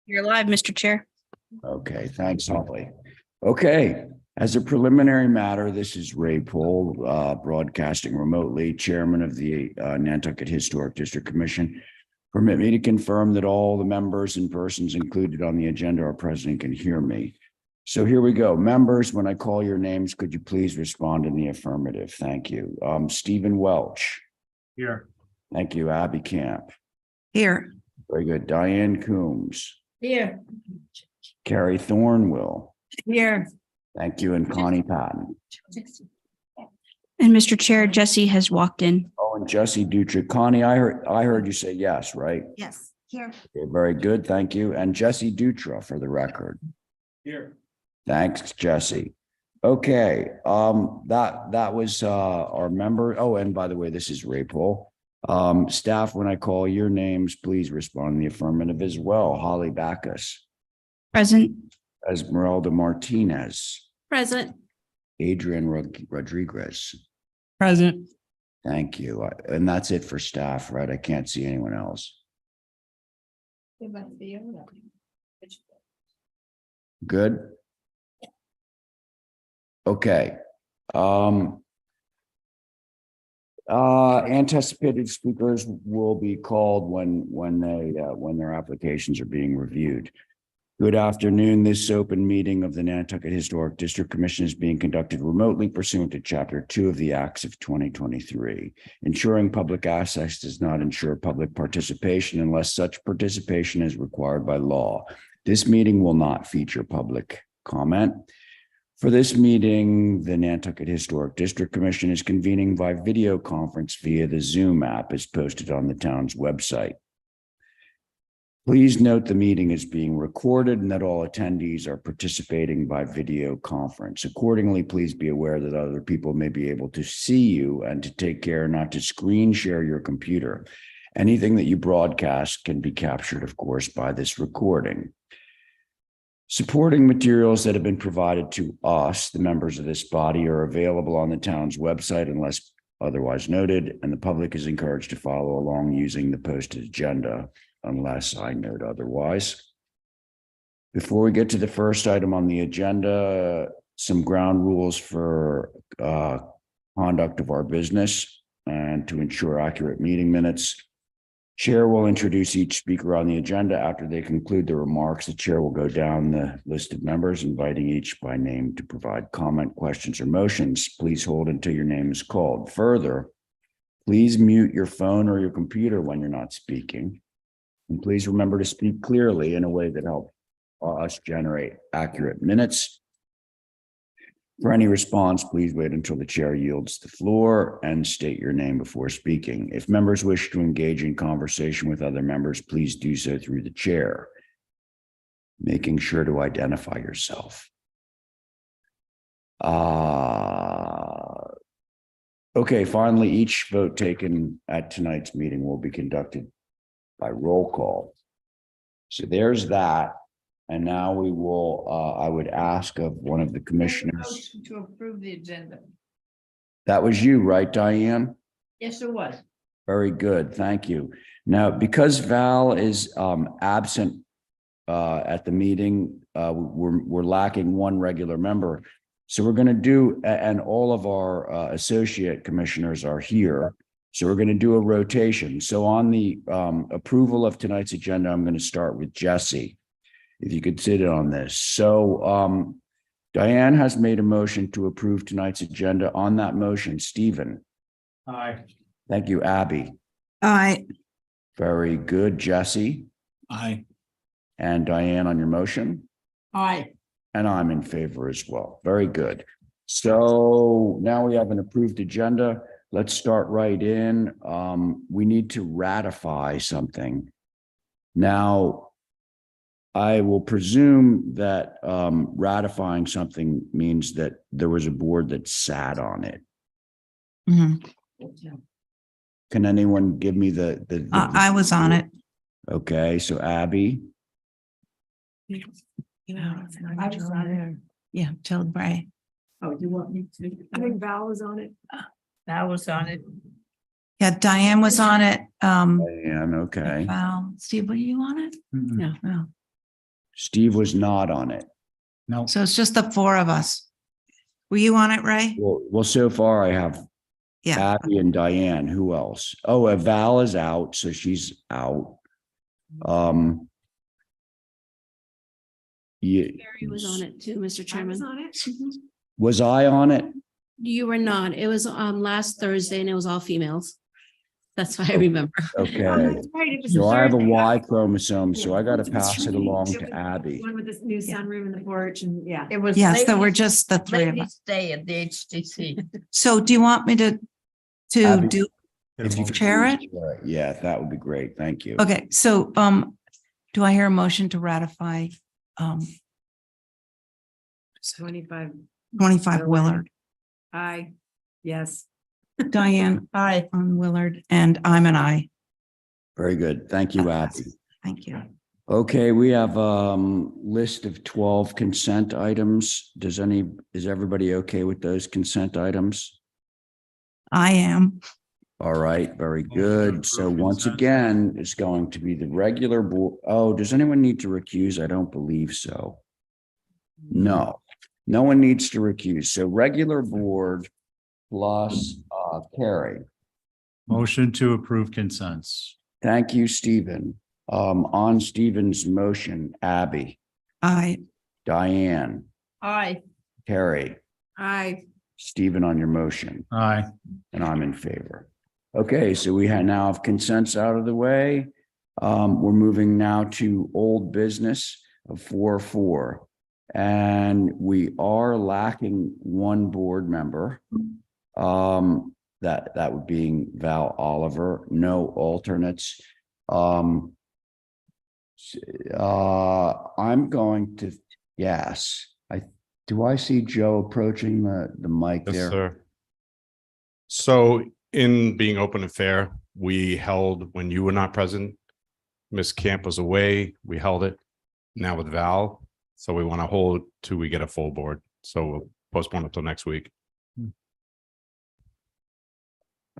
You're live, Mr. Chair. Okay, thanks, Holly. Okay, as a preliminary matter, this is Ray Pohl, broadcasting remotely, chairman of the Nantucket Historic District Commission. Permit me to confirm that all the members and persons included on the agenda are present and can hear me. So here we go. Members, when I call your names, could you please respond in the affirmative? Thank you. Stephen Welch. Here. Thank you. Abby Camp. Here. Very good. Diane Coombs. Here. Carrie Thornwell. Here. Thank you. And Connie Patton. And Mr. Chair, Jesse has walked in. Oh, and Jesse Dutra. Connie, I heard you say yes, right? Yes, here. Okay, very good. Thank you. And Jesse Dutra for the record. Here. Thanks, Jesse. Okay, that was our member. Oh, and by the way, this is Ray Pohl. Staff, when I call your names, please respond in the affirmative as well. Holly Backus. Present. Esmeralda Martinez. Present. Adrian Rodriguez. Present. Thank you. And that's it for staff, right? I can't see anyone else. Good. Okay. Anticipated speakers will be called when their applications are being reviewed. Good afternoon. This open meeting of the Nantucket Historic District Commission is being conducted remotely pursuant to Chapter 2 of the Acts of 2023. Ensuring public access does not ensure public participation unless such participation is required by law. This meeting will not feature public comment. For this meeting, the Nantucket Historic District Commission is convening by video conference via the Zoom app as posted on the town's website. Please note the meeting is being recorded and that all attendees are participating by video conference. Accordingly, please be aware that other people may be able to see you and to take care not to screen share your computer. Anything that you broadcast can be captured, of course, by this recording. Supporting materials that have been provided to us, the members of this body, are available on the town's website unless otherwise noted, and the public is encouraged to follow along using the posted agenda unless I note otherwise. Before we get to the first item on the agenda, some ground rules for conduct of our business and to ensure accurate meeting minutes. Chair will introduce each speaker on the agenda. After they conclude their remarks, the chair will go down the list of members, inviting each by name to provide comment, questions, or motions. Please hold until your name is called. Further, please mute your phone or your computer when you're not speaking. And please remember to speak clearly in a way that helps us generate accurate minutes. For any response, please wait until the chair yields the floor and state your name before speaking. If members wish to engage in conversation with other members, please do so through the chair, making sure to identify yourself. Okay, finally, each vote taken at tonight's meeting will be conducted by roll call. So there's that. And now we will, I would ask of one of the commissioners. To approve the agenda. That was you, right, Diane? Yes, it was. Very good. Thank you. Now, because Val is absent at the meeting, we're lacking one regular member. So we're going to do, and all of our associate commissioners are here. So we're going to do a rotation. So on the approval of tonight's agenda, I'm going to start with Jesse, if you could sit in on this. So Diane has made a motion to approve tonight's agenda. On that motion, Stephen. Aye. Thank you, Abby. Aye. Very good. Jesse. Aye. And Diane on your motion. Aye. And I'm in favor as well. Very good. So now we have an approved agenda. Let's start right in. We need to ratify something. Now, I will presume that ratifying something means that there was a board that sat on it. Mm-hmm. Can anyone give me the I was on it. Okay, so Abby. I was on it. Yeah, tell Bray. Oh, you want me to? I think Val was on it. Val was on it. Yeah, Diane was on it. And okay. Val, Steve, were you on it? No. No. Steve was not on it. No. So it's just the four of us. Were you on it, Ray? Well, so far I have Yeah. Abby and Diane. Who else? Oh, Val is out, so she's out. Yeah, Carrie was on it too, Mr. Chairman. on it. was I on it? You were not. It was last Thursday and it was all females. That's why I remember. Okay. Right. So I have a Y chromosome, so I got to pass it along to Abby. One with this new sunroom in the porch and yeah. It was. Yes, there were ladies- just the three of Ladies' us. day at the HTC. So do you want me to Abby. do, If you could chair it? please chair it. Yeah, that would be great. Thank you. Okay, so do I hear a motion to ratify 25. 25 Willard? Aye. Yes. Diane, aye on Willard, and I'm an aye. Very good. Thank you, Abby. Thank you. Okay, we have list of 12 consent items. Is everybody okay with those consent items? I am. All right, very Motion to good. So approve once consent. again, it's going to be the regular board. Oh, does anyone need to recuse? I don't believe so. No, no one needs to recuse. So regular board plus Carrie. Motion to approve consents. Thank you, Stephen. On Stephen's motion, Abby, Aye. Diane, Aye. Carrie, Aye. Stephen on your motion, Aye. and I'm in favor. Okay, so we now have consents out of the way. We're moving now to old business of 4-4. And we are lacking one board member. That would being Val Oliver, no alternates. I'm going to, yes, do I see Joe approaching the mic Yes, there? sir. So in being open and fair, we held when you were not present. Miss Camp was away. We held it now with Val. So we want to hold till we get a full board. So we'll postpone it till next week.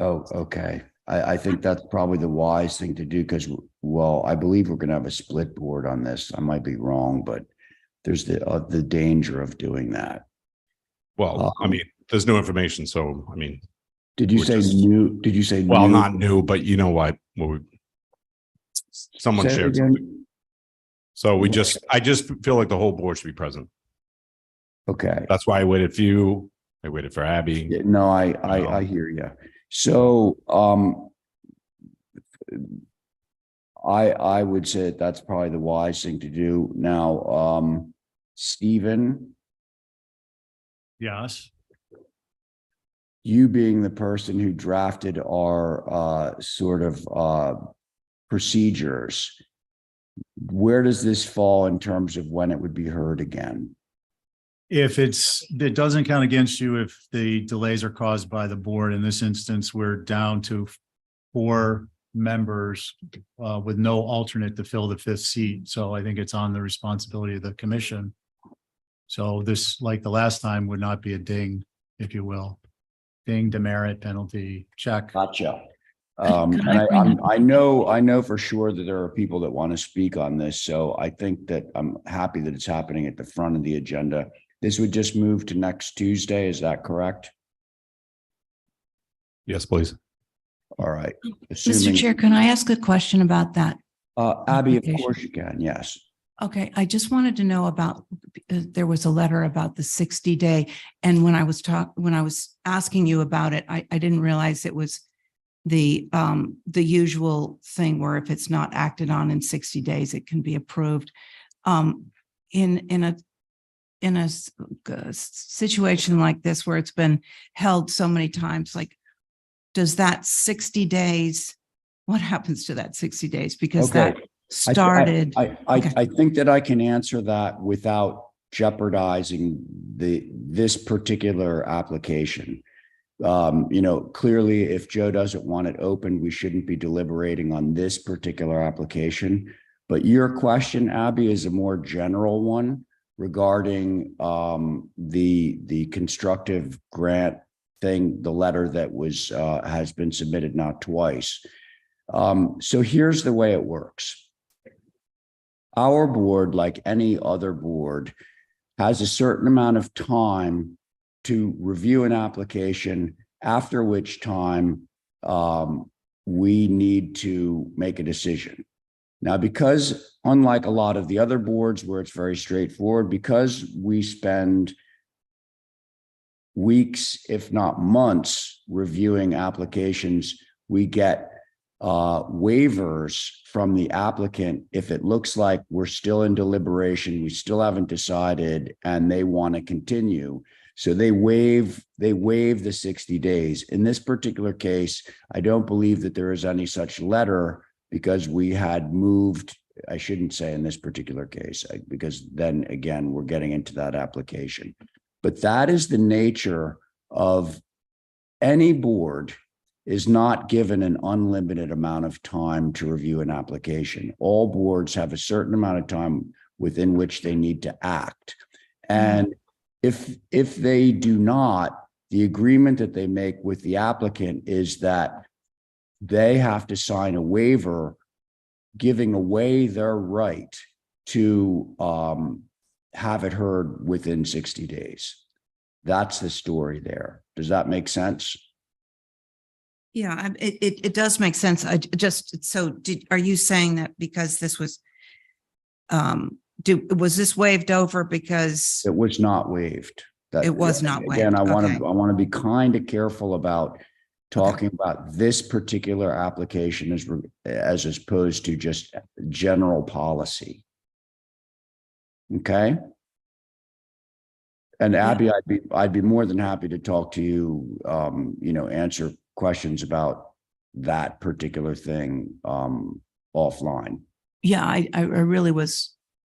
Oh, okay. I think that's probably the wise thing to do because, well, I believe we're going to have a split board on this. I might be wrong, but there's the danger of doing that. Well, I mean, there's new information. So, I mean, Did you We're say just- new? Did you say well, new? not new, but you know what? Someone Say it shared again. something. So I just feel like the whole board should be present. Okay. That's why I waited for you. I waited for Abby. Yeah, no, I hear you. So, I would say that's probably the wise thing to do. Now, Stephen, Yes. you being the person who drafted our sort of procedures, where does this fall in terms of when it would be heard again? If it doesn't count against you if the delays are caused by the board. In this instance, we're down to 4 members with no alternate to fill the 5th seat. So I think it's on the responsibility of the commission. So this, like the last time, would not be a ding, if you will. Ding, demerit, penalty, check. Gotcha. Could And I bring I know for sure that there are people that want to speak on this. So I think that I'm happy that it's happening at the front of the agenda. This would just move to next Tuesday. Is that correct? Yes, please. All right. Mr. Assuming, Chair, can I ask a question about that? Abby, of application. course you can. Yes. Okay, I just wanted to know about, there was a letter about the 60-day. And when I was asking you about it, I didn't realize it was the usual thing where if it's not acted on in 60 days, it can be approved. In a situation like this where it's been held so many times, like, does that 60 days, what happens to that 60 days? Because Okay. that started. I think that I can answer that without jeopardizing this particular application. Clearly, if Joe doesn't want it open, we shouldn't be deliberating on this particular application. But your question, Abby, is a more general one regarding the constructive grant thing, the letter that was, has been submitted now twice. So here's the way it works. Our board, like any other board, has a certain amount of time to review an application, after which time we need to make a decision. Now, because unlike a lot of the other boards where it's very straightforward, because we spend weeks, if not months, reviewing applications, we get waivers from the applicant if it looks like we're still in deliberation, we still haven't decided, and they want to continue. So they waive the 60 days. In this particular case, I don't believe that there is any such letter, because we had moved, I shouldn't say in this particular case, because then again, we're getting into that application. But that is the nature of any board is not given an unlimited amount of time to review an application. All boards have a certain amount of time within which they need to act. And if they do not, the agreement that they make with the applicant is that they have to sign a waiver giving away their right to have it heard within 60 days. That's the story there. Does that make sense? Yeah, it does make sense. I just, so are you saying that because this was, was this waived over because It was not waived. it was not waived? Again, I want Okay. to be kind of careful about talking about this particular application as opposed to just general policy. Okay. And Abby, I'd be more than happy to talk to you, answer questions about that particular thing offline. Yeah, I really was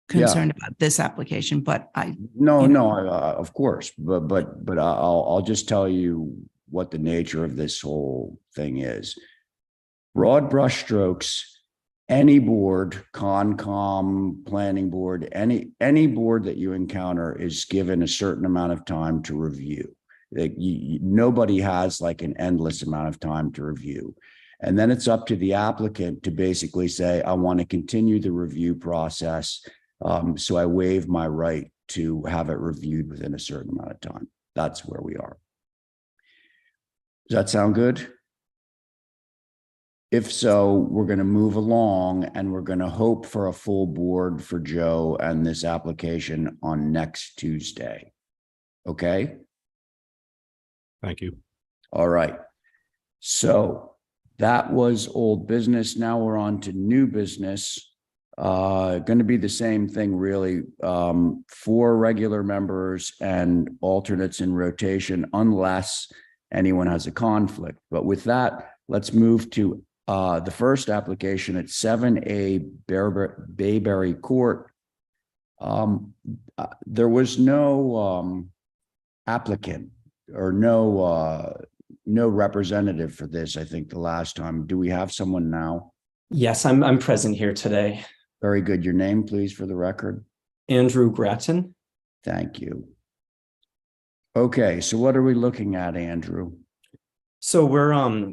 concerned about this application, but Of course, but I'll just tell you what the nature of this whole thing is. Broad brushstrokes, any board, Concom, planning board, any board that you encounter is given a certain amount of time to review. Like nobody has like an endless amount of time to review. And then it's up to the applicant to basically say, I want to continue the review process. So I waive my right to have it reviewed within a certain amount of time. That's where we are. Does that sound good? If so, we're going to move along and we're going to hope for a full board for Joe and this application on next Tuesday. Okay. Thank you. All right. So that was old business. Now we're on to new business. Going to be the same thing, really. 4 regular members and alternates in rotation, unless anyone has a conflict. But with that, let's move to the first application at 7A Bayberry Court. There was no applicant or no representative for this, I think, the last time. Do we have someone now? Yes, I'm present here today. Very good. Your name, please, for the record. Andrew Gratton. Thank you. Okay, so what are we looking at, Andrew? So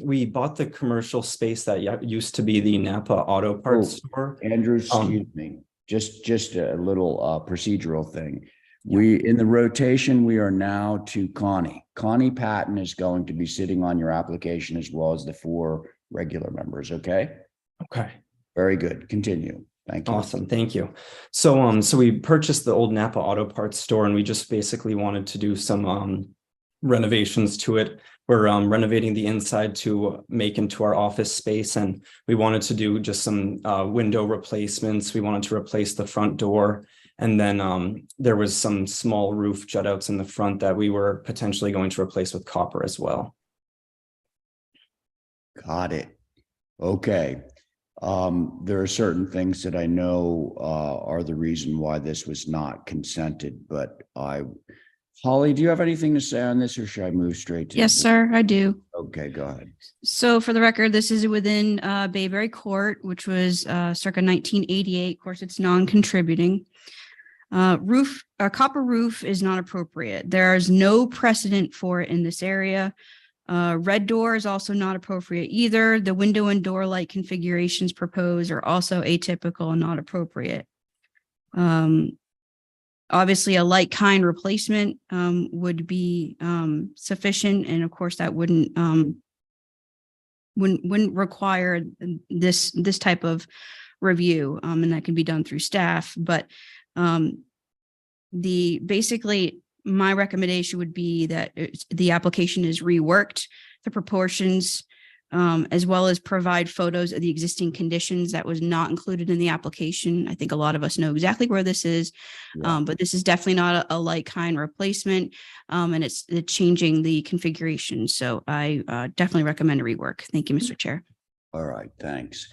we bought the commercial space that used to be the Napa Auto Parts store. Andrew, excuse me, just a little procedural thing. In the rotation, we are now to Connie. Connie Patton is going to be sitting on your application as well as the 4 regular members. Okay. Okay. Very good. Continue. Thank you. Awesome. Thank you. So we purchased the old Napa Auto Parts store, and we just basically wanted to do some renovations to it. We're renovating the inside to make into our office space, and we wanted to do just some window replacements. We wanted to replace the front door, and then there was some small roof jut outs in the front that we were potentially going to replace with copper as well. Got it. Okay. There are certain things that I know are the reason why this was not consented, but Holly, do you have anything to say on this, or should I move straight to? Yes, sir, I do. Okay, go ahead. So for the record, this is within Bayberry Court, which was circa 1988. Of course, it's non-contributing. A copper roof is not appropriate. There is no precedent for it in this area. Red door is also not appropriate either. The window and door light configurations proposed are also atypical and not appropriate. Obviously, a like kind replacement would be sufficient, and of course, that wouldn't require this type of review, and that can be done through staff. But basically, my recommendation would be that the application is reworked, the proportions, as well as provide photos of the existing conditions that was not included in the application. I think a lot of us know exactly where this is, Yeah. but this is definitely not a like kind replacement, and it's changing the configuration. So I definitely recommend a rework. Thank you, Mr. Chair. All right, thanks.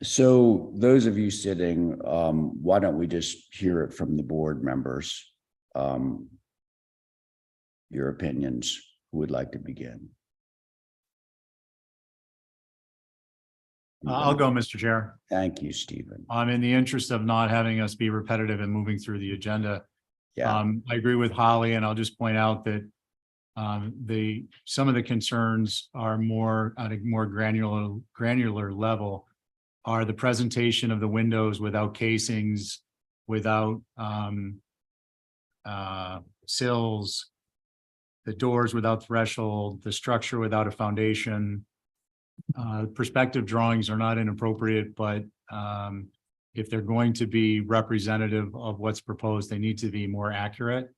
So those of you sitting, why don't we just hear it from the board members? Your opinions. Who would like to begin? I'll go, Mr. Chair. Thank you, Stephen. In the interest of not having us be repetitive and moving through the agenda. Yeah, I agree with Holly, and I'll just point out that some of the concerns are more at a more granular level, are the presentation of the windows without casings, without sills, the doors without threshold, the structure without a foundation. Perspective drawings are not inappropriate, but if they're going to be representative of what's proposed, they need to be more accurate.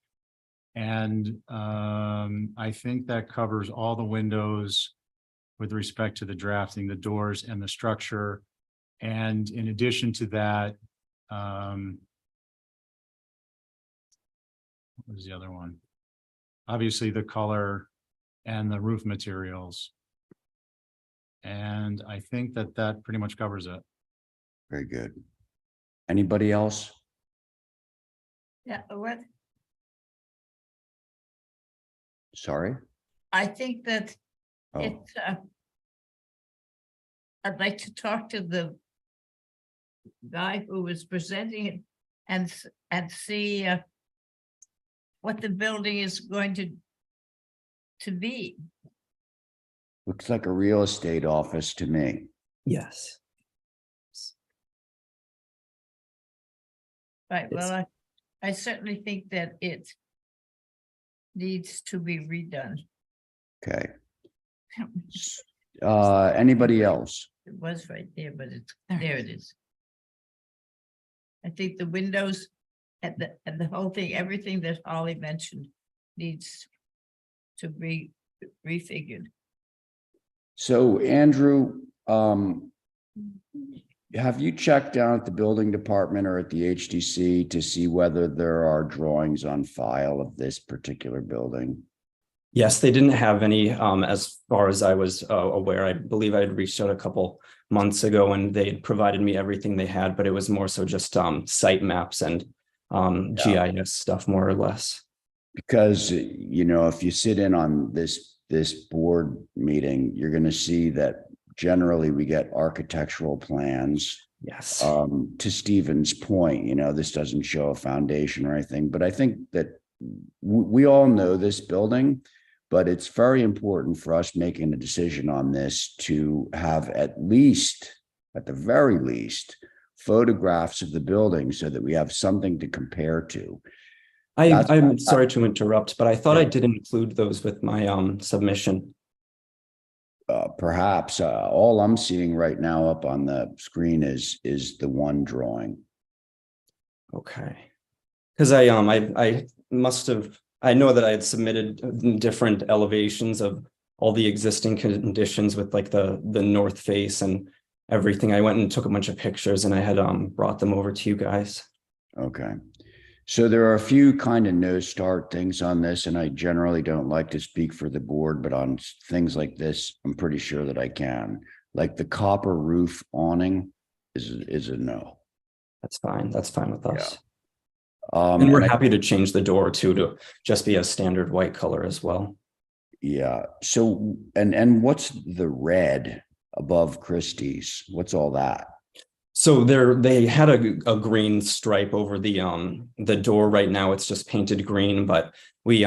And I think that covers all the windows with respect to the drafting, the doors and the structure. And in addition to that, what was the other one? Obviously the color and the roof materials. And I think that pretty much covers it. very good. Anybody else? Yeah, what, Sorry? I think that Oh, it's, I'd like to talk to the guy who was presenting it and see what the building is going to be. looks like a real estate office to me. Yes. Right, well, I certainly think that it needs to be redone. Okay. Anybody else? It was right there, but it's, There. there it is. I think the windows and the whole thing, everything that Holly mentioned needs to be refigured. So Andrew, have you checked down at the building department or at the HDC to see whether there are drawings on file of this particular building? Yes, they didn't have any, as far as I was aware. I believe I had reached out a couple months ago and they had provided me everything they had, but it was more so just site maps and GIS stuff, more or less. Because, you know, if you sit in on this board meeting, you're going to see that generally we get architectural plans. Yes. To Stephen's point, you know, this doesn't show a foundation or anything, but I think that we all know this building, but it's very important for us making a decision on this to have at the very least, photographs of the building so that we have something to compare to. I'm sorry to interrupt, but I thought Yeah. I did include those with my submission. Perhaps all I'm seeing right now up on the screen is the one drawing. Okay. Because I must have, I know that I had submitted different elevations of all the existing conditions with like the north face and everything. I went and took a bunch of pictures and I had brought them over to you guys. Okay. So there are a few kind of no start things on this, and I generally don't like to speak for the board, but on things like this, I'm pretty sure that I can. Like the copper roof awning is a no. That's fine. That's fine with us. And And we're happy to change the door too, to just be a standard white color as well. Yeah. So, and what's the red above Christie's? What's all that? So they had a green stripe over the door. Right now it's just painted green, but we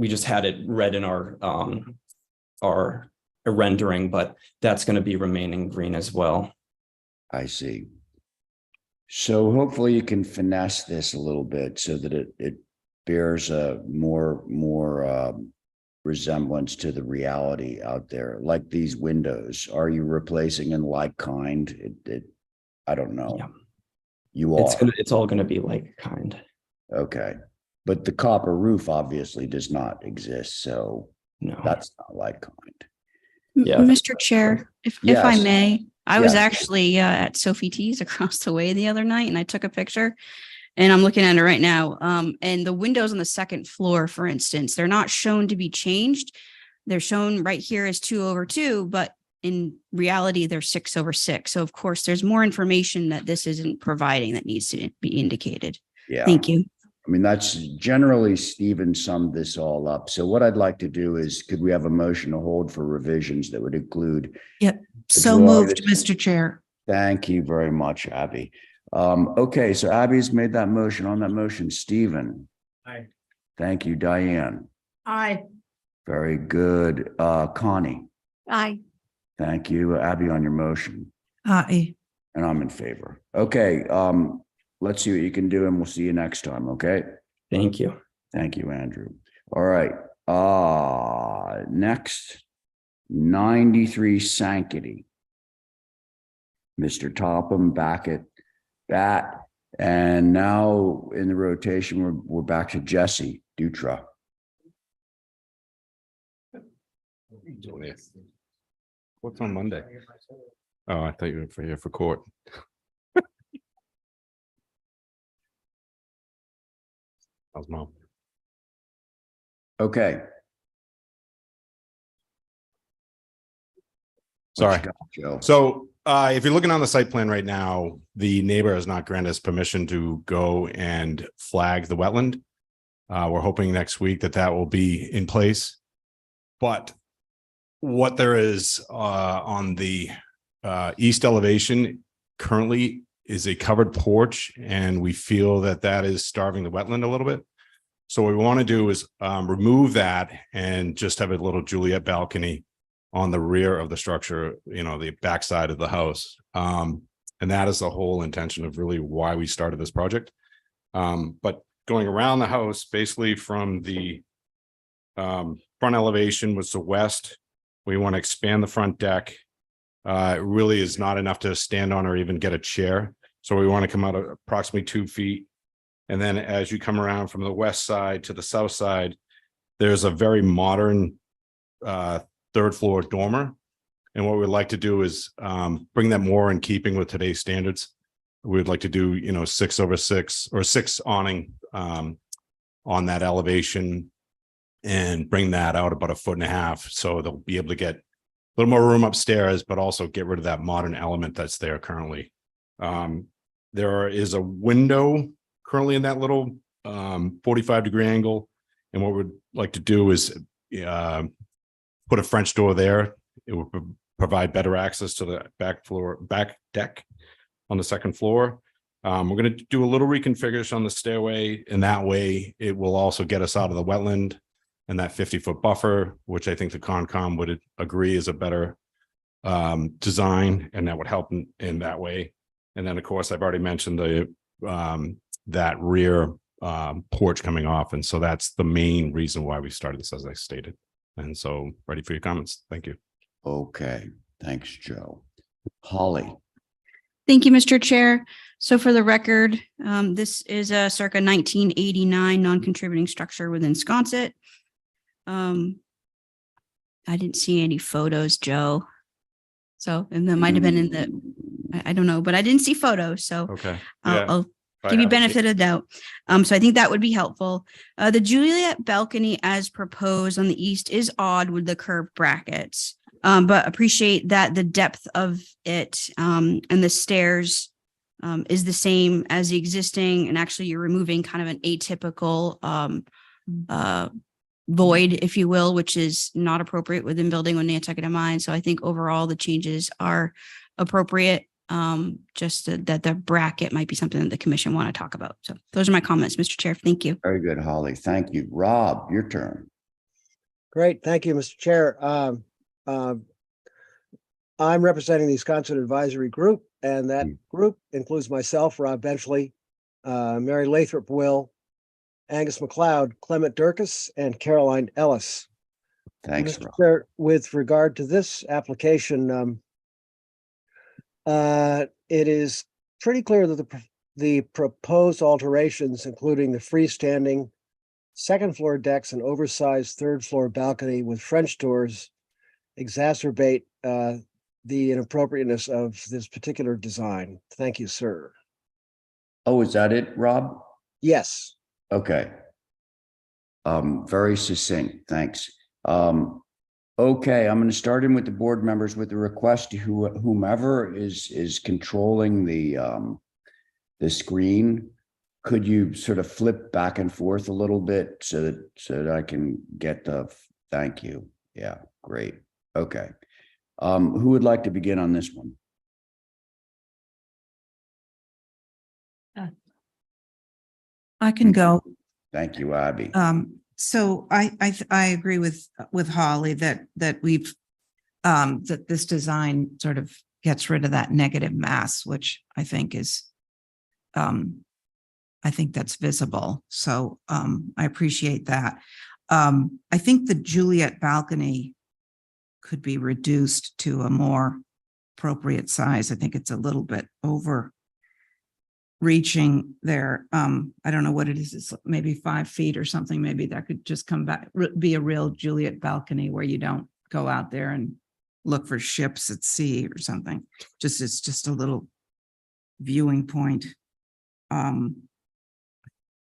just had it red in our rendering, but that's going to be remaining green as well. I see. So hopefully you can finesse this a little bit so that it bears a more resemblance to the reality out there. Like these windows, are you replacing in like kind? I don't know. Yeah. You are. It's all going to be like kind. Okay. But the copper roof obviously does not exist, so No. that's not like kind. Yeah. Mr. Chair, if I Yes. may, I was Yes. actually at Sophie T's across the way the other night and I took a picture and I'm looking at it right now. And the windows on the second floor, for instance, they're not shown to be changed. They're shown right here as 2/2, but in reality, they're 6/6. So of course, there's more information that this isn't providing that needs to be indicated. Yeah. Thank you. I mean, that's generally Stephen summed this all up. So what I'd like to do is, could we have a motion to hold for revisions that would include? So drawing moved, that's- Mr. Chair. Thank you very much, Abby. Okay, so Abby's made that motion. On that motion, Stephen. Aye. Thank you, Diane. Aye. Very good. Connie, Aye. thank you. Abby on your motion, Aye. and I'm in favor. Okay, let's see what you can do and we'll see you next time, okay? Thank you. Thank you, Andrew. All right, next, 93 Sanctity. Mr. Topham back at bat, and now in the rotation, we're back to Jesse Dutra. What's on Monday? Oh, I thought you were here for court. How's mom? Okay. Sorry. What you got, Joe? So if you're looking on the site plan right now, the neighbor has not granted us permission to go and flag the wetland. We're hoping next week that will be in place. But what there is on the east elevation currently is a covered porch, and we feel that is starving the wetland a little bit. So what we want to do is remove that and just have a little Juliet balcony on the rear of the structure, the backside of the house. And that is the whole intention of really why we started this project. But going around the house, basically from the front elevation was the west, we want to expand the front deck. It really is not enough to stand on or even get a chair. So we want to come out approximately 2 feet. And then as you come around from the west side to the south side, there's a very modern third floor dormer. And what we'd like to do is bring that more in keeping with today's standards. We'd like to do, 6/6 or 6 awning on that elevation and bring that out about 1.5 feet. So they'll be able to get a little more room upstairs, but also get rid of that modern element that's there currently. There is a window currently in that little 45-degree angle. And what we'd like to do is put a French door there. It will provide better access to the back deck on the second floor. We're going to do a little reconfiguration on the stairway, and that way it will also get us out of the wetland and that 50-foot buffer, which I think the Concom would agree is a better design, and that would help in that way. And then, of course, I've already mentioned that rear porch coming off, and so that's the main reason why we started this, as I stated. And so, ready for your comments. Thank you. Okay, thanks, Joe. Holly. Thank you, Mr. Chair. So for the record, this is a circa 1989 non-contributing structure within Sconset. I didn't see any photos, Joe. So, and that might have been in the, I don't know, but I didn't see photos. So Okay. I'll give you benefit of doubt. So I think that would be helpful. The Juliet balcony as proposed on the east is odd with the curved brackets, but appreciate that the depth of it and the stairs is the same as the existing. And actually you're removing kind of an atypical void, if you will, which is not appropriate within building on Nantucket and Mine. So I think overall the changes are appropriate. just that the bracket might be something that the commission want to talk about. So those are my comments, Mr. Chair. Thank you. Very good, Holly. Thank you. Rob, your turn. Great, thank you, Mr. Chair. I'm representing the Wisconsin Advisory Group, and that group includes myself, Rob Benchley, Mary Lathrop Will, Angus McLeod, Clement Durkis, and Caroline Ellis. Thanks, Mr. Rob. Chair, with regard to this application, it is pretty clear that the proposed alterations, including the freestanding second floor decks and oversized third floor balcony with French doors, exacerbate the inappropriateness of this particular design. Thank you, sir. Oh, is that it, Rob? Yes. Okay. Very succinct. Thanks. Okay, I'm going to start in with the board members with the request to whomever is controlling the screen. Could you sort of flip back and forth a little bit so that I can get the thank you? Yeah, great. Okay. Who would like to begin on this one? I can go. Thank you, Abby. So I agree with Holly that we've that this design sort of gets rid of that negative mass, which I think is I think that's visible. So I appreciate that. I think the Juliet balcony could be reduced to a more appropriate size. I think it's a little bit over reaching there. I don't know what it is. It's maybe 5 feet or something. Maybe that could just come back, be a real Juliet balcony where you don't go out there and look for ships at sea or something. It's just a little viewing point.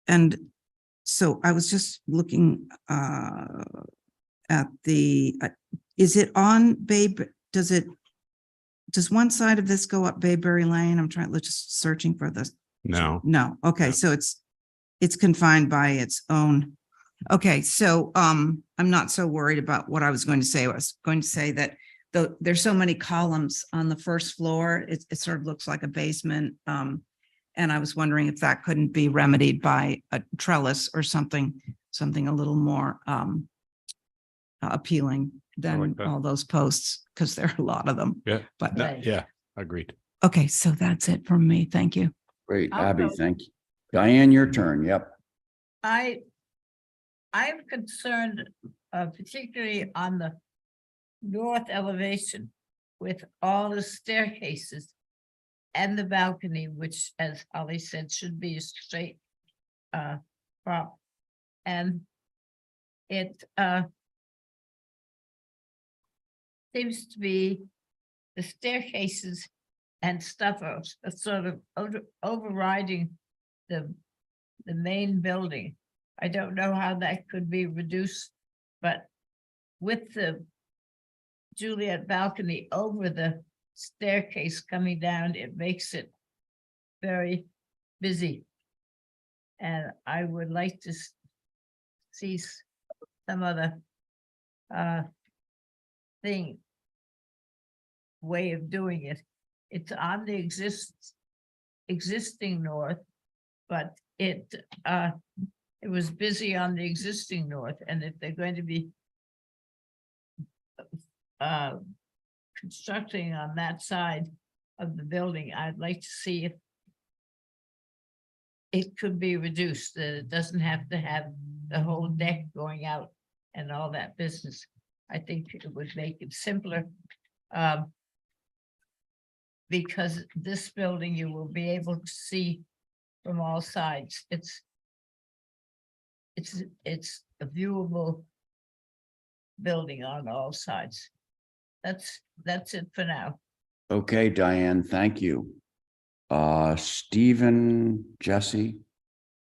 And so I was just looking at the, is it on does one side of this go up Bayberry Lane? I'm just searching for this. No. No. Okay. No. So it's confined by its own. Okay. So I'm not so worried about what I was going to say. I was going to say that there's so many columns on the first floor. It sort of looks like a basement. And I was wondering if that couldn't be remedied by a trellis or something a little more appealing than like that. all those posts, because there are a lot of them. Yeah. But Yeah, agreed. okay, so that's it from me. Thank you. Great, I'll Abby, go. thank you. Diane, your turn. Yep. I'm concerned, particularly on the north elevation with all the staircases and the balcony, which, as Holly said, should be a straight prop. And it seems to be the staircases and stuff are sort of overriding the main building. I don't know how that could be reduced, but with the Juliet balcony over the staircase coming down, it makes it very busy. And I would like to see some other way of doing it. It's on the existing north, but it was busy on the existing north, and if they're going to be constructing on that side of the building, I'd like to see if it could be reduced, that it doesn't have to have the whole deck going out and all that business. I think it would make it simpler. Because this building you will be able to see from all sides. It's a viewable building on all sides. That's it for now. Okay, Diane, thank you. Stephen, Jesse.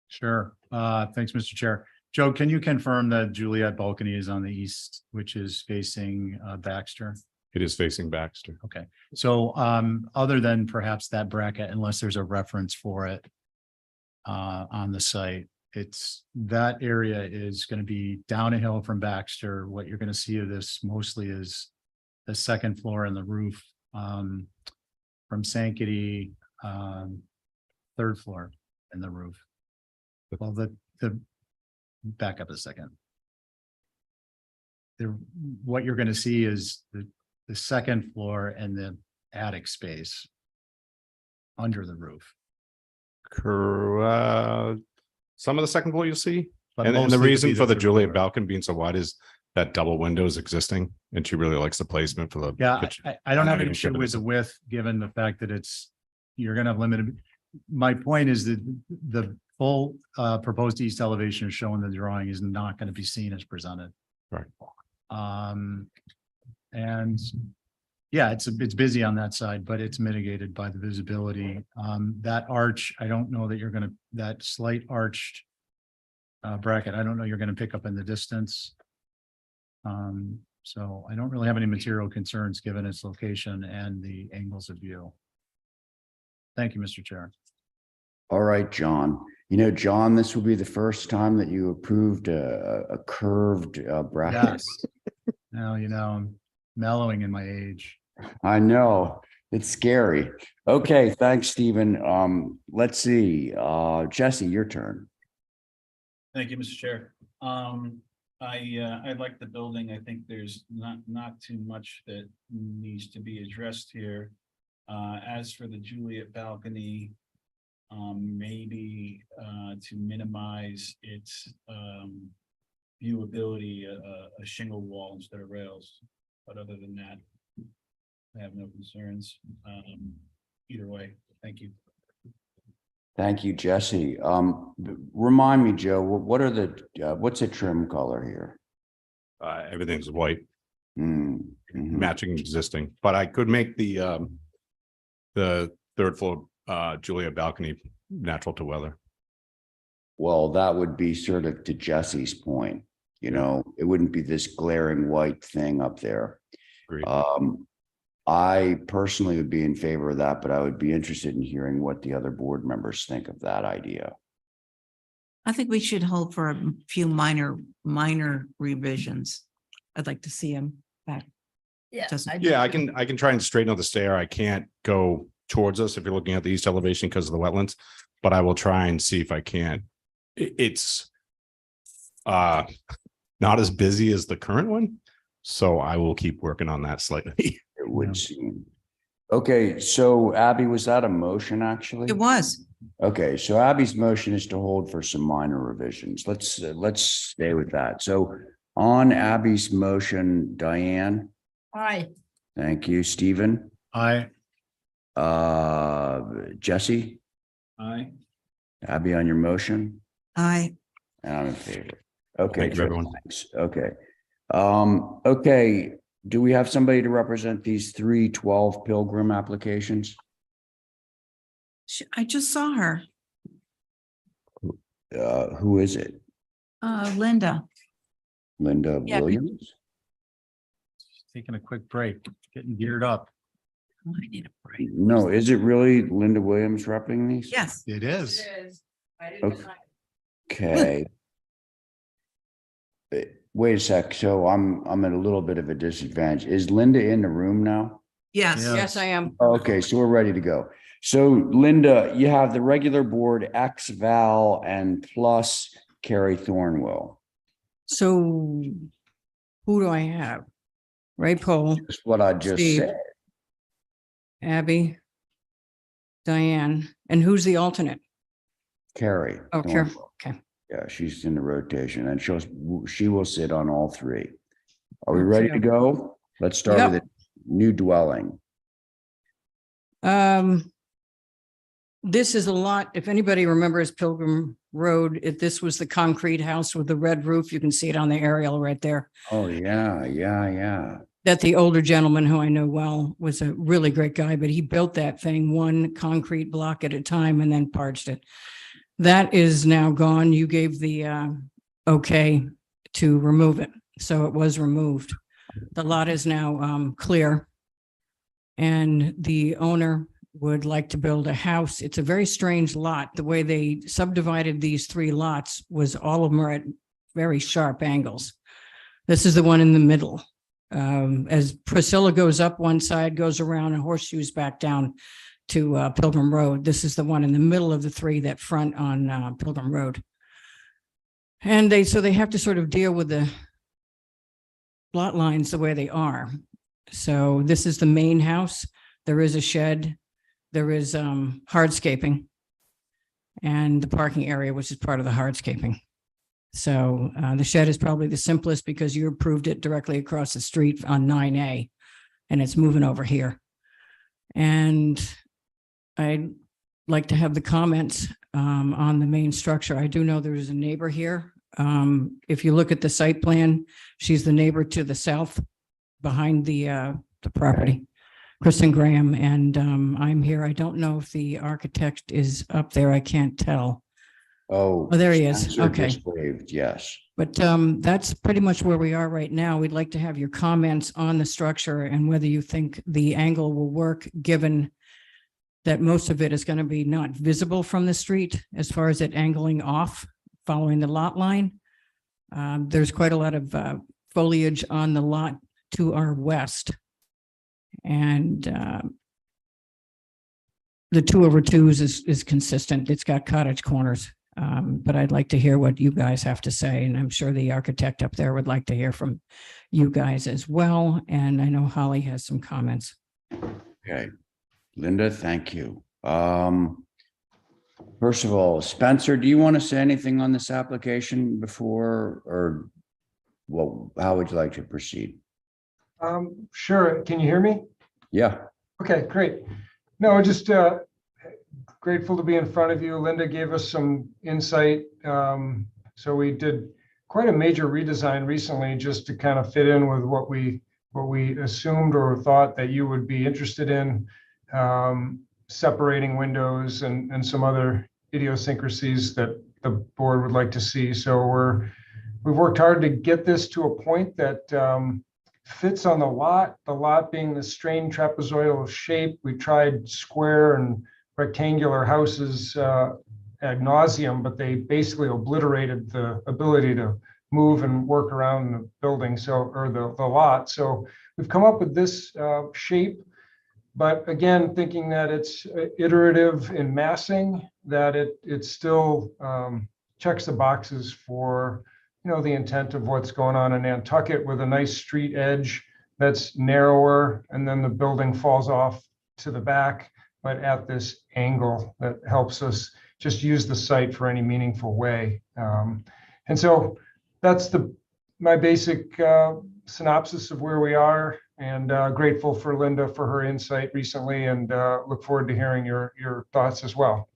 Sure. Thanks, Mr. Chair. Joe, can you confirm that Juliet balcony is on the east, which is facing Baxter? It is facing Baxter. Okay, so other than perhaps that bracket, unless there's a reference for it on the site, that area is going to be down a hill from Baxter. What you're going to see of this mostly is the second floor and the roof. from Sankaty, third floor in the roof. Well, the, back up a second. What you're gonna see is the second floor and the attic space under the roof. Some of the second floor you'll see. But And the mostly to reason be for the third Juliet floor. balcony being so wide is that double window is existing and she really likes the placement for the. Yeah, kitchen. I don't have Not an even issue given with it's the a- width, given the fact that you're gonna have limited. My point is that the full proposed east elevation is shown in the drawing is not gonna be seen as presented. Right. And yeah, it's busy on that side, but it's mitigated by the visibility. That arch, I don't know that you're gonna, that slight arched bracket, I don't know you're gonna pick up in the distance. So I don't really have any material concerns given its location and the angles of view. Thank you, Mr. Chair. All right, John. You know, John, this will be the first time that you approved a curved bracket. Yes. Now, I'm mellowing in my age. I know, it's scary. Okay, thanks, Stephen. Let's see, Jesse, your turn. Thank you, Mr. Chair. I like the building. I think there's not too much that needs to be addressed here. As for the Juliet balcony, maybe to minimize its viewability, a shingle wall instead of rails. But other than that, I have no concerns. Either way, thank you. Thank you, Jesse. Remind me, Joe, what's the trim color here? Everything's white, Mhm. matching existing, but I could make the third floor Juliet balcony natural to weather. Well, that would be sort of to Jesse's point, it wouldn't be this glaring white thing up there. Agreed. I personally would be in favor of that, but I would be interested in hearing what the other board members think of that idea. I think we should hold for a few minor revisions. I'd like to see him back. Yeah. Doesn't- Yeah, I can try and straighten out the stair. I can't go towards us if you're looking at the east elevation because of the wetlands, but I will try and see if I can. It's not as busy as the current one, so I will keep working on that slightly. It would seem. Okay, so Abby, was that a motion actually? It was. Okay, so Abby's motion is to hold for some minor revisions. Let's stay with that. So on Abby's motion, Diane, Aye. thank you, Stephen, Jesse, Aye. Abby on your motion, I, and I'm in favor. Okay. Thank you, everyone. Thanks. Okay. Okay, do we have somebody to represent these 312 Pilgrim applications? I just saw her, Who is it? Linda. Linda Yeah, Williams? Taking a quick break, getting geared up. Oh, I need a break. No, is it really Linda Williams repping these? Yes. It is. Okay. Okay. Wait a sec. So I'm at a little bit of a disadvantage. Is Linda in the room now? Yes. Yeah. Yes, I am. Okay, so we're ready to go. So Linda, you have the regular board, X Val and plus Carrie Thornwell. So who do I have? Ray Pohl, That's what I just Steve. said. Abby, Diane, and who's the alternate? Carrie. Oh, Carrie. Thornwell. Okay. Yeah, she's in the rotation and she will sit on all three. Are we Okay. ready to go? Let's start Yep. with the new dwelling. This is a lot, if anybody remembers Pilgrim Road, this was the concrete house with the red roof. You can see it on the aerial right there. Oh, yeah. That the older gentleman who I know well was a really great guy, but he built that thing one concrete block at a time and then parched it. That is now gone. You gave the okay to remove it. So it was removed. The lot is now clear. And the owner would like to build a house. It's a very strange lot. The way they subdivided these three lots was all of them are at very sharp angles. This is the one in the middle. As Priscilla goes up one side, goes around and horseshoes back down to Pilgrim Road. This is the one in the middle of the three that front on Pilgrim Road. And so they have to sort of deal with the lot lines the way they are. So this is the main house. There is a shed. There is hardscaping and the parking area, which is part of the hardscaping. So the shed is probably the simplest because you approved it directly across the street on 9A and it's moving over here. And I'd like to have the comments on the main structure. I do know there is a neighbor here. If you look at the site plan, she's the neighbor to the south behind the property, Kristen Graham, and I'm here. I don't know if the architect is up there. I can't tell. Oh, Oh, there he is. Spencer Okay. just waved, yes. But that's pretty much where we are right now. We'd like to have your comments on the structure and whether you think the angle will work, given that most of it is going to be not visible from the street as far as it angling off following the lot line. There's quite a lot of foliage on the lot to our west. And the 2/2 is consistent. It's got cottage corners. But I'd like to hear what you guys have to say. And I'm sure the architect up there would like to hear from you guys as well. And I know Holly has some comments. Okay, Linda, thank you. First of all, Spencer, do you want to say anything on this application before, or well, how would you like to proceed? Sure. Can you hear me? Yeah, Okay, great. No, just grateful to be in front of you. Linda gave us some insight. So we did quite a major redesign recently just to kind of fit in with what we assumed or thought that you would be interested in, separating windows and some other idiosyncrasies that the board would like to see. So we've worked hard to get this to a point that fits on the lot being the strained trapezoidal shape. We tried square and rectangular houses ad nauseum, but they basically obliterated the ability to move and work around the building, or the lot. So we've come up with this shape, but again, thinking that it's iterative in massing, that it still checks the boxes for the intent of what's going on in Nantucket, with a nice street edge that's narrower, and then the building falls off to the back, but at this angle that helps us just use the site for any meaningful way. And so that's my basic synopsis of where we are, and grateful for Linda for her insight recently, and look forward to hearing your thoughts as well.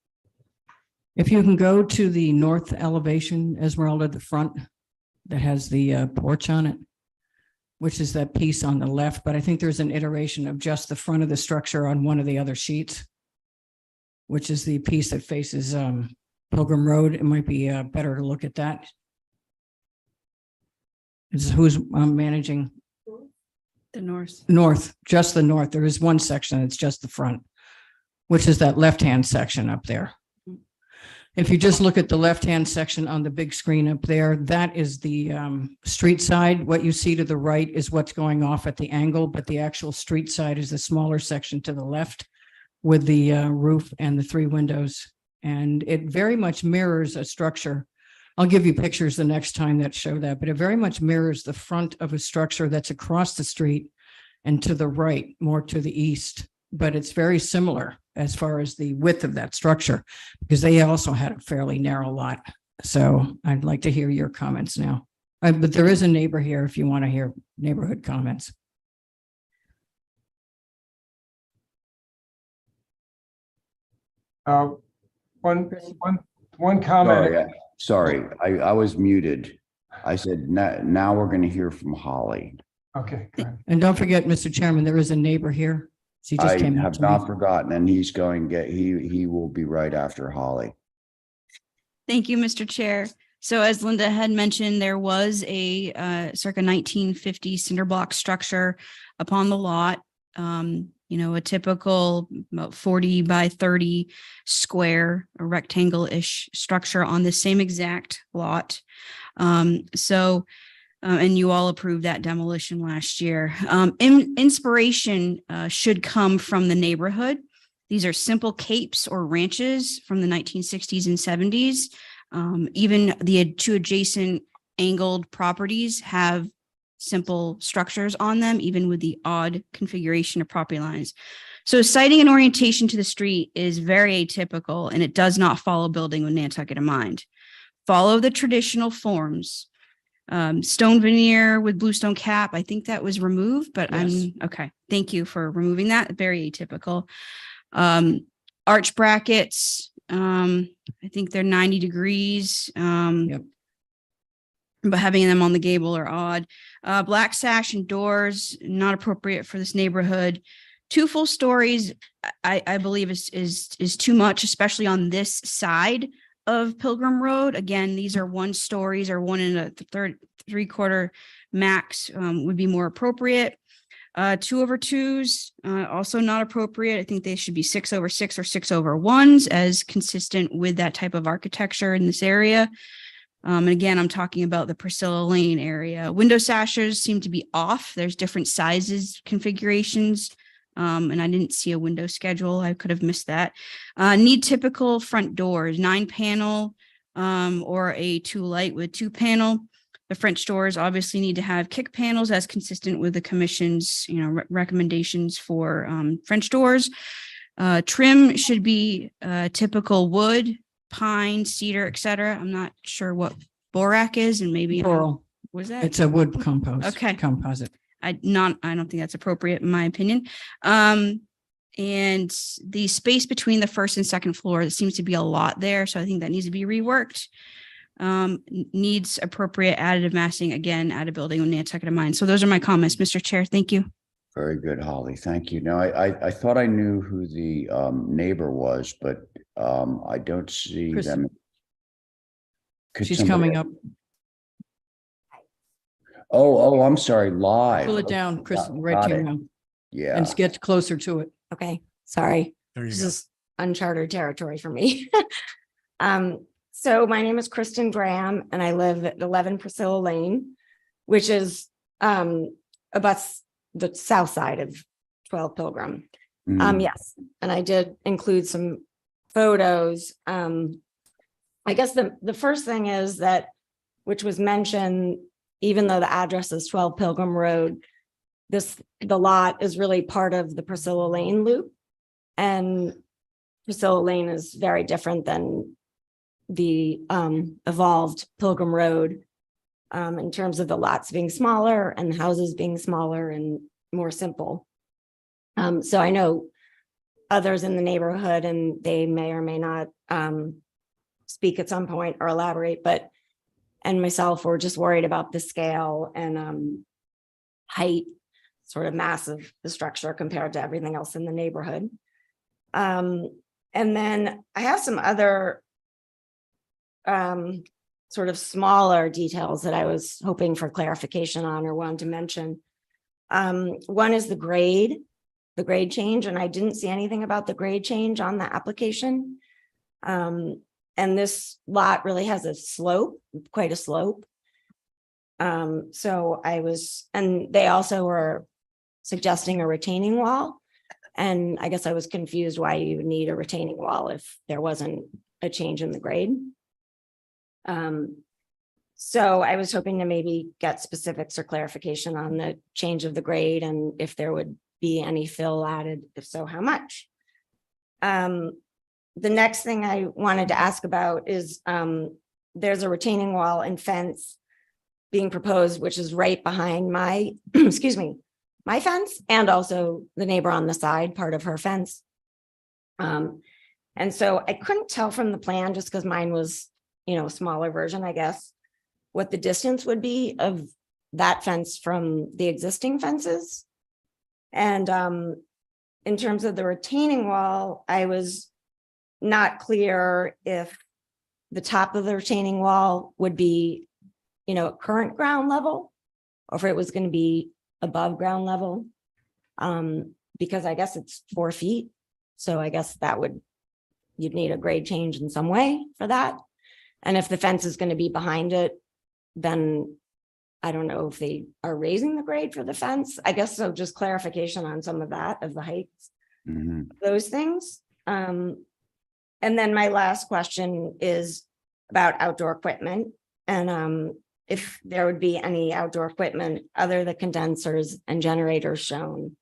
If you can go to the north elevation, Esmeralda, the front that has the porch on it, which is that piece on the left, but I think there's an iteration of just the front of the structure on one of the other sheets, which is the piece that faces Pilgrim Road. It might be better to look at that. It's who's managing? The north. North, just the north. There is one section, it's just the front, which is that left-hand section up there. If you just look at the left-hand section on the big screen up there, that is the street side. What you see to the right is what's going off at the angle, but the actual street side is the smaller section to the left with the roof and the 3 windows. And it very much mirrors a structure. I'll give you pictures the next time that show that, but it very much mirrors the front of a structure that's across the street and to the right, more to the east. But it's very similar as far as the width of that structure, because they also had a fairly narrow lot. So I'd like to hear your comments now. But there is a neighbor here if you want to hear neighborhood comments. One comment. Sorry, I was muted. I said, now we're going to hear from Holly. Okay, go ahead. And don't forget, Mr. Chairman, there is a neighbor here. She just I came up have to me. not forgotten, and he will be right after Holly. Thank you, Mr. Chair. So as Linda had mentioned, there was a circa 1950 cinder block structure upon the lot. A typical about 40 by 30 square, a rectangle-ish structure on the same exact lot. So And you all approved that demolition last year. Inspiration should come from the neighborhood. These are simple capes or ranches from the 1960s and 70s. Even the two adjacent angled properties have simple structures on them, even with the odd configuration of property lines. So siting and orientation to the street is very atypical, and it does not follow building with Nantucket in mind. Follow the traditional forms. Stone veneer with bluestone cap. I think that was removed, but Yes. okay. Thank you for removing that. Very atypical. Arch brackets. I think they're 90 degrees. Yep. But having them on the gable are odd. Black sash and doors, not appropriate for this neighborhood. 2 full stories, I believe is too much, especially on this side of Pilgrim Road. Again, these are 1 stories or 1 and a third, 3/4 max would be more appropriate. 2/2s, also not appropriate. I think they should be 6/6 or 6/1s as consistent with that type of architecture in this area. And again, I'm talking about the Priscilla Lane area. Window sashes seem to be off. There's different sizes, configurations. And I didn't see a window schedule. I could have missed that. Need typical front doors, 9-panel or a 2-light with 2-panel. The French doors obviously need to have kick panels as consistent with the commission's, recommendations for French doors. Trim should be typical wood, pine, cedar, etc. I'm not sure what borac is, and maybe Coral. was that? It's a wood compost. Okay. Composite. I don't think that's appropriate in my opinion. And the space between the first and second floor, there seems to be a lot there. So I think that needs to be reworked. Needs appropriate additive massing, again, at a building with Nantucket in mind. So those are my comments, Mr. Chair. Thank you. Very good, Holly. Thank you. Now, I thought I knew who the neighbor was, but I don't see Kristen. them. Could She's somebody- coming up. Oh, I'm sorry, live. Pull it down, Chris, right Got to you it. now. Yeah. And get closer to it. Okay, sorry. There you This go. is uncharted territory for me. So my name is Kristen Graham and I live at 11 Priscilla Lane, which is abuts the south side of 12 Pilgrim. Mm. Yes, and I did include some photos. I guess the first thing is that, which was mentioned, even though the address is 12 Pilgrim Road, the lot is really part of the Priscilla Lane loop. And Priscilla Lane is very different than the evolved Pilgrim Road in terms of the lots being smaller and the houses being smaller and more simple. So I know others in the neighborhood, and they may or may not speak at some point or elaborate, and myself were just worried about the scale and height, sort of massive, the structure compared to everything else in the neighborhood. And then I have some other sort of smaller details that I was hoping for clarification on or wanted to mention. One is the grade change, and I didn't see anything about the grade change on the application. And this lot really has a slope, quite a slope. So and they also were suggesting a retaining wall. And I guess I was confused why you would need a retaining wall if there wasn't a change in the grade. So I was hoping to maybe get specifics or clarification on the change of the grade and if there would be any fill added, if so, how much? The next thing I wanted to ask about is there's a retaining wall and fence being proposed, which is right behind my, excuse me, my fence and also the neighbor on the side, part of her fence. And so I couldn't tell from the plan just because mine was, a smaller version, I guess, what the distance would be of that fence from the existing fences. And in terms of the retaining wall, I was not clear if the top of the retaining wall would be, at current ground level, or if it was going to be above ground level, because I guess it's 4 feet. So I guess you'd need a grade change in some way for that. And if the fence is going to be behind it, then I don't know if they are raising the grade for the fence. I guess so, just clarification on some of that, of the heights, Mhm. those things. And then my last question is about outdoor equipment. And if there would be any outdoor equipment other than condensers and generators shown.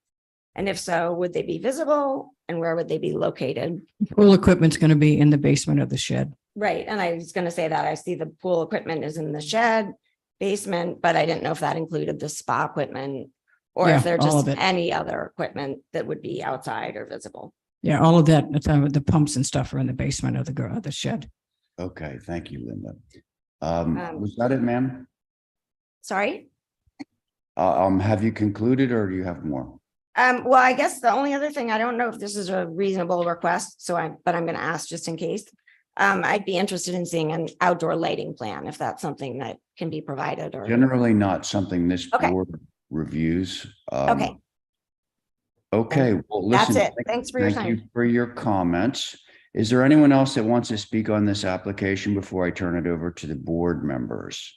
And if so, would they be visible and where would they be located? Pool equipment's going to be in the basement of the shed. Right, and I was gonna say that I see the pool equipment is in the shed basement, but I didn't know if that included the spa equipment. Or Yeah, if there all just of it. any other equipment that would be outside or visible. Yeah, all of that, the pumps and stuff are in the basement of the shed. Okay, thank you, Linda. Um, Was that it, ma'am? Sorry? Have you concluded or do you have more? Well, I guess the only other thing, I don't know if this is a reasonable request, but I'm gonna ask just in case. I'd be interested in seeing an outdoor lighting plan, if that's something that can be provided or. Generally not something this Okay. board reviews. Okay, Okay, well, that's listen. it. Thanks for your Thank you time. for your comments. Is there anyone else that wants to speak on this application before I turn it over to the board members?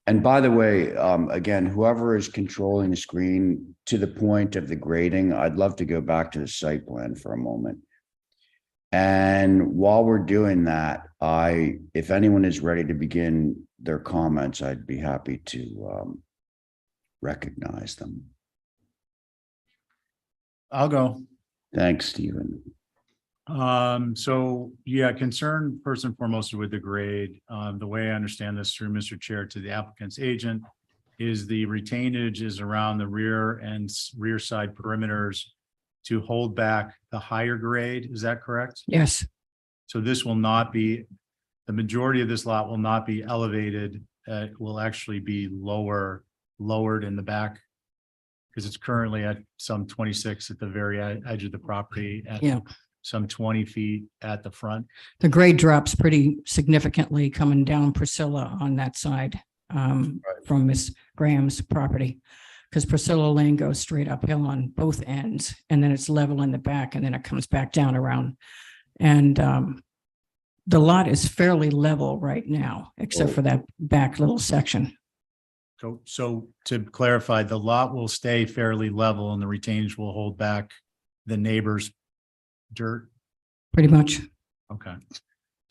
And by the way, again, whoever is controlling the screen to the point of the grading, I'd love to go back to the site plan for a moment. And while we're doing that, if anyone is ready to begin their comments, I'd be happy to recognize them. I'll go. Thanks, Stephen. So yeah, concern first and foremost with the grade. The way I understand this through Mr. Chair to the applicant's agent is the retainage is around the rear and rear side perimeters to hold back the higher grade. Is that correct? Yes, So this will not be, the majority of this lot will not be elevated. It will actually be lowered in the back. Because it's currently at some 26 at the very edge of the property. And Yeah. some 20 feet at the front. the grade drops pretty significantly coming down Priscilla on that side from Miss Graham's property. Because Priscilla Lane goes straight uphill on both ends and then it's level in the back and then it comes back down around. And the lot is fairly level right now, except for that back little section. So to clarify, the lot will stay fairly level and the retainage will hold back the neighbor's dirt. Pretty much. Okay.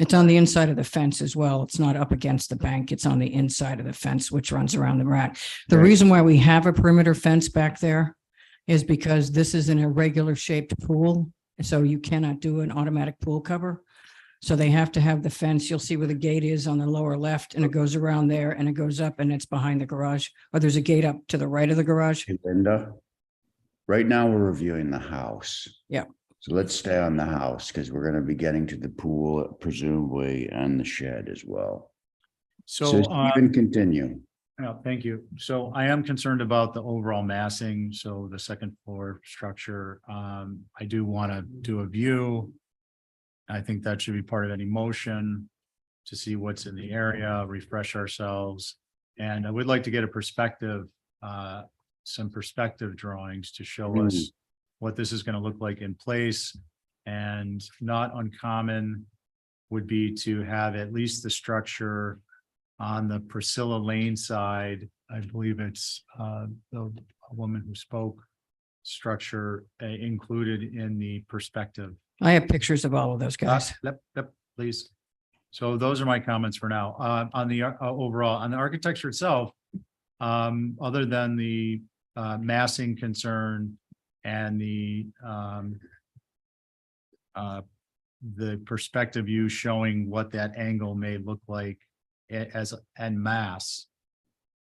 It's on the inside of the fence as well. It's not up against the bank. It's on the inside of the fence, which runs around the rack. The Right. reason why we have a perimeter fence back there is because this is an irregular shaped pool. So you cannot do an automatic pool cover. So they have to have the fence. You'll see where the gate is on the lower left and it goes around there and it goes up and it's behind the garage. Or there's a gate up to the right of the garage. Hey, Linda, right now we're reviewing the house. Yeah. So let's stay on the house because we're going to be getting to the pool presumably and the shed as well. So Stephen, continue. Yeah, thank you. So I am concerned about the overall massing. So the second floor structure, I do want to do a view. I think that should be part of any motion to see what's in the area, refresh ourselves. And I would like to get a perspective, some perspective drawings to show us what this is going to look like in place. And not uncommon would be to have at least the structure on the Priscilla Lane side. I believe it's the woman who spoke, structure included in the perspective. I have pictures of all of those guys. Yep, please. So those are my comments for now. On the overall, on the architecture itself, other than the massing concern and the perspective view showing what that angle may look like as en masse,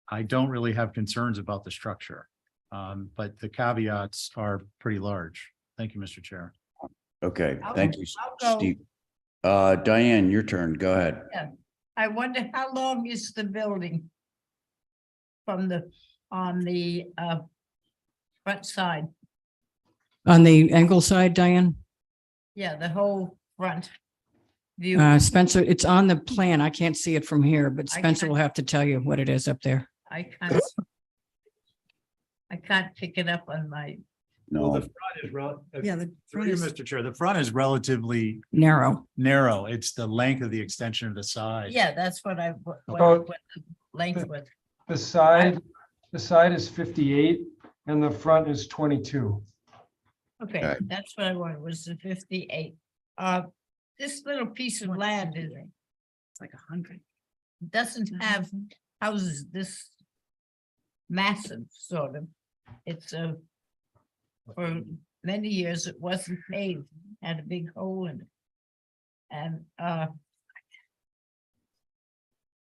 I don't really have concerns about the structure. But the caveats are pretty large. Thank you, Mr. Chair. Okay, I'll- thank you, I'll go. Steve. Diane, your turn. Go ahead. Yeah, I wonder how long is the building? From on the front side, On the angle side, Diane, yeah, the whole front view. Spencer, it's on the plan. I can't see it from here, but I Spencer can't- will have to tell you what it is up there. I can't pick it up on my Well, the No, front is Yeah, the through front you, is, Mr. Chair, the front is relatively Narrow. narrow. It's the length of the extension of the side. Yeah, that's what I, Oh. what the length was. The side is 58 and the front is 22. Okay, Okay. that's what I wanted, was the 58. This little piece of land is, it's like 100. doesn't have houses this massive, sort of. It's for many years, it wasn't paved, had a big hole in it. And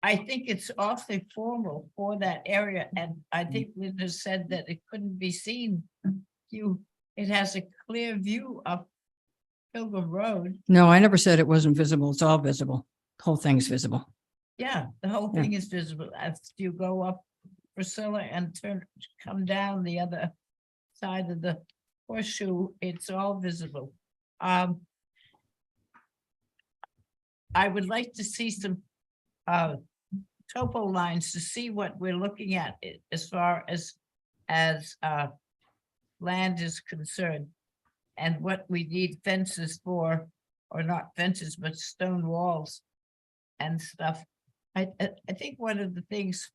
I think it's awfully formal for that area, and I think Linda said that it couldn't be seen. It has a clear view up Pilgrim Road. No, I never said it wasn't visible. It's all visible. Whole thing's visible. Yeah, the whole Yeah. thing is visible as you go up Priscilla and come down the other side of the horseshoe, it's all visible. I would like to see some topo lines to see what we're looking at as far as land is concerned, and what we need fences for, or not fences, but stone walls and stuff. I think one of the things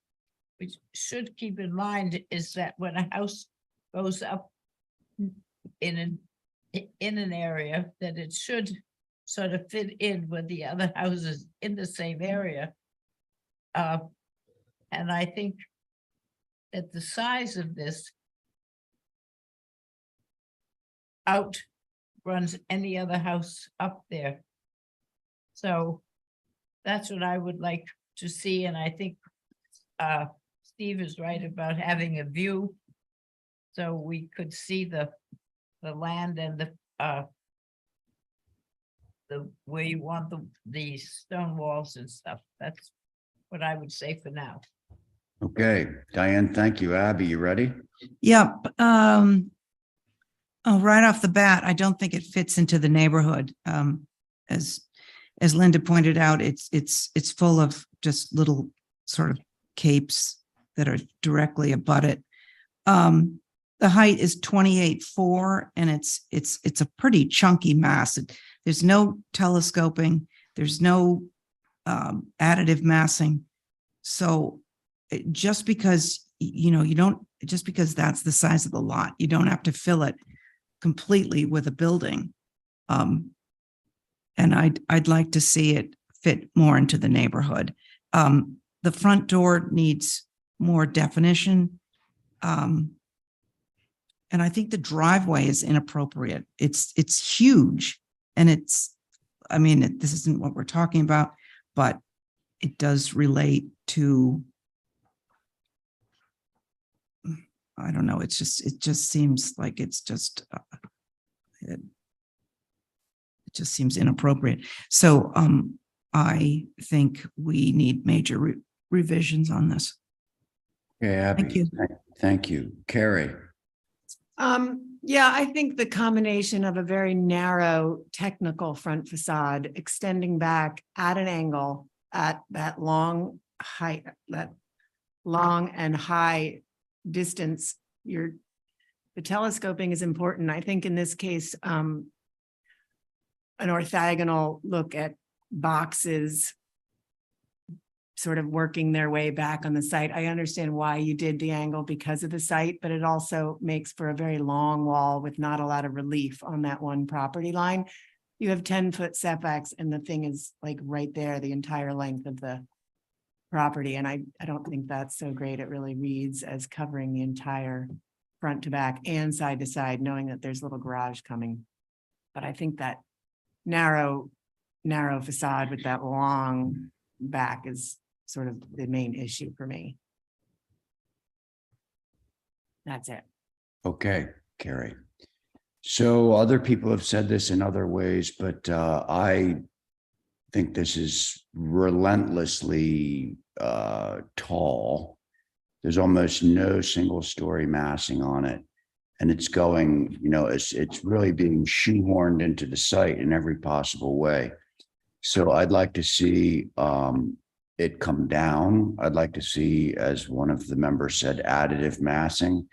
we should keep in mind is that when a house goes up in an area, that it should sort of fit in with the other houses in the same area. And I think that the size of this outruns any other house up there. So that's what I would like to see, and I think Steve is right about having a view, so we could see the land and the where you want the stone walls and stuff. That's what I would say for now. okay, Diane, thank you. Abby, you ready? Yep. Oh, right off the bat, I don't think it fits into the neighborhood. As Linda pointed out, it's full of just little sort of capes that are directly abut it. The height is 28.4 and it's a pretty chunky mass. There's no telescoping, there's no additive massing. So just because, just because that's the size of the lot, you don't have to fill it completely with a building. And I'd like to see it fit more into the neighborhood. The front door needs more definition. And I think the driveway is inappropriate. It's huge, and this isn't what we're talking about, but it does relate to, I don't know, it just seems like it just seems inappropriate. So I think we need major revisions on this. Okay, Abby. Thank you. Thank you. Carrie. Yeah, I think the combination of a very narrow technical front facade extending back at an angle at that long and high distance, the telescoping is important. I think in this case, an orthogonal look at boxes sort of working their way back on the site. I understand why you did the angle because of the site, but it also makes for a very long wall with not a lot of relief on that one property line. You have 10-foot setbacks and the thing is like right there, the entire length of the property. And I don't think that's so great. It really reads as covering the entire front to back and side to side, knowing that there's a little garage coming. But I think that narrow facade with that long back is sort of the main issue for me. That's it. Okay, Carrie. So other people have said this in other ways, but I think this is relentlessly tall. There's almost no single story massing on it. And it's going, it's really being shoehorned into the site in every possible way. So I'd like to see it come down. I'd like to see, as one of the members said, additive massing.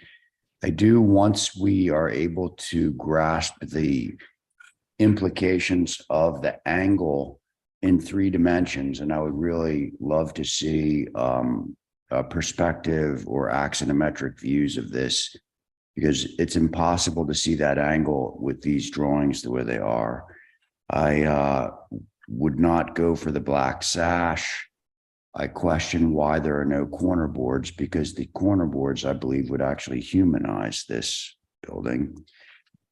I do, once we are able to grasp the implications of the angle in 3 dimensions, and I would really love to see a perspective or axonometric views of this, because it's impossible to see that angle with these drawings the way they are. I would not go for the black sash. I question why there are no corner boards, because the corner boards, I believe, would actually humanize this building.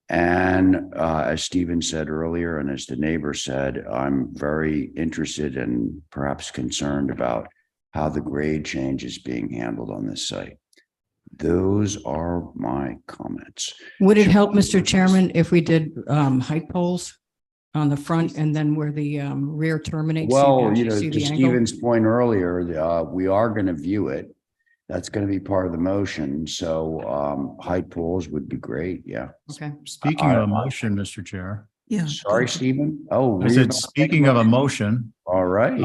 And as Stephen said earlier, and as the neighbor said, I'm very interested and perhaps concerned about how the grade change is being handled on this site. Those are my comments. Would it Sure. help, Mr. Chairman, if we did height poles on the front and then where the rear terminates? so Well, you see to the angle? Stephen's point earlier, we are going to view it. That's going to be part of the motion. So height poles would be great. Yeah. Okay. Speaking of a motion, Mr. Chair, Yeah. Sorry, Stephen. Oh, I were you said, about to make speaking of a motion, All right.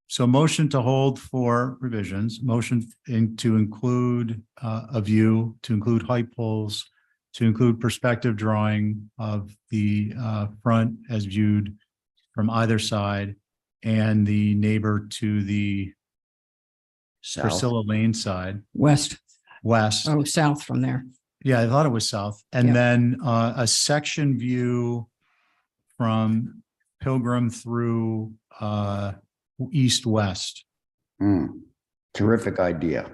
so motion to hold for revisions, motion to include a view, to include height poles, to include perspective drawing of the front as viewed from either side, and the neighbor to the South. Priscilla Lane side, West, west. oh, south from there. Yeah, I thought it was south. Yeah. And then a section view from Pilgrim through east-west. Terrific idea.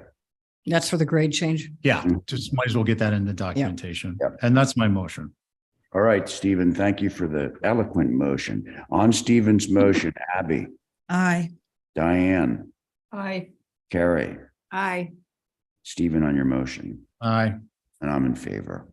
That's for the grade change. Yeah, Mm. just might as well get that in the documentation. Yep. And that's my motion. All right, Stephen, thank you for the eloquent motion. On Stephen's motion, Abby, Aye. Diane, I, Carrie, Aye. Stephen on your motion, Aye. and I'm in favor.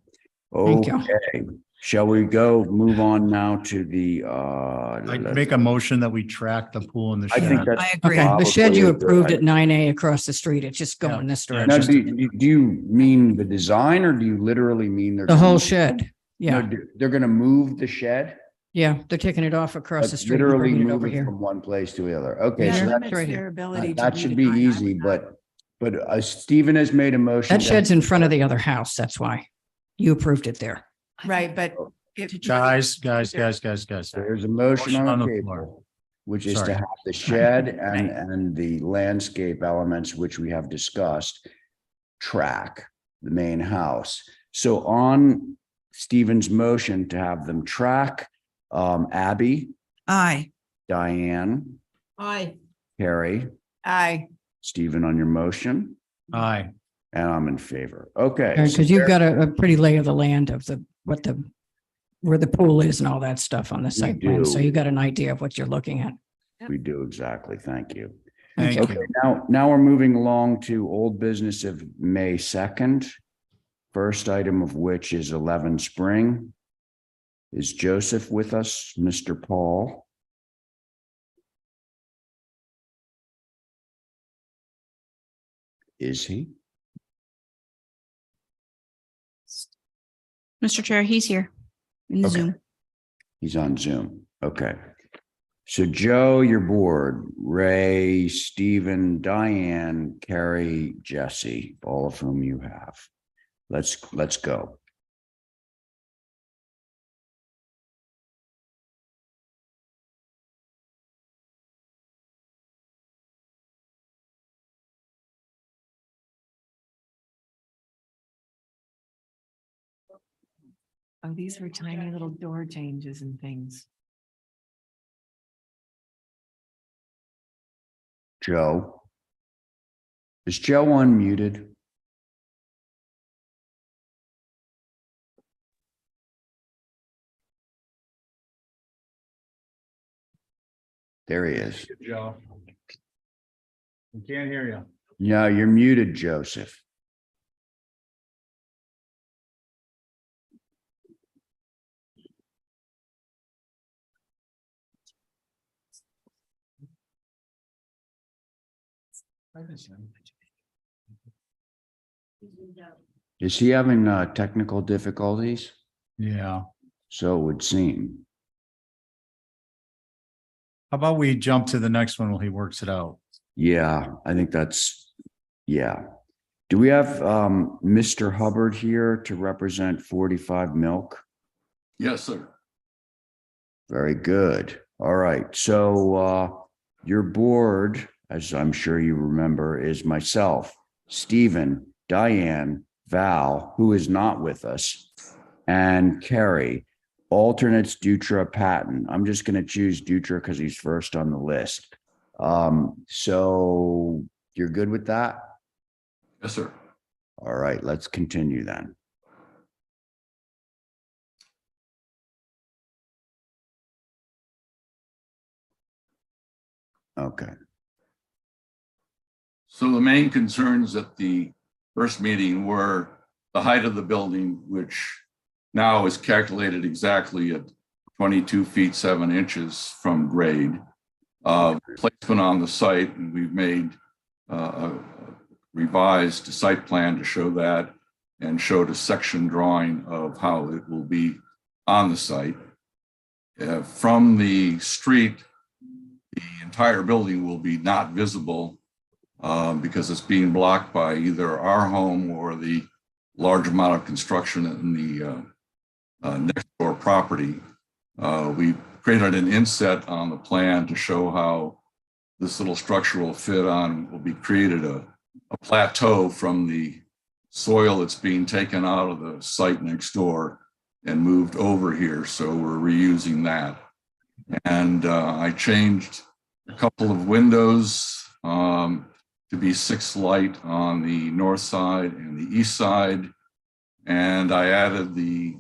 Thank you. Okay, shall we move on now to the, I make a motion that we track the pool and the I think shed. that's. I agree. Okay, the shed you probably a good approved idea. at 9A across the street. It's just going this Yeah. Now, direction. do you mean the design, or do you literally mean they're? The whole gonna- shed. No, Yeah, they're gonna move the shed? yeah. They're taking it off across Like the street and literally bringing it move over it here. from one place to the other. Okay, Yeah. so Limits that's right here. Their ability to that should be redesign. I easy, would but Stephen has made a motion. That shed's in front of the other house. That's why you approved it there. not- Right, but. if- Guys. There's a motion on the floor. table, which is to Sorry. have the shed Right. and the landscape elements, which we have discussed, track the main house. So on Stephen's motion to have them track, Abby, Aye. Diane, I, Carrie, Aye. Stephen on your motion, Aye. and I'm in favor. Okay. so Because you've got a pretty lay of the land of where the pool is and all that stuff on the site plan. So do. you got an idea of what you're looking at. We do exactly. Thank you. Thank Okay. you. Now we're moving along to old business of May 2nd. First item of which is 11 Spring. Is Joseph with us, Mr. Paul? Is he? Mr. Chair, he's here in the Okay. Zoom. He's on Zoom. Okay. So Joe, your board, Ray, Stephen, Diane, Carrie, Jesse, all of whom you have. Let's go. Oh, these were tiny little door changes and things. Joe. Is Joe unmuted? There he is. Joe. We can't hear you. Yeah, you're muted, Joseph. Is he having technical difficulties? Yeah. So it would seem. How about we jump to the next one while he works it out? Yeah, I think yeah. Do we have Mr. Hubbard here to represent 45 Milk? Yes, sir. Very good. All right. So your board, as I'm sure you remember, is myself, Stephen, Diane, Val, who is not with us, and Carrie. Alternates Dutra, Patton. I'm just going to choose Dutra because he's first on the list. So you're good with that? Yes, sir. All right, let's continue then. Okay. So the main concerns at the first meeting were the height of the building, which now is calculated exactly at 22 feet 7 inches from grade. Placement on the site, and we've made a revised site plan to show that, and showed a section drawing of how it will be on the site. From the street, the entire building will be not visible because it's being blocked by either our home or the large amount of construction in the next door property. We created an inset on the plan to show how this little structure will fit on, will be created a plateau from the soil that's being taken out of the site next door and moved over here. So we're reusing that. And I changed a couple of windows to be 6 light on the north side and the east side. And I added the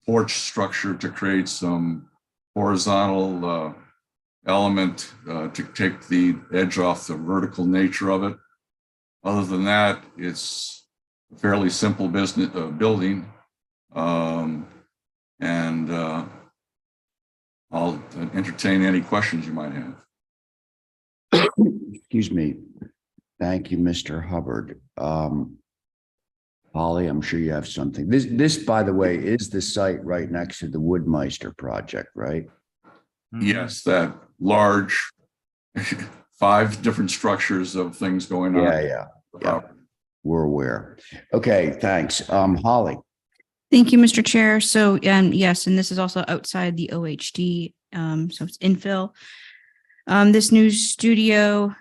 porch structure to create some horizontal element to take the edge off the vertical nature of it. Other than that, it's a fairly simple business building. And I'll entertain any questions you might have. Excuse me. Thank you, Mr. Hubbard. Holly, I'm sure you have something. This, by the way, is the site right next to the Woodmeister project, right? Yes, that large 5 different structures of things going on. Yeah. We're aware. Okay, thanks. Holly. Thank you, Mr. Chair. So, yes, and this is also outside the OHD, so it's infill. This new studio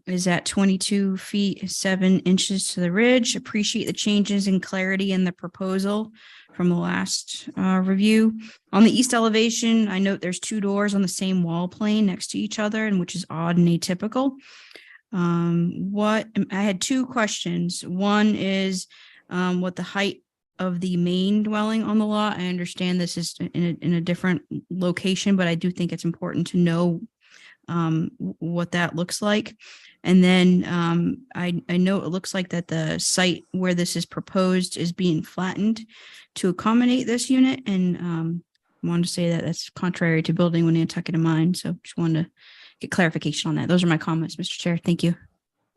is at 22 feet 7 inches to the ridge. Appreciate the changes in clarity in the proposal from the last review. On the east elevation, I note there's 2 doors on the same wall plane next to each other, and which is odd and atypical. I had 2 questions. One is what the height of the main dwelling on the lot. I understand this is in a different location, but I do think it's important to know what that looks like. And then I know it looks like that the site where this is proposed is being flattened to accommodate this unit. And wanted to say that that's contrary to building with Nantucket in mind. So just wanted to get clarification on that. Those are my comments, Mr. Chair. Thank you.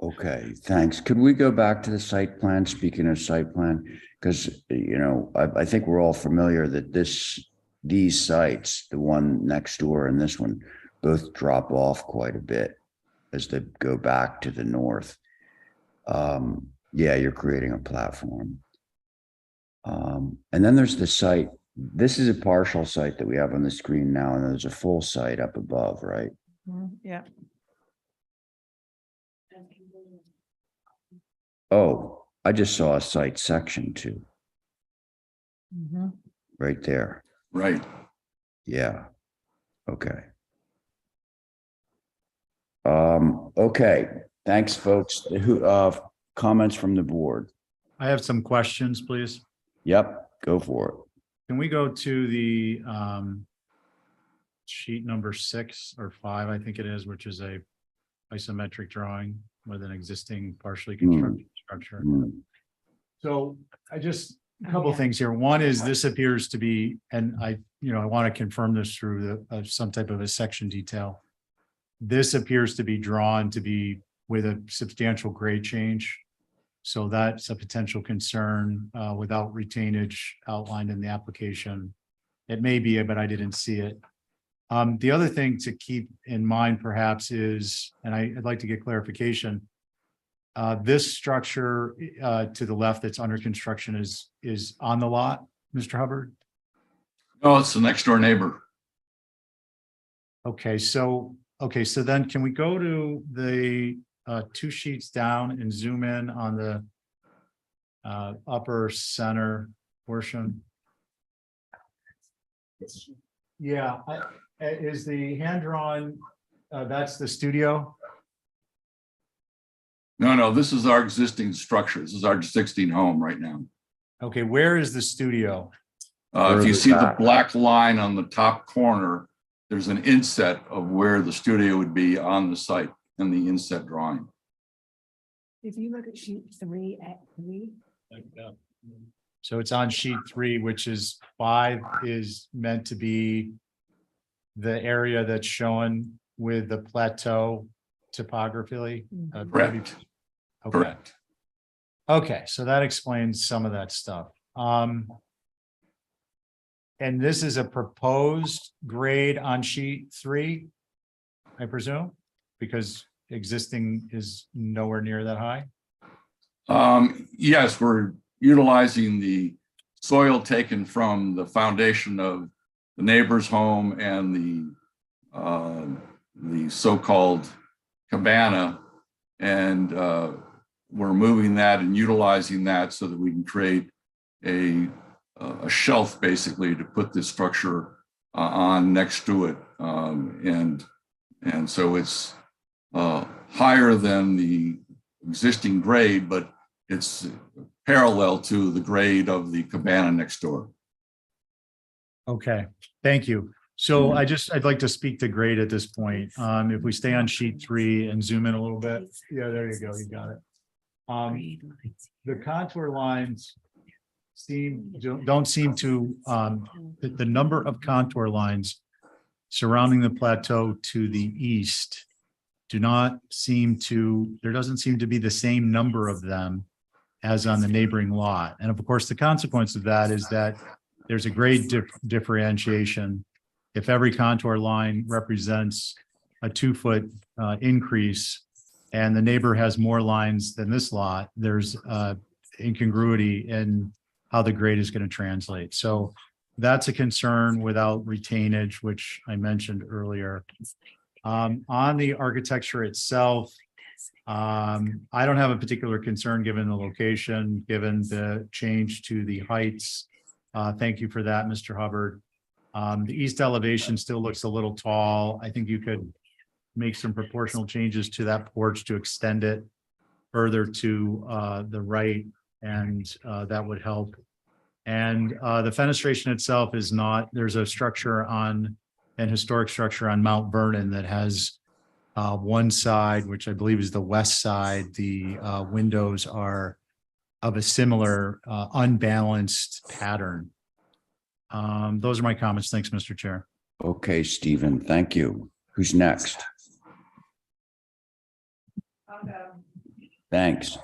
Okay, thanks. Could we go back to the site plan? Speaking of site plan, because, you know, I think we're all familiar that these sites, the one next door and this one, both drop off quite a bit as they go back to the north. Yeah, you're creating a platform. And then there's the site. This is a partial site that we have on the screen now, and there's a full site up above, right? Yeah. Oh, I just saw a site section too. Right there. Right. Yeah. Okay. Okay. Thanks, folks. Comments from the board? I have some questions, please. Yep, go for it. Can we go to the sheet number 6 or 5, I think it is, which is a isometric drawing with an existing partially constructed structure. So a couple things here. One is this appears to be, and I want to confirm this through some type of a section detail. This appears to be drawn to be with a substantial grade change. So that's a potential concern without retainage outlined in the application. It may be, but I didn't see it. The other thing to keep in mind perhaps is, and I'd like to get clarification. This structure to the left that's under construction is on the lot, Mr. Hubbard? No, it's the next door neighbor. Okay, so then can we go to the two sheets down and zoom in on the upper center portion? Yeah, is the hand drawn, that's the studio? No, this is our existing structure. This is our existing home right now. Okay, where is the studio? If you see the black line on the top corner, there's an inset of where the studio would be on the site in the inset drawing. If you look at sheet 3 at 3. So it's on sheet 3, which is 5 is meant to be the area that's shown with the plateau topography. Correct. Okay. Correct. Okay, so that explains some of that stuff. And this is a proposed grade on sheet 3, I presume, because existing is nowhere near that high. Yes, we're utilizing the soil taken from the foundation of the neighbor's home and the so-called cabana, and we're moving that and utilizing that so that we can create a shelf basically to put this structure on next to it, and so it's higher than the existing grade, but it's parallel to the grade of the cabana next door. Okay, thank you. So I'd like to speak to grade at this point. If we stay on sheet 3 and zoom in a little bit. Yeah, there you go. You got it. The contour lines don't seem to, the number of contour lines surrounding the plateau to the east there doesn't seem to be the same number of them as on the neighboring lot. And of course, the consequence of that is that there's a grade differentiation. If every contour line represents a 2-foot increase and the neighbor has more lines than this lot, there's incongruity in how the grade is going to translate. So that's a concern without retainage, which I mentioned earlier. On the architecture itself, I don't have a particular concern given the location, given the change to the heights. Thank you for that, Mr. Hubbard. The east elevation still looks a little tall. I think you could make some proportional changes to that porch to extend it further to the right, and that would help. And the fenestration itself is not, there's a structure an historic structure on Mount Vernon that has one side, which I believe is the west side. The windows are of a similar unbalanced pattern. Those are my comments. Thanks, Mr. Chair. Okay, Stephen, thank you. Who's next? Thanks.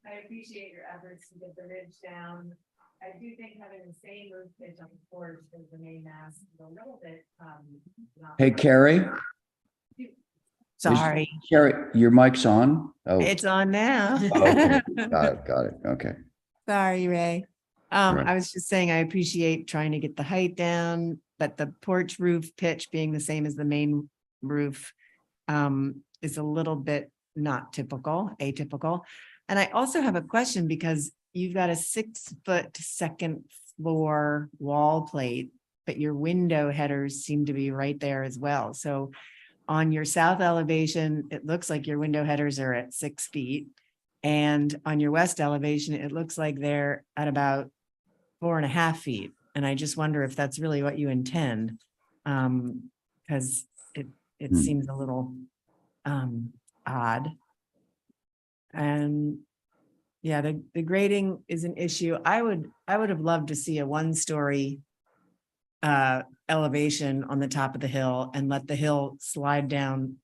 I appreciate your efforts to get the ridge down. I do think having the same roof pitch on the porch as the main mast is a little bit. Hey, Carrie. Sorry, Carrie, your mic's on? Oh, it's on now. okay. Got it. Okay. Sorry, Ray. Right. I was just saying, I appreciate trying to get the height down, but the porch roof pitch being the same as the main roof is a little bit not typical, atypical. And I also have a question because you've got a 6-foot second floor wall plate, but your window headers seem to be right there as well. So on your south elevation, it looks like your window headers are at 6 feet. And on your west elevation, it looks like they're at about 4.5 feet. And I just wonder if that's really what you intend. Because it seems a little odd. And yeah, the grading is an issue. I would have loved to see a 1-story elevation on the top of the hill and let the hill slide down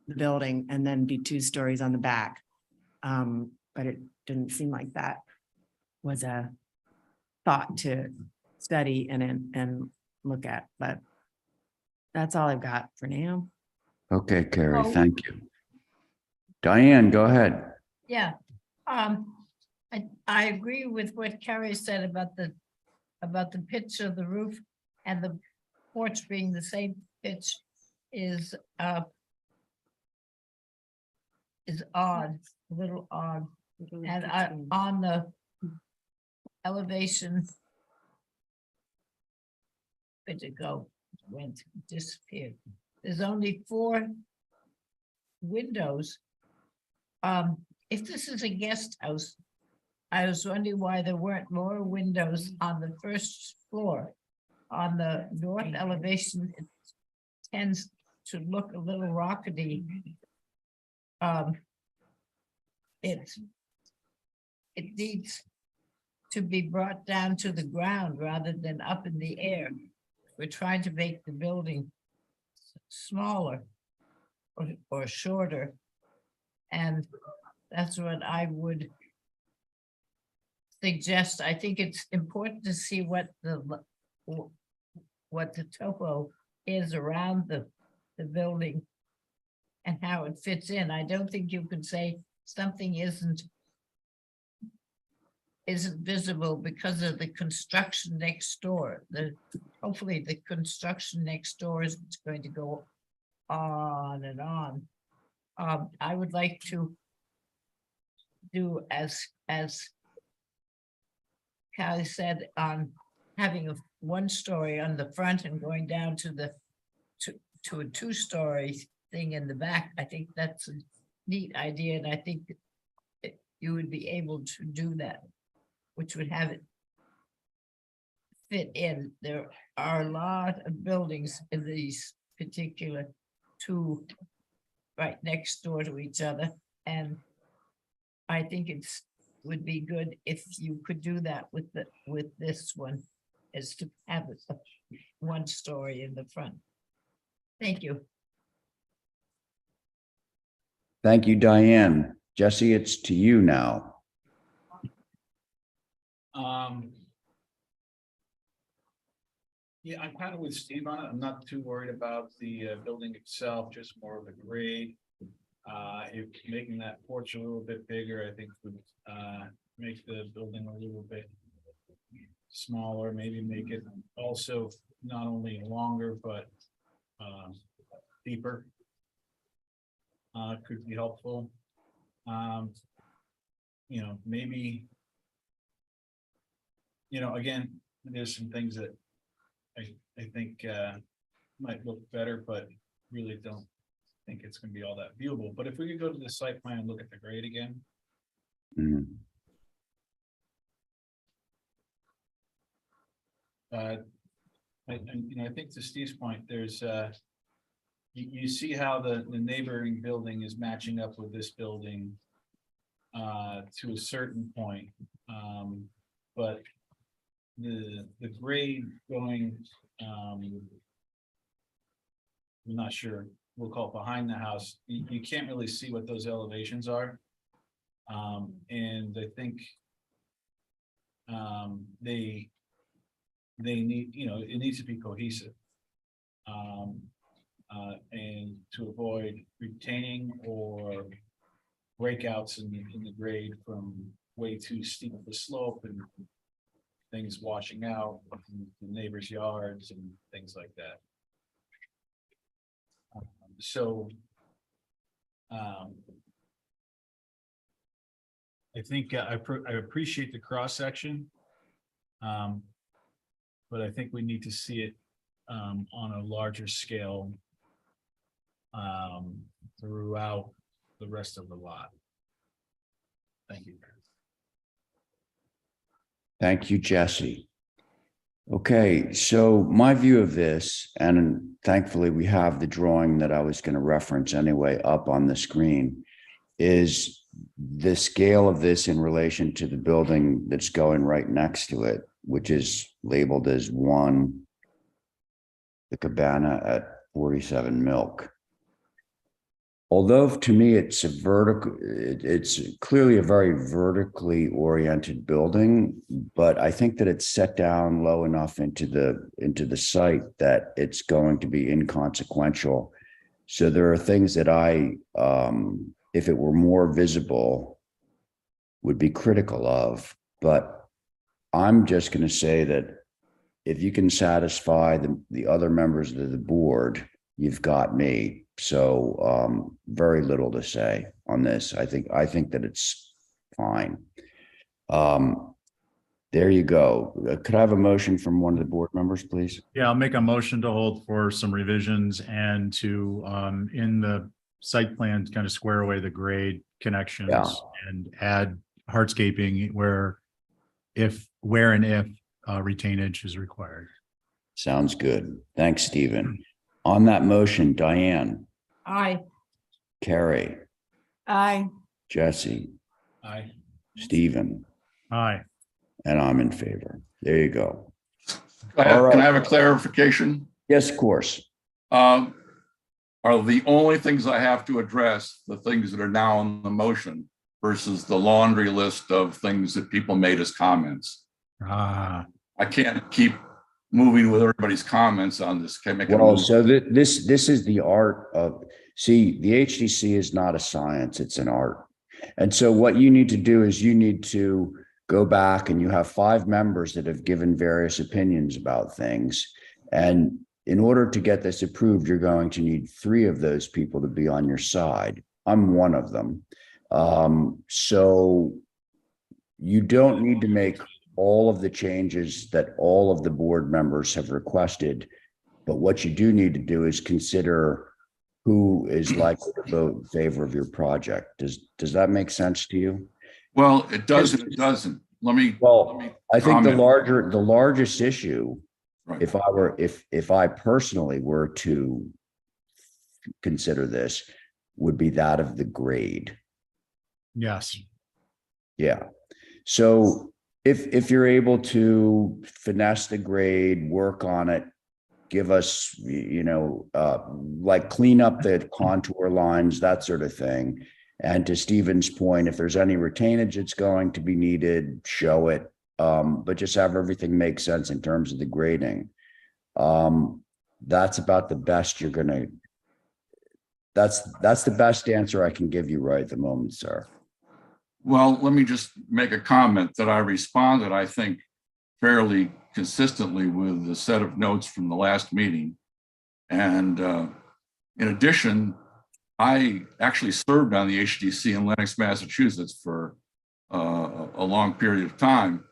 the building and then be 2 stories on the back. But it didn't seem like that was a thought to study and look at, but that's all I've got for now. Okay, Carrie, thank you. Diane, go ahead. Yeah, I agree with what Carrie said about the pitch of the roof and the porch being the same pitch is odd, a little odd. And on the elevation. Where'd it go? Went, disappeared. There's only 4 windows. If this is a guest house, I was wondering why there weren't more windows on the first floor. On the north elevation, it tends to look a little rockety. It needs to be brought down to the ground rather than up in the air. We're trying to make the building smaller or shorter. And that's what I would suggest. I think it's important to see what the topo is around the building and how it fits in. I don't think you can say something isn't visible because of the construction next door. Hopefully the construction next door isn't going to go on and on. I would like to do as Callie said, on having a 1-story on the front and going down to a 2-story thing in the back. I think that's a neat idea, and I think you would be able to do that, which would have it fit in. There are a lot of buildings in these particular 2 right next door to each other, and I think would be good if you could do that with this one, is to have a 1-story in the front. Thank you. Thank you, Diane. Jesse, it's to you now. Yeah, I'm kind of with Steve on it. I'm not too worried about the building itself, just more of the grade. If making that porch a little bit bigger, I think would make the building a little bit smaller, maybe make it also not only longer, but deeper. Could be helpful. Maybe, again, there's some things that I think might look better, but really don't think it's going to be all that viewable. But if we could go to the site plan and look at the grade again. Mhm. I think to Steve's point, there's you see how the neighboring building is matching up with this building to a certain point, but the grade going, I'm not sure, we'll call it behind the house, you can't really see what those elevations are, and I think they need, it needs to be cohesive, and to avoid retaining or breakouts in the grade from way too steep of a slope and things washing out in the neighbors' yards and things like that. I think I appreciate the cross section, but I think we need to see it on a larger scale throughout the rest of the lot. Thank you. Thank you, Jesse. Okay, so my view of this, and thankfully we have the drawing that I was going to reference anyway up on the screen, is the scale of this in relation to the building that's going right next to it, which is labeled as 1, the Cabana at 47 Milk. Although to me it's it's clearly a very vertically oriented building, but I think that it's set down low enough into the site that it's going to be inconsequential. So there are things that if it were more visible, would be critical of, but I'm just going to say that if you can satisfy the other members of the board, you've got me. So very little to say on this. I think that it's fine. There you go. Could I have a motion from one of the board members, please? Yeah, I'll make a motion to hold for some revisions and to, in the site plan, kind of square away the grade connections and add hardscaping where if retainage is required. Sounds good. Thanks, Stephen. On that motion, Diane, Aye. Carrie, Aye. Jesse, Aye. Stephen, Aye. and I'm in favor. There you go. Can right. I have a clarification? Yes, of course. Are the only things I have to address the things that are now on the motion versus the laundry list of things that people made as comments? Ah, I can't keep moving with everybody's comments on this. Can I make a Well, move? so this is the art of, see, the HDC is not a science, it's an art. And so what you need to do is you need to go back, and you have 5 members that have given various opinions about things. And in order to get this approved, you're going to need 3 of those people to be on your side. I'm one of them. So you don't need to make all of the changes that all of the board members have requested. But what you do need to do is consider who is likely to vote in favor of your project. Does that make sense to you? Well, it does and it doesn't. Let me I think the comment. largest issue, Right. if I personally were to consider this, would be that of the grade. yes. Yeah. So if you're able to finesse the grade, work on it, give us, like clean up the contour lines, that sort of thing. And to Stephen's point, if there's any retainage that's going to be needed, show it. But just have everything make sense in terms of the grading. That's about the best you're gonna. That's the best answer I can give you right at the moment, sir. Well, let me just make a comment that I responded, I think, fairly consistently with the set of notes from the last meeting. And in addition, I actually served on the HDC in Lenox, Massachusetts for a long period of time.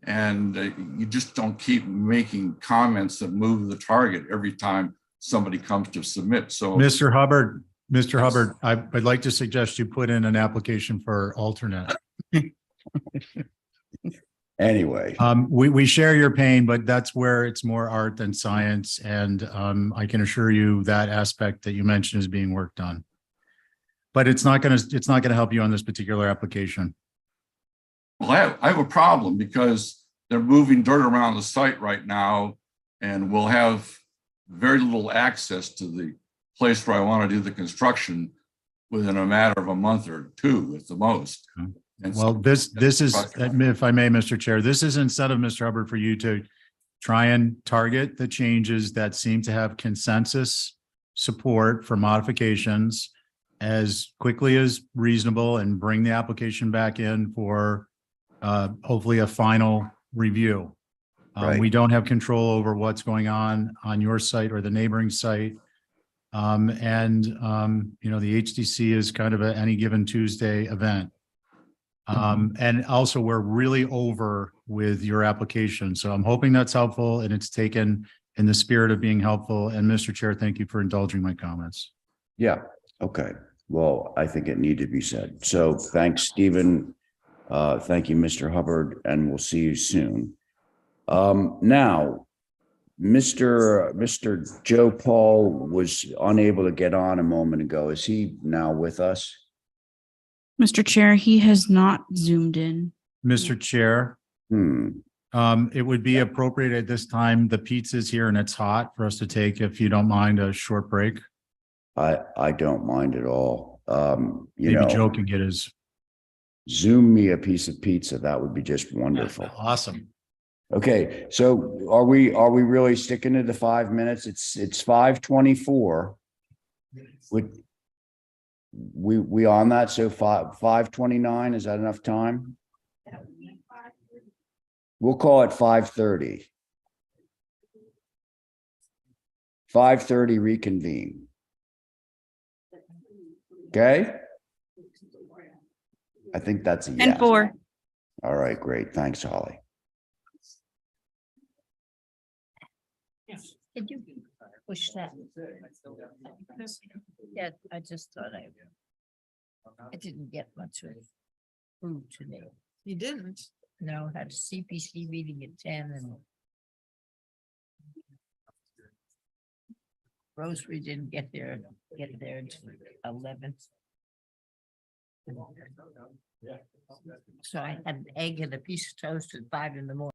And you just don't keep making comments that move the target every time somebody comes to submit. So Mr. Hubbard, I'd like to suggest you put in an application for alternate. Anyway, we share your pain, but that's where it's more art than science. And I can assure you that aspect that you mentioned is being worked on. But it's not gonna help you on this particular application. well, I have a problem because they're moving dirt around the site right now, and we'll have very little access to the place where I want to do the construction within a matter of a month or 2 at the most. And Well, so- this is, if I may, Mr. Chair, this is instead of Mr. Hubbard for you to try and target the changes that seem to have consensus support for modifications as quickly as reasonable and bring the application back in for hopefully a final review. Right. We don't have control over what's going on your site or the neighboring site. The HDC is kind of a any given Tuesday event. And also we're really over with your application. So I'm hoping that's helpful and it's taken in the spirit of being helpful. And Mr. Chair, thank you for indulging my comments. yeah, okay. Well, I think it needed to be said. So thanks, Stephen. Thank you, Mr. Hubbard, and we'll see you soon. Now, Mr. Joe Paul was unable to get on a moment ago. Is he now with us? Mr. Chair, he has not zoomed in. Mr. Chair, it would be appropriate at this time, the pizza's here and it's hot for us to take, if you don't mind, a short break. I don't mind at all. Maybe joking it is. Zoom me a piece of pizza. That would be just wonderful. Awesome. Okay, so are we really sticking to the 5 minutes? It's 5:24. we on that? So 5:29, is that enough time? We'll call it 5:30. 5:30 reconvene. Okay? I think that's a yes. And 4. All right, great. Thanks, Holly. Did you push that? Yeah, I just thought I didn't get much of food today. You didn't? No, had a CPC meeting at 10 and grocery didn't get there until 11. So I had an egg and a piece of toast at 5 in the morning.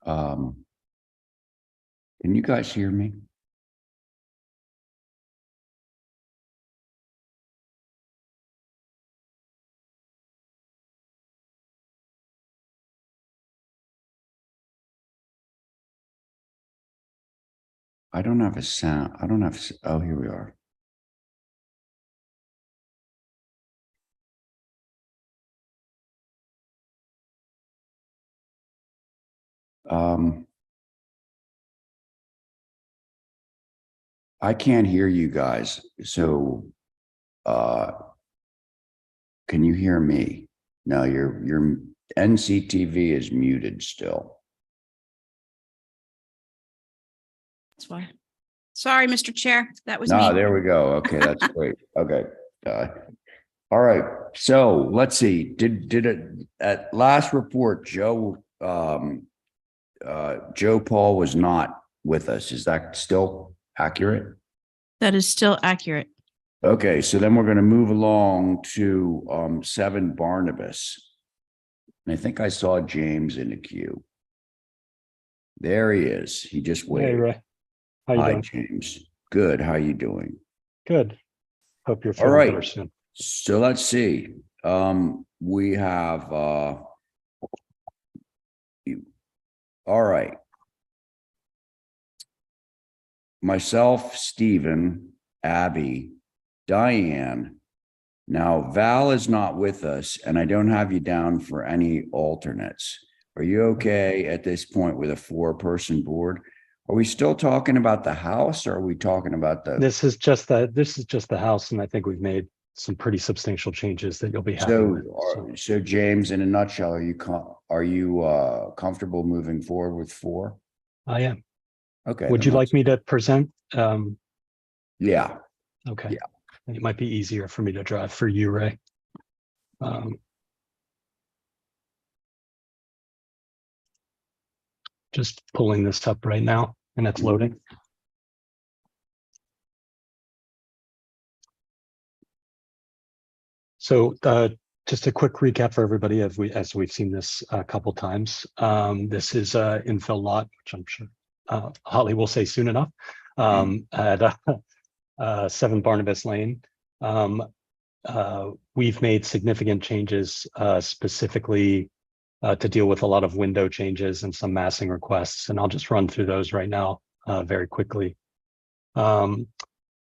Can you guys hear me? I don't have a sound. I don't have, oh, here we are. I can't hear you guys. So, can you hear me? No, your NCTV is muted still. That's why. Sorry, Mr. Chair, that was No, me. there we go. Okay, that's great. Okay. All right. So let's see. Did it at last report, Joe Paul was not with us. Is that still accurate? That is still accurate. Okay, so then we're going to move along to 7 Barnabas. And I think I saw James in the queue. There he is. He just Hey, waved. Ray. How you Hi, doing? James. Good. How you doing? Good. Hope you're All feeling right. better soon. So let's see. We have all right. Myself, Stephen, Abby, Diane. Now Val is not with us, and I don't have you down for any alternates. Are you okay at this point with a 4-person board? Are we still talking about the house, or are we talking about the? This is just the house, and I think we've made some pretty substantial changes that you'll be happy with. So James, in a nutshell, are you comfortable moving forward with 4? I am. Okay. Would you like me to present? Yeah. Okay. Yeah. It might be easier for me to drive for you, Ray. Just pulling this up right now, and it's loading. So just a quick recap for everybody, as we've seen this a couple times. This is an infill lot, which I'm sure Holly will say soon enough, at 7 Barnabas Lane. We've made significant changes specifically to deal with a lot of window changes and some massing requests, and I'll just run through those right now very quickly.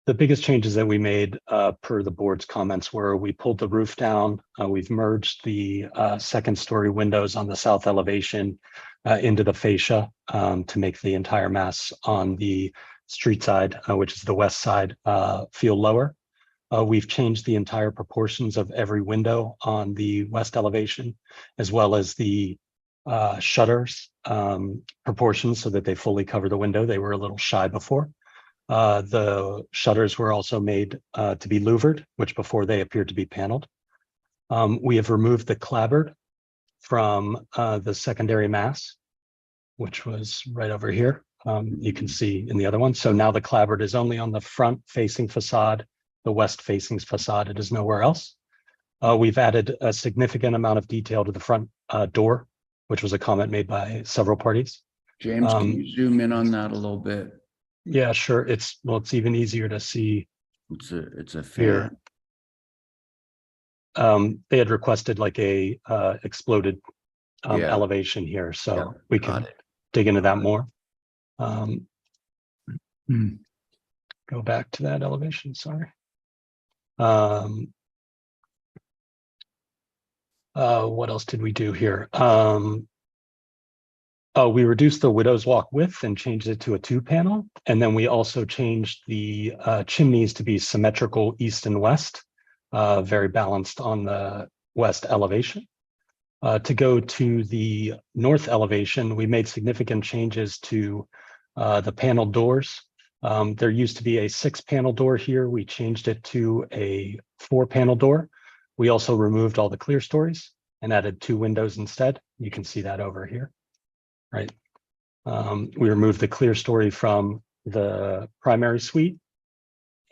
The biggest changes that we made per the board's comments were we pulled the roof down. We've merged the 2nd-story windows on the south elevation into the fascia to make the entire mass on the street side, which is the west side, feel lower. We've changed the entire proportions of every window on the west elevation, as well as the shutters proportions so that they fully cover the window. They were a little shy before. The shutters were also made to be louvered, which before they appeared to be paneled. We have removed the clapboard from the secondary mass, which was right over here. You can see in the other one. So now the clapboard is only on the front facing facade, the west facing facade. It is nowhere else. We've added a significant amount of detail to the front door, which was a comment made by several parties. James, can you zoom in on that a little bit? Yeah, sure. It's even easier to see. It's a Here. fan. They had requested like a exploded elevation here, so we can dig into that more. Go back to that elevation, sorry. What else did we do here? We reduced the widow's walk width and changed it to a 2-panel. And then we also changed the chimneys to be symmetrical east and west, very balanced on the west elevation. To go to the north elevation, we made significant changes to the panel doors. There used to be a 6-panel door here. We changed it to a 4-panel door. We also removed all the clear stories and added 2 windows instead. You can see that over here. Right. We removed the clear story from the primary suite,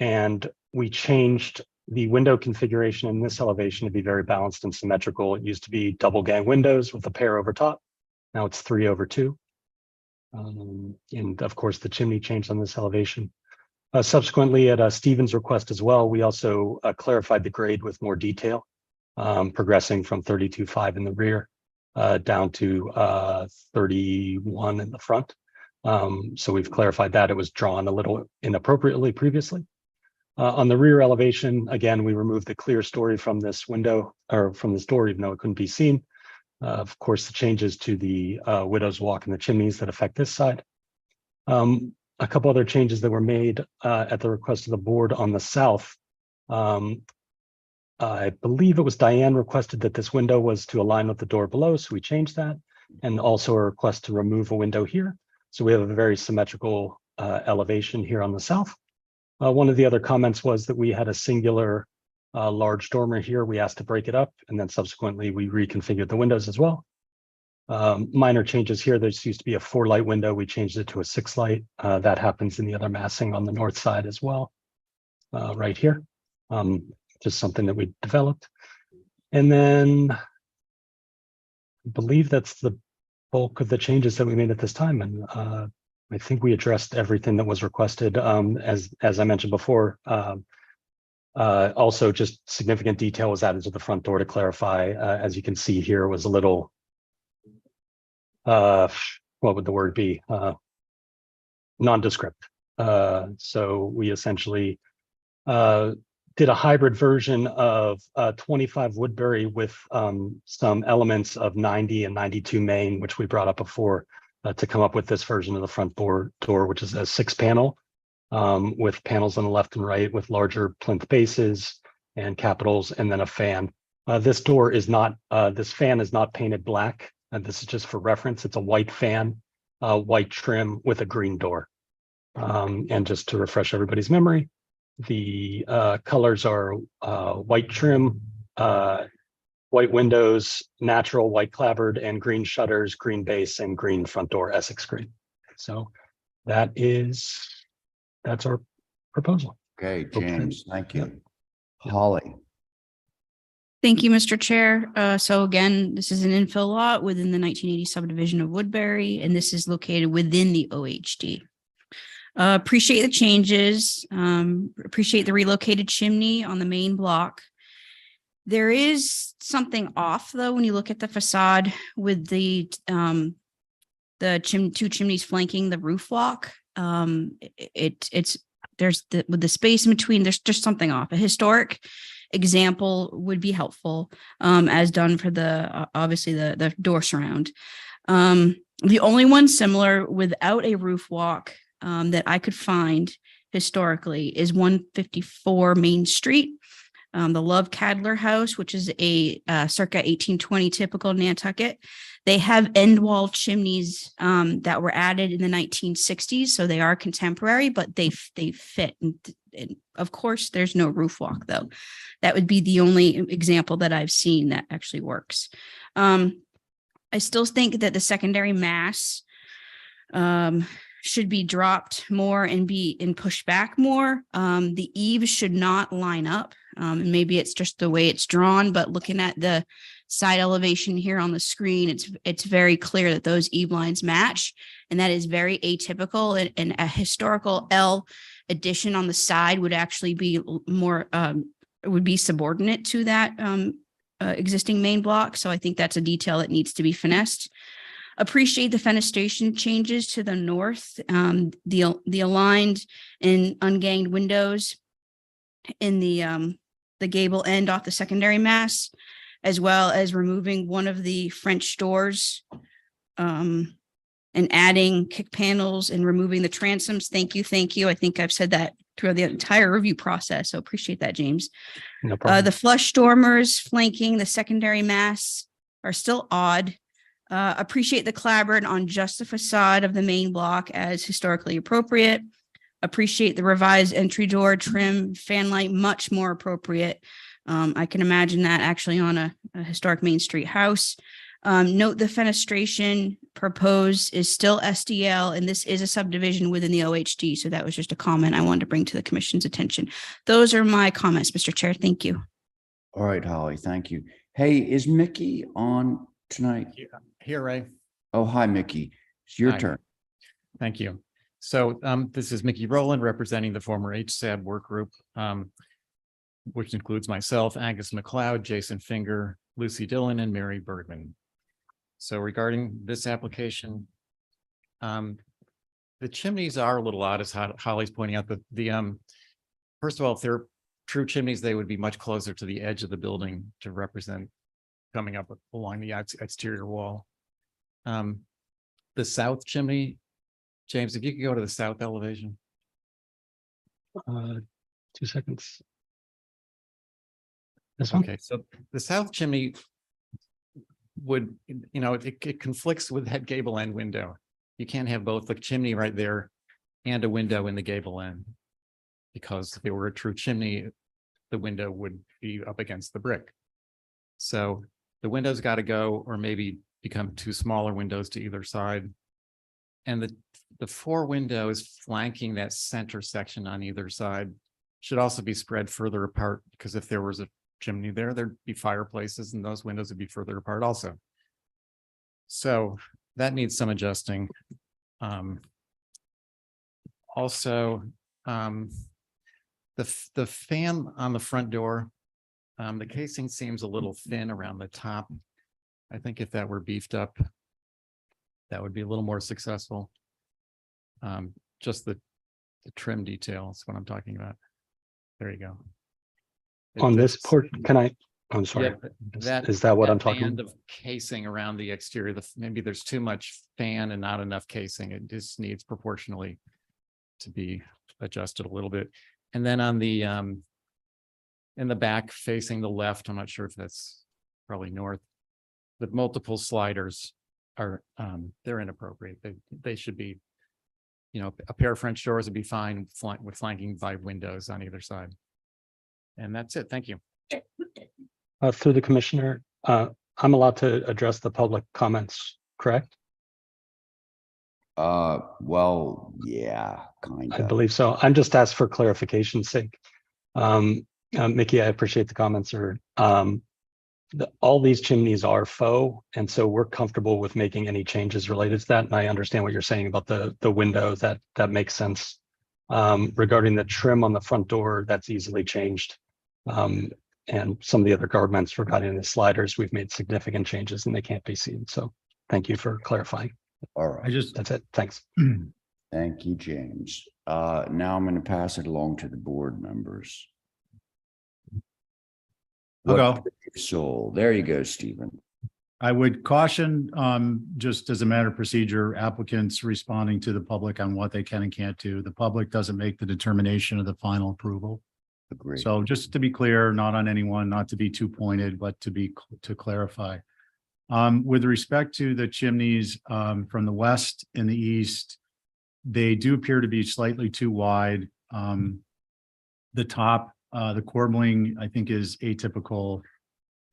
and we changed the window configuration in this elevation to be very balanced and symmetrical. It used to be double gang windows with a pair over top. Now it's 3 over 2. And of course, the chimney changed on this elevation. Subsequently, at Stephen's request as well, we also clarified the grade with more detail, progressing from 32.5 in the rear down to 31 in the front. So we've clarified that it was drawn a little inappropriately previously. On the rear elevation, again, we removed the clear story from this window or from this door, even though it couldn't be seen. Of course, the changes to the widow's walk and the chimneys that affect this side. A couple other changes that were made at the request of the board on the south. I believe it was Diane requested that this window was to align with the door below, so we changed that. And also a request to remove a window here. So we have a very symmetrical elevation here on the south. One of the other comments was that we had a singular large dormer here. We asked to break it up, and then subsequently we reconfigured the windows as well. Minor changes here. There used to be a 4-light window. We changed it to a 6-light. That happens in the other massing on the north side as well, right here. Just something that we developed. And then I believe that's the bulk of the changes that we made at this time. And I think we addressed everything that was requested. As I mentioned before, also just significant detail was added to the front door to clarify. As you can see here, it was a little, what would the word be? Nondescript. So we essentially did a hybrid version of 25 Woodbury with some elements of 90 and 92 Main, which we brought up before, to come up with this version of the front door, which is a 6-panel with panels on the left and right with larger plinth bases and capitals, and then a fan. This door is not, this fan is not painted black. And this is just for reference. It's a white fan, white trim with a green door. And just to refresh everybody's memory, the colors are white trim, white windows, natural white clapboard, and green shutters, green base, and green front door Essex green. So that's our proposal. Okay, James, thank you. Holly. Thank you, Mr. Chair. So again, this is an infill lot within the 1980 subdivision of Woodbury, and this is located within the OHD. Appreciate the changes. Appreciate the relocated chimney on the main block. There is something off though when you look at the facade with the two chimneys flanking the roof block. There's with the space in between. There's just something off. A historic example would be helpful, as done for the obviously the door surround. The only one similar without a roof walk that I could find historically is 154 Main Street, the Love Cadler House, which is a circa 1820 typical Nantucket. They have end wall chimneys that were added in the 1960s, so they are contemporary, but they fit. And of course, there's no roof walk though. That would be the only example that I've seen that actually works. I still think that the secondary mass should be dropped more and pushed back more. The eaves should not line up. And maybe it's just the way it's drawn, but looking at the side elevation here on the screen, it's very clear that those eave lines match, and that is very atypical. And a historical L addition on the side would actually be more would be subordinate to that existing main block. So I think that's a detail that needs to be finessed. Appreciate the fenestration changes to the north, the aligned and unganged windows in the gable end off the secondary mass, as well as removing one of the French doors and adding kick panels and removing the transoms. Thank you. Thank you. I think I've said that throughout the entire review process. So appreciate that, James. No problem. The flush dormers flanking the secondary mass are still odd. Appreciate the clapboard on just the facade of the main block as historically appropriate. Appreciate the revised entry door trim, fan light, much more appropriate. I can imagine that actually on a historic Main Street house. Note the fenestration proposed is still SDL, and this is a subdivision within the OHD. So that was just a comment I wanted to bring to the commission's attention. Those are my comments, Mr. Chair. Thank you. All right, Holly, thank you. Hey, is Mickey on tonight? Here, Ray. Oh, hi, Mickey. It's your Hi. turn. Thank you. So this is Mickey Rowland representing the former HSAB work group, which includes myself, Angus McLeod, Jason Finger, Lucy Dillon, and Mary Bergman. So regarding this application, the chimneys are a little odd, as Holly's pointing out, but first of all, if they're true chimneys, they would be much closer to the edge of the building to represent coming up along the exterior wall. The south chimney, James, if you could go to the south elevation. 2 seconds. This one? Okay, so the south chimney would, it conflicts with that gable end window. You can't have both the chimney right there and a window in the gable end. Because if it were a true chimney, the window would be up against the brick. So the window's got to go, or maybe become 2 smaller windows to either side. And the 4 windows flanking that center section on either side should also be spread further apart, because if there was a chimney there, there'd be fireplaces and those windows would be further apart also. So that needs some adjusting. Also, the fan on the front door, the casing seems a little thin around the top. I think if that were beefed up, that would be a little more successful. Just the trim detail is what I'm talking about. There you go. On this port, I'm sorry. Yeah, is that what I'm talking band about? of casing around the exterior, maybe there's too much fan and not enough casing. It just needs proportionally to be adjusted a little bit. And then on the in the back facing the left, I'm not sure if that's probably north, the multiple sliders are they're inappropriate. They should be, a pair of French doors would be fine with flanking by windows on either side. And that's it. Thank you. Through the commissioner, I'm allowed to address the public comments, correct? Well, yeah, kind I of. believe so. I'm just asked for clarification's sake. Mickey, I appreciate the comments. All these chimneys are faux, and so we're comfortable with making any changes related to that. And I understand what you're saying about the window. That makes sense. Regarding the trim on the front door, that's easily changed. And some of the other garments regarding the sliders, we've made significant changes and they can't be seen. So thank you for clarifying. All right. That's it. Thanks. Thank you, James. Now I'm going to pass it along to the board members. I'll go. So there you go, Stephen. I would caution, just as a matter of procedure, applicants responding to the public on what they can and can't do. The public doesn't make the determination of the final approval. Agreed. So just to be clear, not on anyone, not to be too pointed, but to clarify. With respect to the chimneys from the west and the east, they do appear to be slightly too wide. The top, the corbelling, I think, is atypical,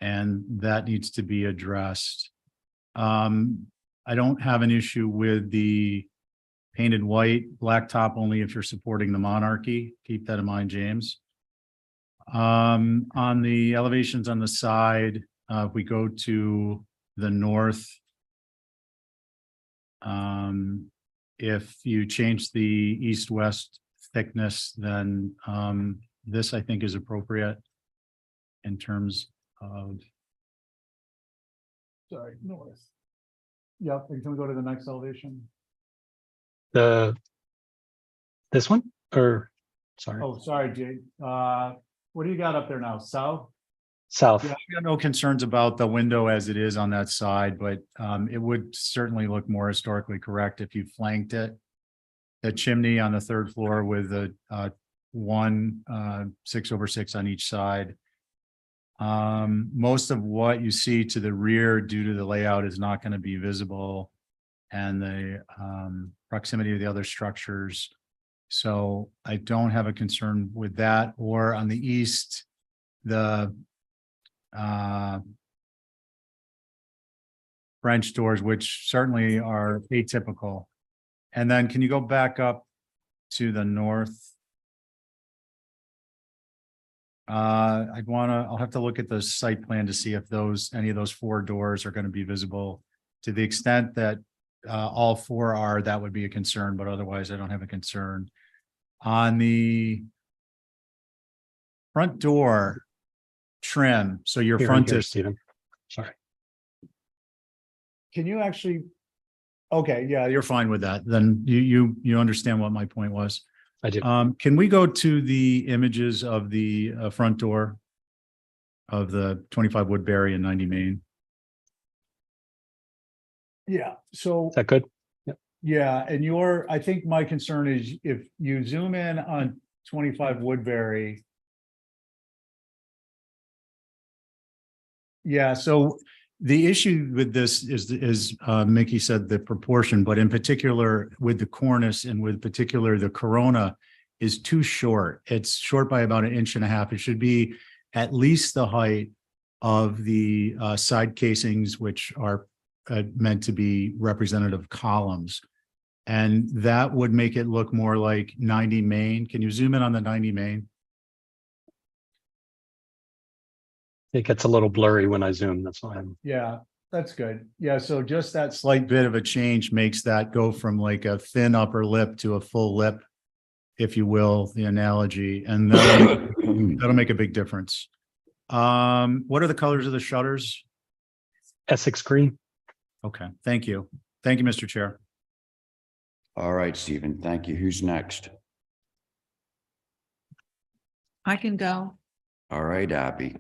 and that needs to be addressed. I don't have an issue with the painted white, black top only if you're supporting the monarchy. Keep that in mind, James. On the elevations on the side, if we go to the north, if you change the east-west thickness, then this I think is appropriate in terms of. Sorry, north. Yep, can we go to the next elevation? This one, or sorry? Oh, sorry, Jay. What do you got up there now? South? South. Yeah, I got no concerns about the window as it is on that side, but it would certainly look more historically correct if you flanked it. The chimney on the 3rd floor with a 6/6 on each side. Most of what you see to the rear due to the layout is not going to be visible, and the proximity of the other structures. So I don't have a concern with that. Or on the east, the French doors, which certainly are atypical. And then can you go back up to the north? I'll have to look at the site plan to see if any of those 4 doors are going to be visible. To the extent that all four are, that would be a concern, but otherwise I don't have a concern. On the front door trim, so your Here, front here, is, Stephen. Sorry. can you actually? Okay, yeah, you're fine with that. Then you understand what my point was. I do. Can we go to the images of the front door of the 25 Woodbury and 90 Main? Yeah, so. Is that good? Yeah, and I think my concern is if you zoom in on 25 Woodbury. Yeah, so the issue with this is Mickey said the proportion, but in particular with the cornice and with particular the corona is too short. It's short by about 1.5 inches. It should be at least the height of the side casings, which are meant to be representative columns. And that would make it look more like 90 Main. Can you zoom in on the 90 Main? It gets a little blurry when I zoom. That's why I'm. Yeah, that's good. Yeah, so just that slight bit of a change makes that go from like a thin upper lip to a full lip, if you will, the analogy, and that'll make a big difference. What are the colors of the shutters? Essex green. Okay, thank you. Thank you, Mr. Chair. All right, Stephen, thank you. Who's next? I can go. All right, Abby.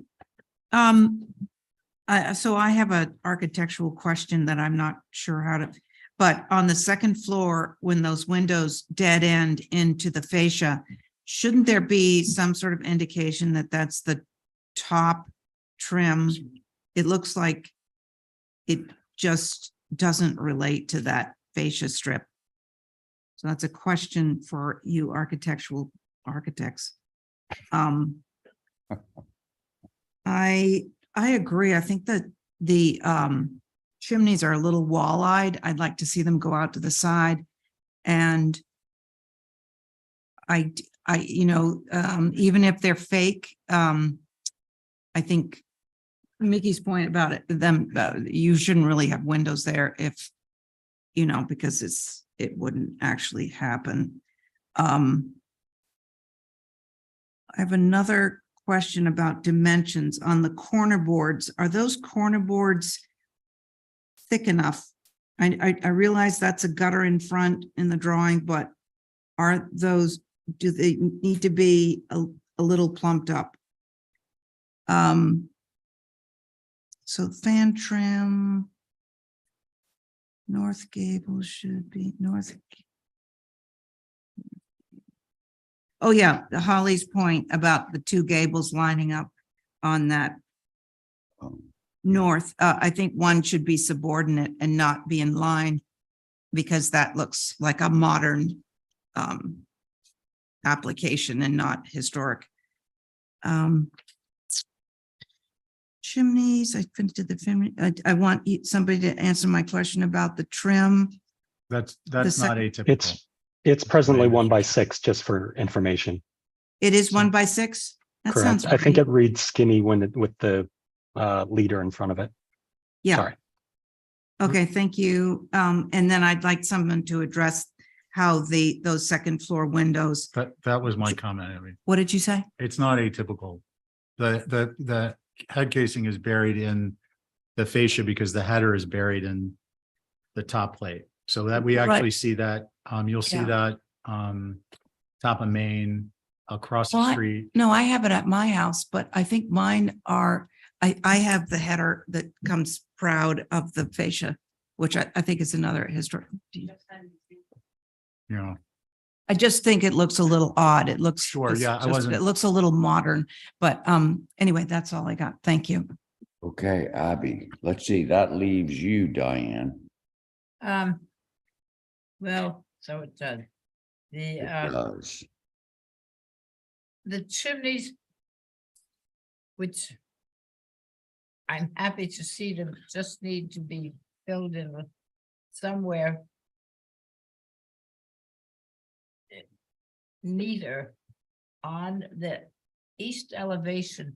So I have an architectural question that I'm not sure how to, but on the second floor, when those windows dead end into the fascia, shouldn't there be some sort of indication that that's the top trim? It looks like it just doesn't relate to that fascia strip. So that's a question for you architectural architects. I agree. I think that the chimneys are a little wall-eyed. I'd like to see them go out to the side. And even if they're fake, I think Mickey's point about it, you shouldn't really have windows there if, because it wouldn't actually happen. I have another question about dimensions on the corner boards. Are those corner boards thick enough? I realize that's a gutter in front in the drawing, but do they need to be a little plumped up? So fan trim, north gable should be north. Oh, yeah, Holly's point about the two gables lining up on that north. I think one should be subordinate and not be in line because that looks like a modern application and not historic. Chimneys, I did the chimney. I want somebody to answer my question about the trim. That's not atypical. It's presently 1x6, just for information. It is 1x6? That Correct. sounds I think right. it reads skinny with the leader in front of it. Yeah. Sorry. Okay, thank you. And then I'd like someone to address how those second floor windows. That was my comment. I mean, What did you say? it's not atypical. The head casing is buried in the fascia because the header is buried in the top plate. So that we actually see that, you'll see that top of Main across the street. No, I have it at my house, but I think mine are, I have the header that comes proud of the fascia, which I think is another historic. Yeah. I just think it looks a little odd. It looks. Sure, yeah, It looks a little modern, but anyway, that's all I got. Thank you. Okay, Abby, let's see, that leaves you, Diane. Well, so it does. It does. The chimneys, which I'm happy to see them, just need to be filled in with somewhere neater. On the east elevation,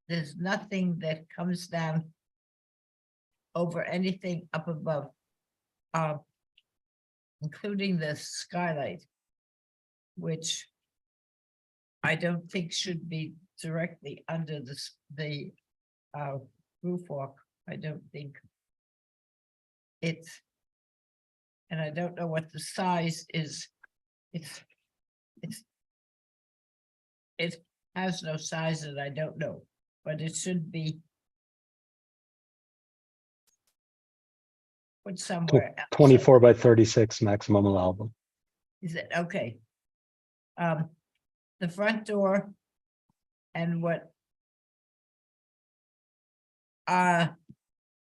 there's nothing that comes down over anything up above. including the skylight, which I don't think should be directly under the roof walk. I don't think it's, and I don't know what the size is. It has no size and I don't know, but it should be put somewhere else. 24 by 36 maximum allowable. Is it, okay. The front door and what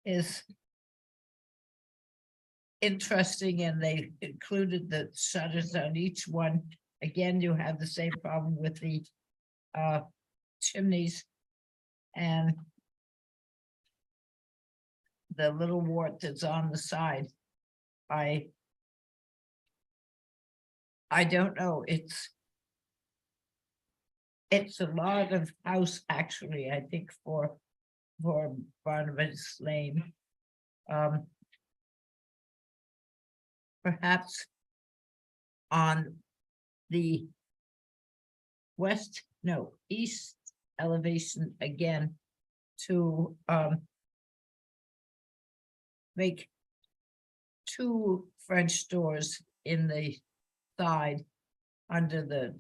is interesting, and they included the shutters on each one. Again, you have the same problem with the chimneys and the little wart that's on the side. I don't know, it's a lot of house, actually, I think, for Barnabas Lane. Perhaps on the east elevation again to make 2 French doors in the side under the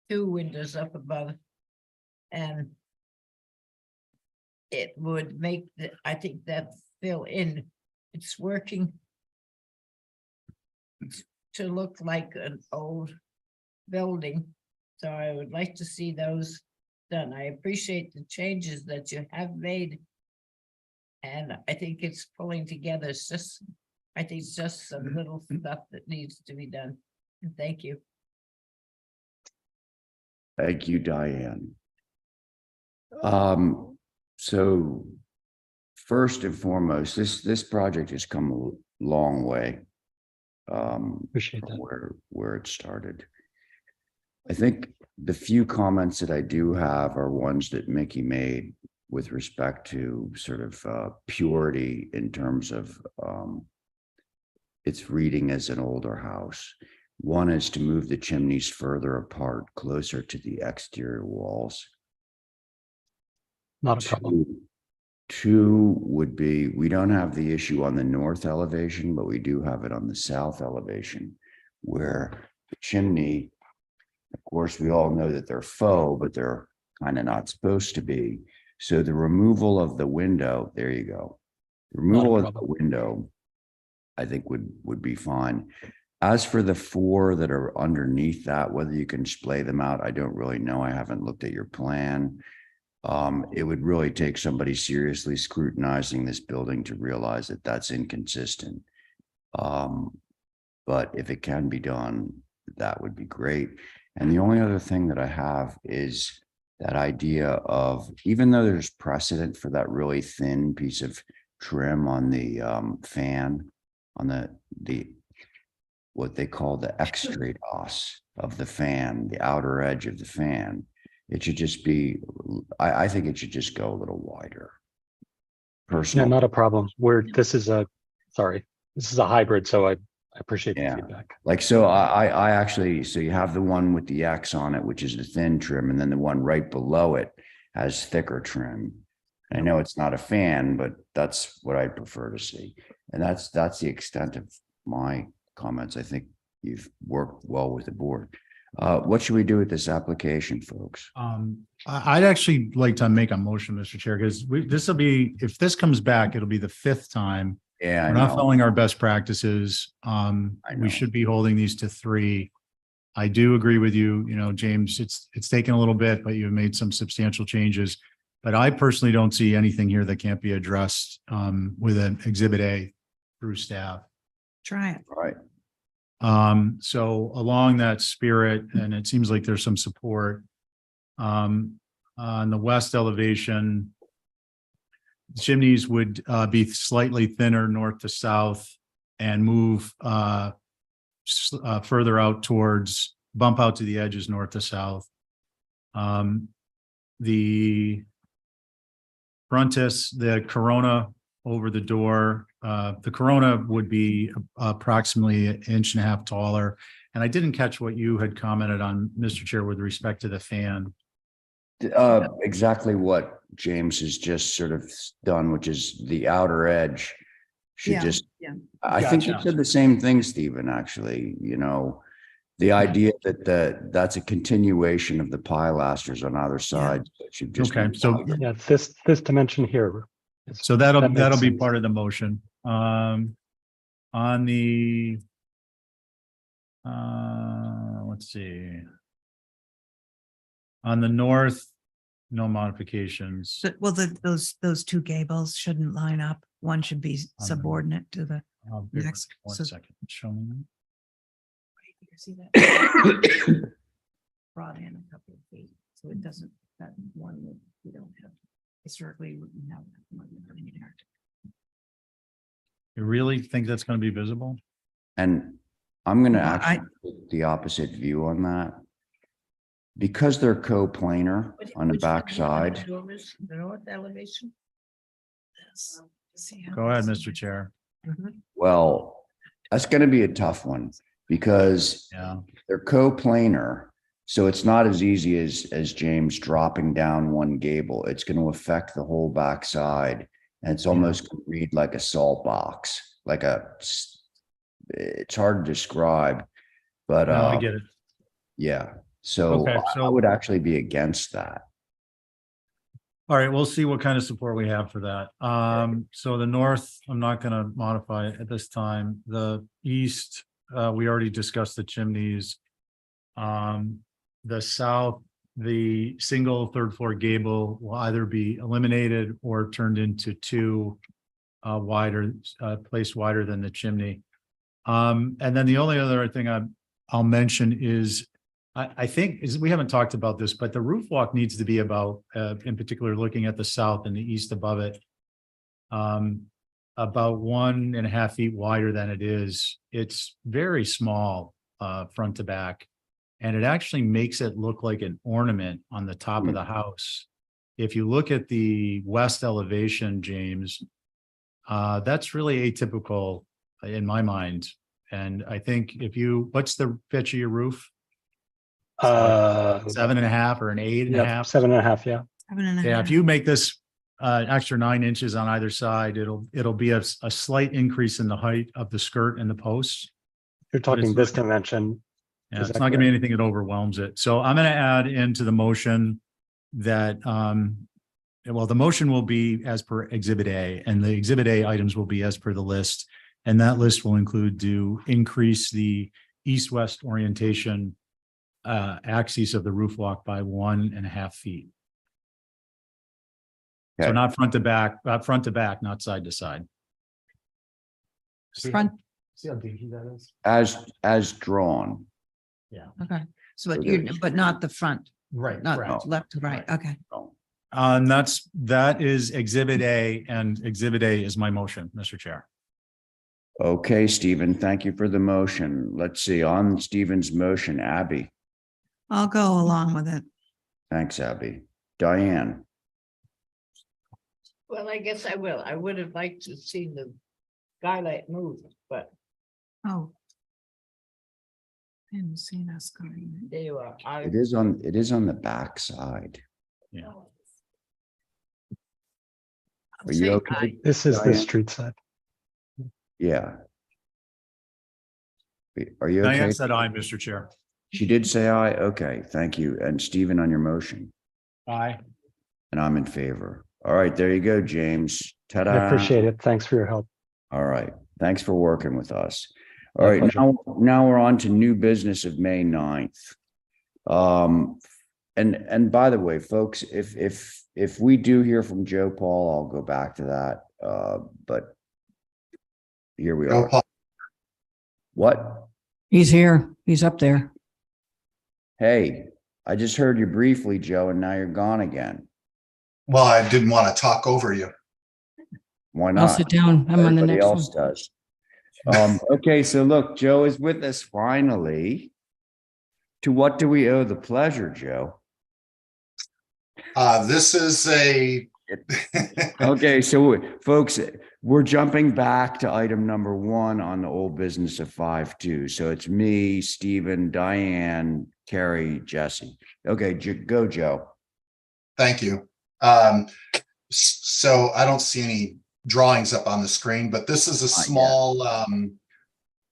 2 windows up above, and it would make I think that fill in. It's working to look like an old building, so I would like to see those done. I appreciate the changes that you have made, and I think it's pulling together. It's just, I think it's just some little stuff that needs to be done. And thank you. Thank you, Diane. So first and foremost, this project has come a long way. Appreciate from that. where it started. I think the few comments that I do have are ones that Mickey made with respect to sort of purity in terms of its reading as an older house. One is to move the chimneys further apart, closer to the exterior walls. Not a problem. Two would be, we don't have the issue on the north elevation, but we do have it on the south elevation, where the chimney, of course, we all know that they're faux, but they're kind of not supposed to be. So the removal of the window, there you go. The removal of the window, I think would be fine. As for the 4 that are underneath that, whether you can splay them out, I don't really know. I haven't looked at your plan. It would really take somebody seriously scrutinizing this building to realize that that's inconsistent. But if it can be done, that would be great. And the only other thing that I have is that idea of, even though there's precedent for that really thin piece of trim on the fan, on the what they call the extrados of the fan, the outer edge of the fan, it should just be, I think it should just go a little wider. Yeah, Personal. not a problem. This is a hybrid, so I appreciate the feedback. Like, so I actually, so you have the one with the X on it, which is the thin trim, and then the one right below it has thicker trim. I know it's not a fan, but that's what I prefer to see. And that's the extent of my comments. I think you've worked well with the board. What should we do with this application, folks? I'd actually like to make a motion, Mr. Chair, because this will be, if this comes back, it'll be the 5th time. Yeah, We're not following our best practices. We should be holding these to 3. I do agree with you, James, it's taken a little bit, but you've made some substantial changes. But I personally don't see anything here that can't be addressed with an Exhibit A through staff. Try it. Right. So along that spirit, and it seems like there's some support on the west elevation, chimneys would be slightly thinner north to south and move further out towards, bump out to the edges north to south. The frontis, the corona over the door the Corona would be approximately 1.5 inches taller. And I didn't catch what you had commented on, Mr. Chair, with respect to the fan. Exactly what James has just sort of done, which is the outer edge should Yeah, just, yeah. I think you Gotcha. said the same thing, Stephen, actually, the idea that that's a continuation of the pilasters on either side. So it should just be Okay, so wider. Yeah, this dimension here. So that'll that makes be sense. part of the motion. On the let's see. On the north, no modifications. Well, those two gables shouldn't line up. One should be subordinate to the Bear with next. me One So- second. Show me. See that? Brought in a couple of feet, so it doesn't, that one that we don't have. Historically, we wouldn't have that one in there. You really think that's going to be visible? And I'm going to Well, actually take the opposite view on that. Because they're co-planar on the Which back one side. The north elevation? Go ahead, Mr. Chair. Well, that's going to be a tough one because Yeah. they're co-planar. So it's not as easy as James dropping down one gable. It's going to affect the whole back side. And it's almost going to read like a salt box, it's hard to describe, but No, I get it. yeah. So Okay, I would actually be against that. All right, we'll see what kind of support we have for that. So the north, I'm not gonna modify it at this time. The east, we already discussed the chimneys. The south, the single third floor gable will either be eliminated or turned into two placed wider than the chimney. And then the only other thing I'll mention is I think we haven't talked about this, but the roof walk needs to be about, in particular, looking at the south and the east above it, about 1.5 feet wider than it is. It's very small, front to back, and it actually makes it look like an ornament on the top of the house. If you look at the west elevation, James, that's really atypical in my mind. And I think what's the pitch of your roof? 7.5 or an 8.5? Yeah, 7.5, yeah. Yeah, if you make this extra 9 inches on either side, it'll be a slight increase in the height of the skirt and the posts. You're But it's talking this not- dimension. Yeah, Is it's that not gonna be correct? anything that overwhelms it. So I'm gonna add into the motion that, well, the motion will be as per Exhibit A, and the Exhibit A items will be as per the list. And that list will include to increase the east-west orientation axis of the roof walk by 1.5 feet. So Okay. not front to back, not side to side. Front, See how dinky that is? As drawn. okay. So, So but not the front, Right. not left to right, okay. And that is Exhibit A, and Exhibit A is my motion, Mr. Chair. Okay, Stephen, thank you for the motion. Let's see, on Stephen's motion, Abby. I'll go along with it. Thanks, Abby. Diane, Well, I guess I will. I would have liked to see the skylight moved, but Oh. I hadn't seen us going. there you are. it is on the back side. Yeah. Are you okay? This is the Diane? street side. Yeah. Are you okay? Diane said aye, Mr. Chair. She did say aye. Okay, thank you. And Stephen on your motion, Aye. and I'm in favor. All right, there you go, James. I Ta-da. appreciate it. Thanks for your help. All right. Thanks for working with us. All My right, pleasure. now we're on to new business of May 9th. And by the way, folks, if we do hear from Joe Paul, I'll go back to that. But here we are. What? He's here. He's up there. Hey, I just heard you briefly, Joe, and now you're gone again. Well, I didn't want to talk over you. Why not? I'll sit down. I'm on the Everybody next one. else does. Okay, so look, Joe is with us finally. To what do we owe the pleasure, Joe? This is a Okay, so folks, we're jumping back to item number 1 on the old business of 5.2. So it's me, Stephen, Diane, Carrie, Jesse. Okay, go, Joe. Thank you. So I don't see any drawings up on the screen, but this is a small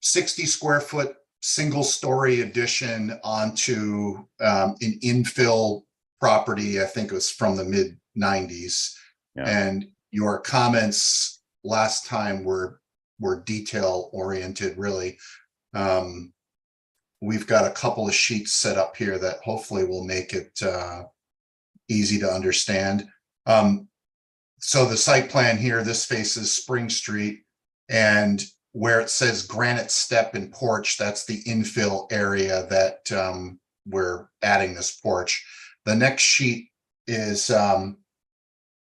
60 square foot single story addition onto an infill property. I think it was from the mid 90s. Yeah. And your comments last time were detail oriented, really. We've got a couple of sheets set up here that hopefully will make it easy to understand. So the site plan here, this faces Spring Street, and where it says granite step and porch, that's the infill area that we're adding this porch. The next sheet is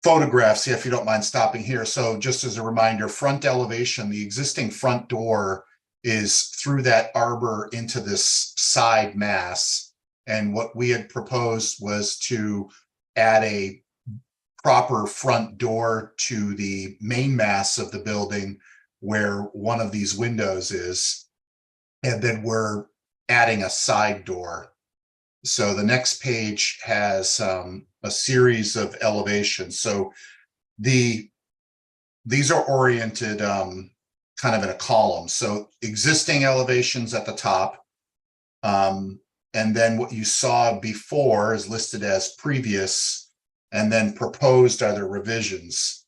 photographs, if you don't mind stopping here. So just as a reminder, front elevation, the existing front door is through that arbor into this side mass. And what we had proposed was to add a proper front door to the main mass of the building where one of these windows is. And then we're adding a side door. So the next page has a series of elevations. So these are oriented kind of in a column. So existing elevations at the top. And then what you saw before is listed as previous, and then proposed are the revisions.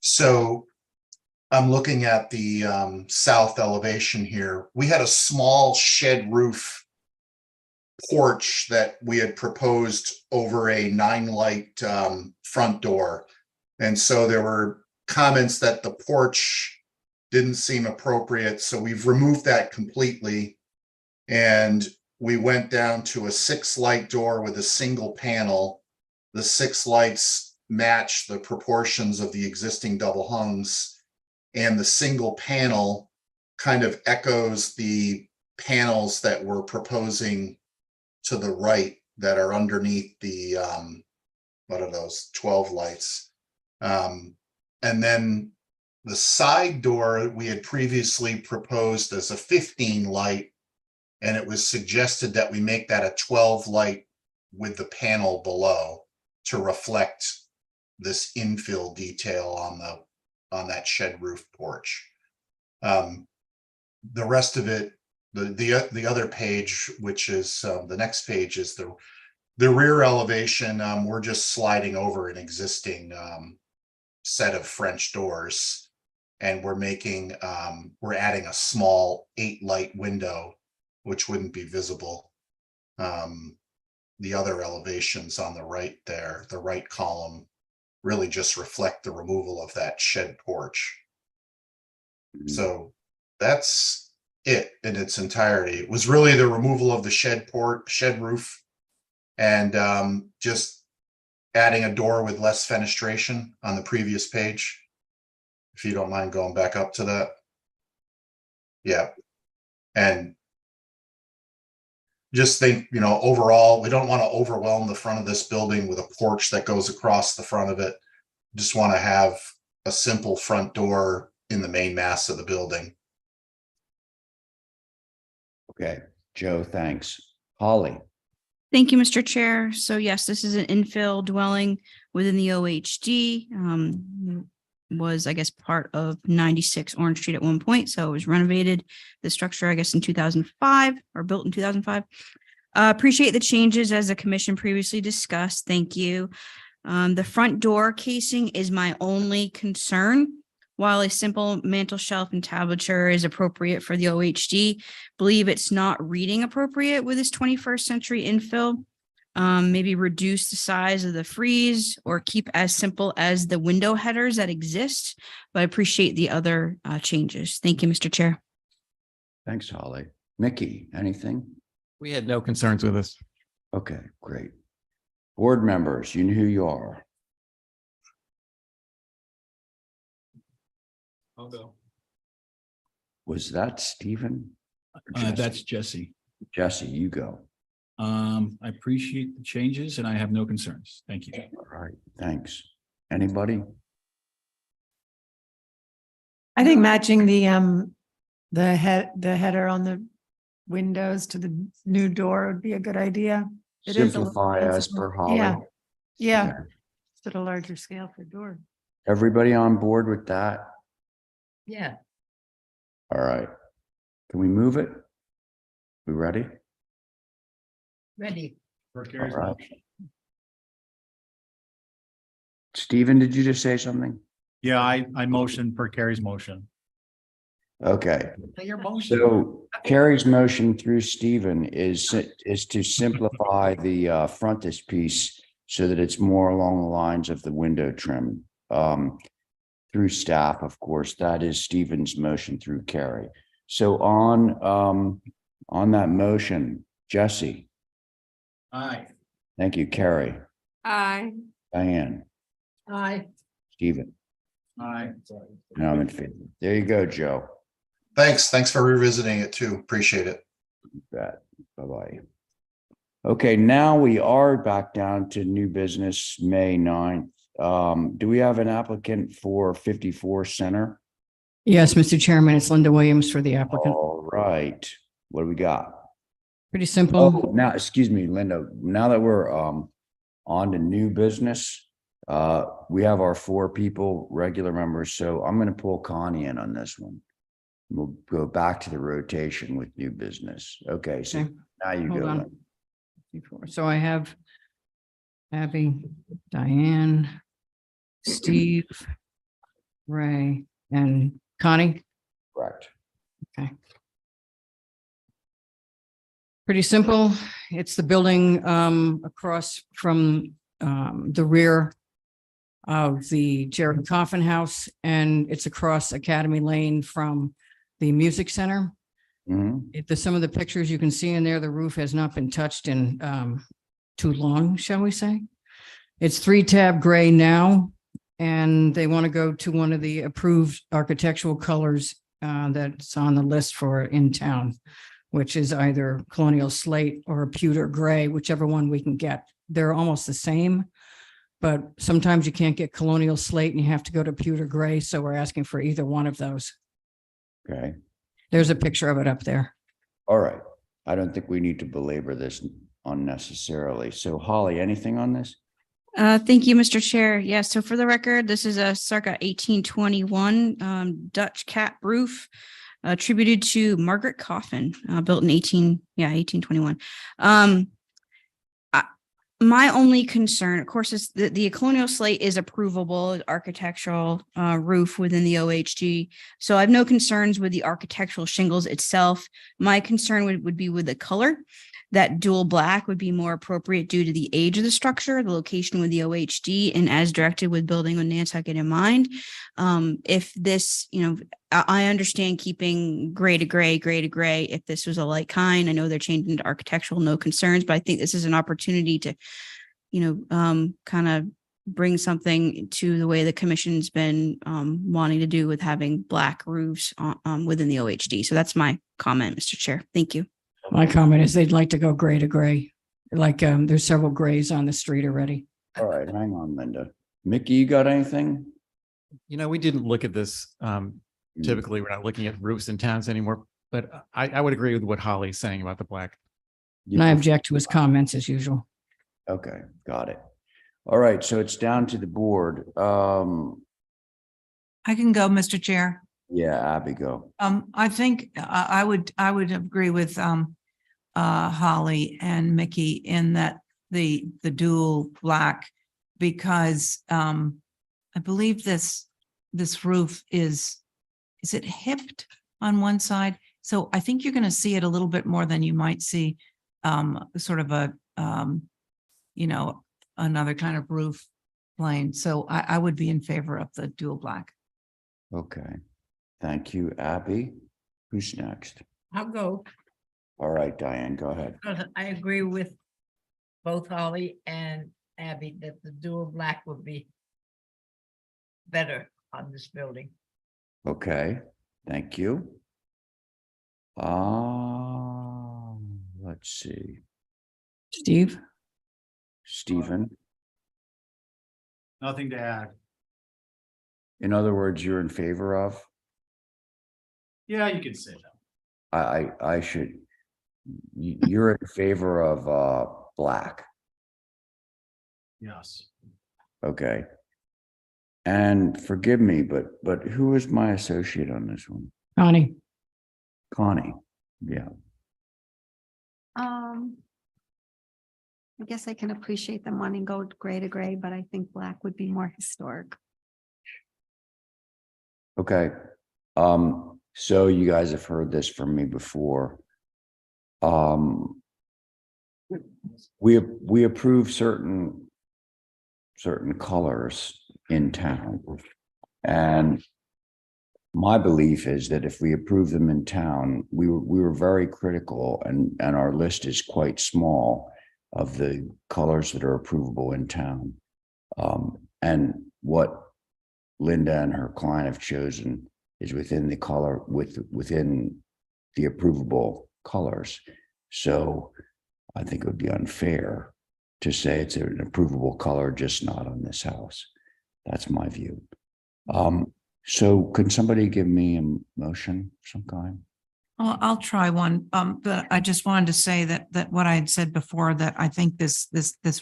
So I'm looking at the south elevation here. We had a small shed roof porch that we had proposed over a 9-light front door. And so there were comments that the porch didn't seem appropriate. So we've removed that completely. And we went down to a 6-light door with a single panel. The 6 lights match the proportions of the existing double hungs, and the single panel kind of echoes the panels that we're proposing to the right that are underneath the, what are those, 12 lights. And then the side door we had previously proposed as a 15-light, and it was suggested that we make that a 12-light with the panel below to reflect this infill detail on that shed roof porch. The rest of it, the other page, which is the next page, is the rear elevation. We're just sliding over an existing set of French doors, and we're adding a small 8-light window, which wouldn't be visible. The other elevations on the right there, the right column, really just reflect the removal of that shed porch. So that's it in its entirety. It was really the removal of the shed roof, and just adding a door with less fenestration on the previous page. If you don't mind going back up to that. Yeah. And just think, overall, we don't want to overwhelm the front of this building with a porch that goes across the front of it. Just want to have a simple front door in the main mass of the building. Okay, Joe, thanks. Holly. Thank you, Mr. Chair. So yes, this is an infill dwelling within the OHD. Was, I guess, part of 96 Orange Street at one point. So it was renovated, the structure, I guess, in 2005 or built in 2005. Appreciate the changes as the commission previously discussed. Thank you. The front door casing is my only concern. While a simple mantel shelf and tablature is appropriate for the OHD, believe it's not reading appropriate with this 21st century infill. Maybe reduce the size of the frieze or keep as simple as the window headers that exist, but I appreciate the other changes. Thank you, Mr. Chair. Thanks, Holly. Mickey, anything? We had no concerns with this. Okay, great. Board members, you know who you are. I'll go. Was that Stephen? Or That's Jesse. Jesse, you go. I appreciate the changes and I have no concerns. Thank you. All right, thanks. Anybody? I think matching the header on the windows to the new door would be a good idea. It is a little Simplify as fanciful. per Holly. Yeah, yeah, Yeah. it's at a larger scale for door. Everybody on board with that? Yeah, All right. Can we move it? We ready? ready. For All Carrie's right. motion. Stephen, did you just say something? Yeah, I motion per Carrie's motion. Okay. Your motion. So Carrie's motion through Stephen is to simplify the frontispiece so that it's more along the lines of the window trim. Through staff, of course, that is Stephen's motion through Carrie. So on that motion, Jesse, Aye. thank you, Carrie, Aye. Diane, Aye. Stephen, Aye. and I'm in favor. There you go, Joe. Thanks for revisiting it too. Appreciate it. Bet. Bye-bye. Okay, now we are back down to new business, May 9th. Do we have an applicant for 54 Center? Yes, Mr. Chairman, it's Linda Williams for the applicant. All right. What do we got? Pretty simple. Oh, now, excuse me, Linda, now that we're on to new business, we have our 4 people, regular members, so I'm gonna pull Connie in on this one. We'll go back to the rotation with new business. Okay, so Okay. now you Hold go. on. Linda. So I have Abby, Diane, Steve, Ray, and Connie. Correct. Okay. Pretty simple. It's the building across from the rear of the Jerry Coffin House, and it's across Academy Lane from the Music Center. Mhm. Some of the pictures you can see in there, the roof has not been touched in too long, shall we say. It's 3-tab gray now, and they want to go to one of the approved architectural colors that's on the list for in town, which is either colonial slate or a pewter gray, whichever one we can get. They're almost the same, but sometimes you can't get colonial slate and you have to go to pewter gray. So we're asking for either one of those. Okay. There's a picture of it up there. All right. I don't think we need to belabor this unnecessarily. So Holly, anything on this? Thank you, Mr. Chair. Yeah, so for the record, this is a circa 1821 Dutch cap roof attributed to Margaret Coffin, built in 1821. My only concern, of course, is that the colonial slate is approvable architectural roof within the OHG. So I have no concerns with the architectural shingles itself. My concern would be with the color. That dual black would be more appropriate due to the age of the structure, the location with the OHD, and as directed with building on Nantucket in mind. If this, I understand keeping gray to gray, gray to gray. If this was a light kind, I know they're changing to architectural, no concerns, but I think this is an opportunity to, kind of bring something to the way the commission's been wanting to do with having black roofs within the OHD. So that's my comment, Mr. Chair. Thank you. My comment is they'd like to go gray to gray. Like there's several grays on the street already. All right, hang on, Linda. Mickey, you got anything? We didn't look at this. Typically, we're not looking at roofs in towns anymore, but I would agree with what Holly's saying about the black. And I object to his comments as usual. Okay, got it. All right, so it's down to the board. I can go, Mr. Chair. Yeah, Abby, go. I think I would agree with Holly and Mickey in that the dual black, because I believe this roof is it hipped on one side? So I think you're going to see it a little bit more than you might see sort of a another kind of roof plane. So I would be in favor of the dual black. Okay. Thank you, Abby. Who's next? I'll go. All right, Diane, go ahead. Because I agree with both Holly and Abby that the dual black would be better on this building. Okay, thank you. Let's see. Steve? Stephen? Nothing to add. In other words, you're in favor of? Yeah, you could say that. I should, you're in favor of black, Yes. okay? And forgive me, but who is my associate on this one? Connie, Connie, yeah. I guess I can appreciate them wanting to go gray to gray, but I think black would be more historic. Okay, so you guys have heard this from me before. We approve certain colors in town. And my belief is that if we approve them in town, we were very critical, and our list is quite small of the colors that are approvable in town. And what Linda and her client have chosen is within the color, within the approvable colors. So I think it would be unfair to say it's an approvable color, just not on this house. That's my view. So could somebody give me a motion of some kind? I'll try one. But I just wanted to say that what I had said before, that I think this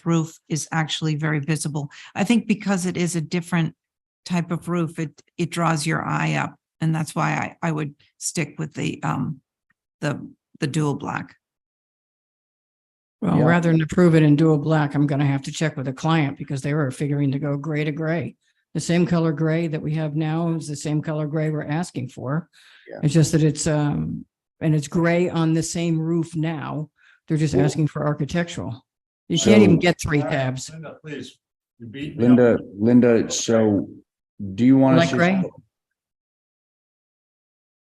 roof is actually very visible. I think because it is a different type of roof, it draws your eye up, and that's why I would stick with the dual black. well, Yeah. rather than approve it in dual black, I'm gonna have to check with the client because they were figuring to go gray to gray. The same color gray that we have now is the same color gray we're asking for. Yeah. It's just that and it's gray on the same roof now. They're just Cool. asking for architectural. You can't even So- get 3 tabs. Linda, please. You beat me up. Linda, so do you want Like to? gray?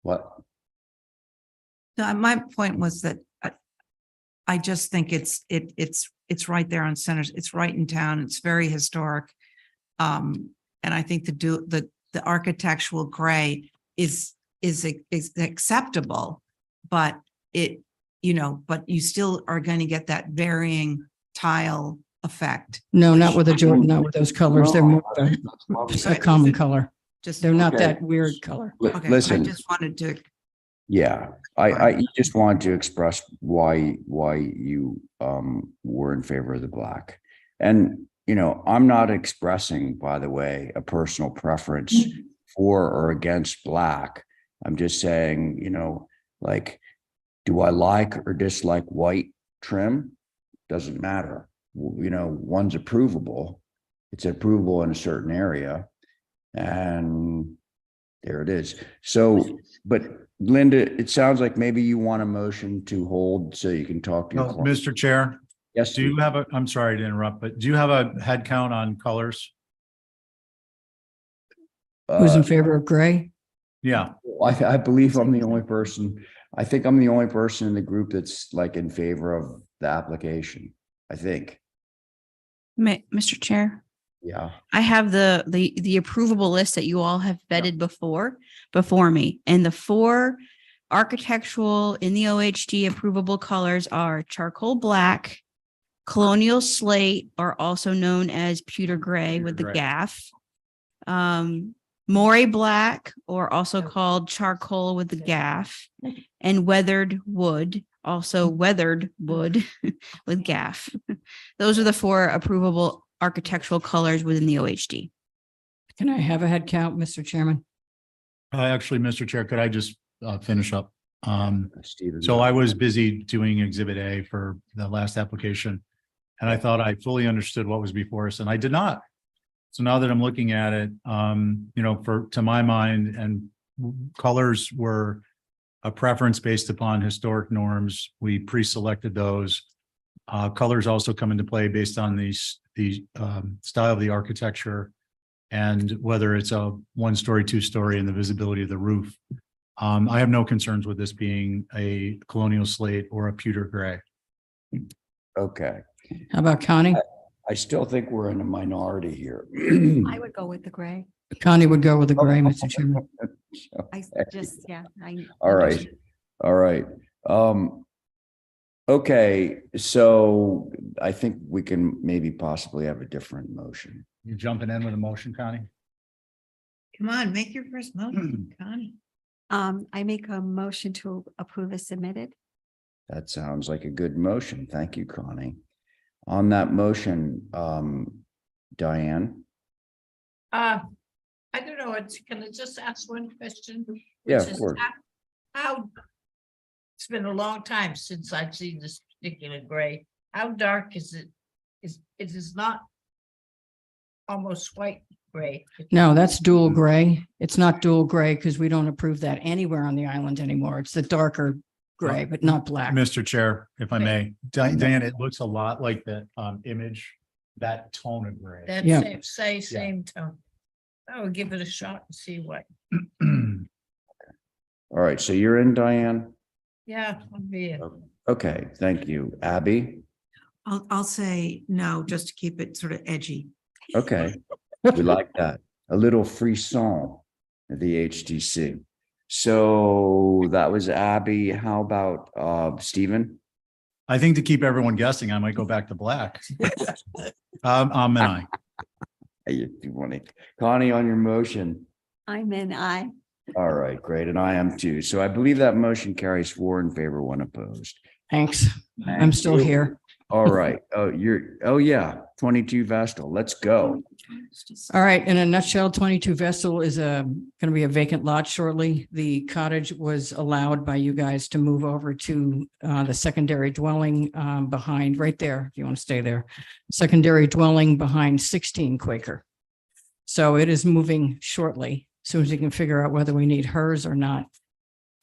What? No, my point was that I just think it's right there on Centers. It's right in town. It's very historic. And I think the architectural gray is acceptable, but but you still are going to get that varying tile effect. No, not with not with those colors. They're more of That's a common color. Just, They're not Okay. that weird color. okay, I Listen, just wanted to, yeah, I just wanted to express why you were in favor of the black. And I'm not expressing, by the way, a personal preference for or against black. I'm just saying, like, do I like or dislike white trim? Doesn't matter. One's approvable. It's approvable in a certain area. And there it is. So, but Linda, it sounds like maybe you want a motion to hold so you can talk to your No, client. Mr. Chair, Yes, do you have I'm sorry to interrupt, but do you have a head count on colors? Who's in favor of gray? Yeah, I believe I'm the only person. I think I'm the only person in the group that's like in favor of the application. I think. Mr. Chair, Yeah. I have the approvable list that you all have vetted before me, and the 4 architectural in the OHD approvable colors are charcoal black, colonial slate, or also known as pewter gray with the gray. gaff, moray black, or also called charcoal with the gaff, and weathered wood, also weathered wood with gaff. Those are the 4 approvable architectural colors within the OHD. Can I have a head count, Mr. Chairman? actually, Mr. Chair, could I just finish up? Stephen. So I was busy doing Exhibit A for the last application, and I thought I fully understood what was before us, and I did not. So now that I'm looking at it, to my mind, and colors were a preference based upon historic norms. We pre-selected those. Colors also come into play based on the style of the architecture and whether it's a 1-story, 2-story, and the visibility of the roof. I have no concerns with this being a colonial slate or a pewter gray. Okay. How about Connie? I still think we're in a minority here. I would go with the gray. Connie would go with the gray, Mr. Chairman. I just, yeah. All right. All right. Okay, so I think we can maybe possibly have a different motion. You jumping in with a motion, Connie? Come on, make your first motion, Connie. I make a motion to approve as submitted. That sounds like a good motion. Thank you, Connie. On that motion, Diane? I don't know, can I just ask one question? Yeah, Which of is course. How, it's been a long time since I've seen this particular gray. How dark is it? It is not almost white gray. No, that's dual gray. It's not dual gray because we don't approve that anywhere on the island anymore. It's the darker gray, but not black. Mr. Chair, if I may, Diane, it looks a lot like the image, that tone of gray. That Yeah. same tone. I will give it a shot and see what, All right, so you're in, Diane? yeah, I'll be in. Okay, thank you. Abby? I'll say no, just to keep it sort of edgy. Okay, we like that. A little frisson at the HTC. So that was Abby. How about Stephen? I think to keep everyone guessing, I might go back to black. I'm an aye. You want it. Connie, on your motion. I'm in aye. All right, great. And I am too. So I believe that motion carries 4 in favor, 1 opposed. Thanks. I'm Thank still you. here. All right. Oh yeah, 22 Vestal. Let's go. All right, in a nutshell, 22 Vestal is going to be a vacant lot shortly. The cottage was allowed by you guys to move over to the secondary dwelling behind, right there, if you want to stay there. Secondary dwelling behind 16 Quaker. So it is moving shortly, as soon as you can figure out whether we need hers or not,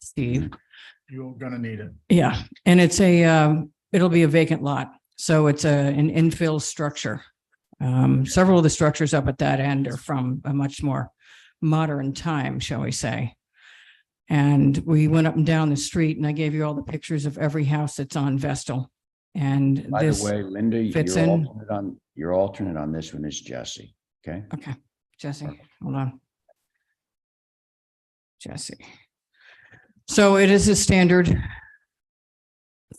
Steve. You're gonna need it. Yeah, and it's it'll be a vacant lot. So it's an infill structure. Several of the structures up at that end are from a much more modern time, shall we say. And we went up and down the street and I gave you all the pictures of every house that's on Vestal. And By this the way, Linda, fits your in. alternate on this one is Jesse. Okay. Okay, Jesse, hold on. Jesse. So it is a standard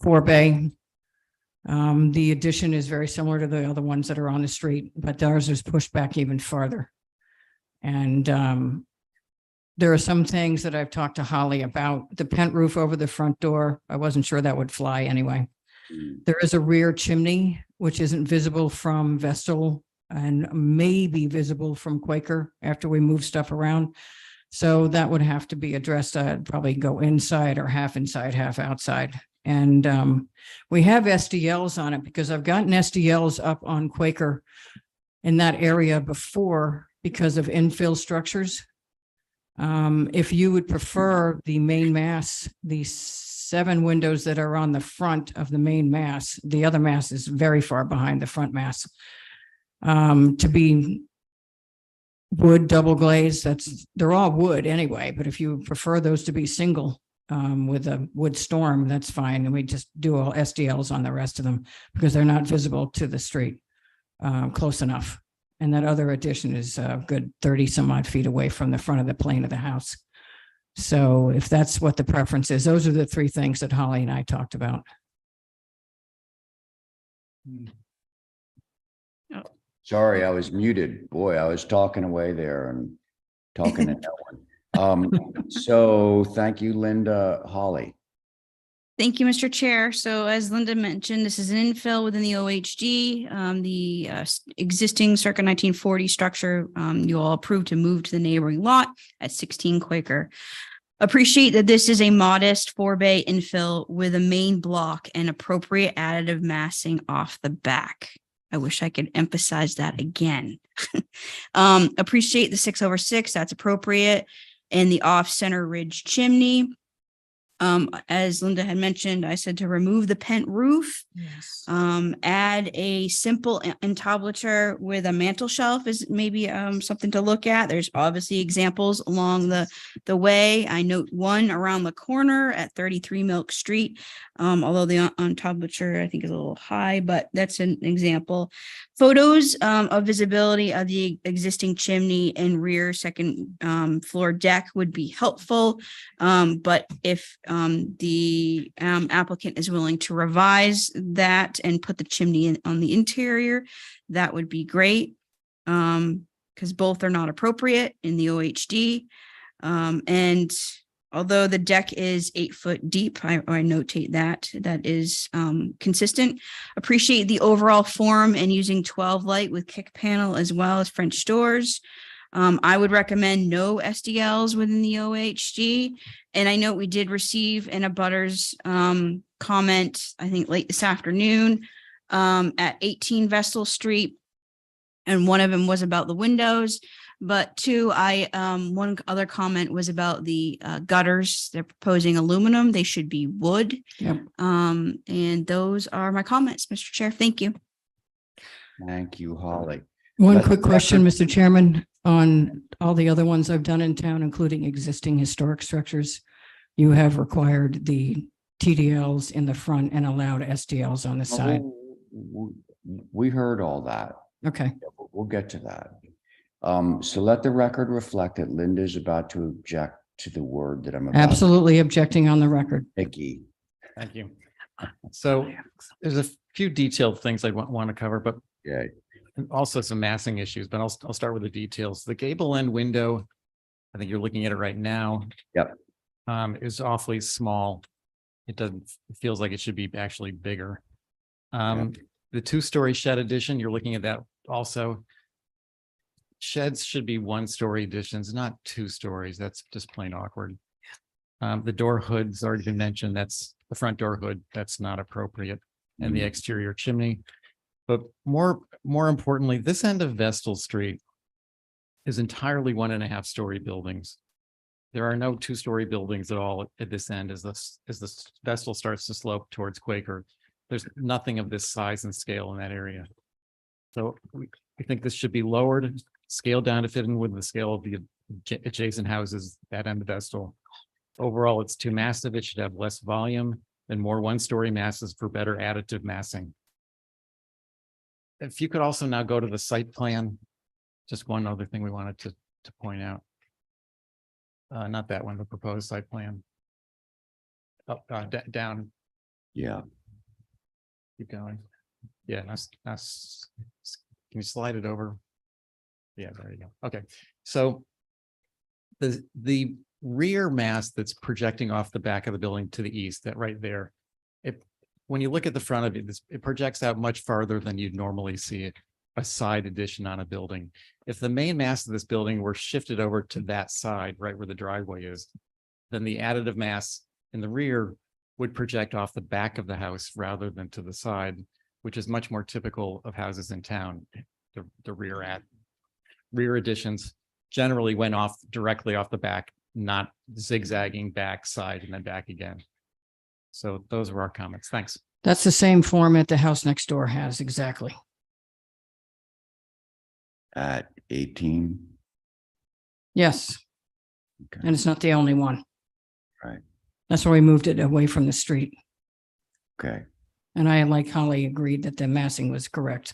4-bay. The addition is very similar to the other ones that are on the street, but ours is pushed back even farther. And there are some things that I've talked to Holly about. The pent roof over the front door, I wasn't sure that would fly anyway. There is a rear chimney, which isn't visible from Vestal and may be visible from Quaker after we move stuff around. So that would have to be addressed. I'd probably go inside or half inside, half outside. And we have SDLs on it because I've gotten SDLs up on Quaker in that area before because of infill structures. If you would prefer the main mass, the 7 windows that are on the front of the main mass, the other mass is very far behind the front mass, to be wood double glazed, they're all wood anyway, but if you prefer those to be single with a wood storm, that's fine. And we just do all SDLs on the rest of them because they're not visible to the street close enough. And that other addition is a good 30 some odd feet away from the front of the plane of the house. So if that's what the preference is, those are the 3 things that Holly and I talked about. Sorry, I was muted. Boy, I was talking away there and talking to no one. So thank you, Linda. Holly. Thank you, Mr. Chair. So as Linda mentioned, this is an infill within the OHD. The existing circa 1940 structure you all approved to move to the neighboring lot at 16 Quaker. Appreciate that this is a modest 4-bay infill with a main block and appropriate additive massing off the back. I wish I could emphasize that again. Appreciate the 6/6, that's appropriate, and the off-center ridge chimney. As Linda had mentioned, I said to remove the pent roof. Yes. Add a simple entablature with a mantel shelf is maybe something to look at. There's obviously examples along the way. I note one around the corner at 33 Milk Street. Although the entablature I think is a little high, but that's an example. Photos of visibility of the existing chimney and rear second floor deck would be helpful. But if the applicant is willing to revise that and put the chimney in on the interior, that would be great. Because both are not appropriate in the OHD. And although the deck is 8 foot deep, I notate that is consistent. Appreciate the overall form and using 12 light with kick panel as well as French doors. I would recommend no SDLs within the OHD. And I know we did receive an abutters comment, I think late this afternoon, at 18 Vestal Street. And one of them was about the windows, but two, one other comment was about the gutters. They're proposing aluminum. They should be wood. Yep. And those are my comments, Mr. Chair. Thank you. Thank you, Holly. One Let the quick question, record- Mr. Chairman, on all the other ones I've done in town, including existing historic structures. You have required the TDLs in the front and allowed SDLs on the side. We heard all that. Okay. We'll get to that. So let the record reflect that Linda is about to object to the word that I'm about. Absolutely objecting on the record. Nikki. Thank you. So there's a few detailed things I want to cover, but yeah, also some massing issues, but I'll start with the details. The gable end window, I think you're looking at it right now. Yep. Is awfully small. It feels like it should be actually bigger. The 2-story shed addition, you're looking at that also. Sheds should be 1-story additions, not 2 stories. That's just plain awkward. The door hood's already been mentioned. That's the front door hood. That's not appropriate. And the exterior chimney. But more importantly, this end of Vestal Street is entirely 1.5-story buildings. There are no 2-story buildings at all at this end as the Vestal starts to slope towards Quaker. There's nothing of this size and scale in that area. So we think this should be lowered, scaled down to fit in with the scale of the adjacent houses, that end of Vestal. Overall, it's too massive. It should have less volume and more 1-story masses for better additive massing. If you could also now go to the site plan, just one other thing we wanted to point out. Not that one, the proposed site plan. Up, down. Yeah. Keep going. Yeah, that's, can you slide it over? Yeah, there you go. Okay, so the rear mass that's projecting off the back of the building to the east, that right there, when you look at the front of it, it projects out much farther than you'd normally see it, a side addition on a building. If the main mass of this building were shifted over to that side, right where the driveway is, then the additive mass in the rear would project off the back of the house rather than to the side, which is much more typical of houses in town. The rear additions generally went off directly off the back, not zigzagging back, side, and then back again. So those were our comments. Thanks. That's the same format the house next door has, exactly. At 18. Yes. Okay. And it's not the only one. Right. That's why we moved it away from the street. Okay. And I, like Holly, agreed that the massing was correct.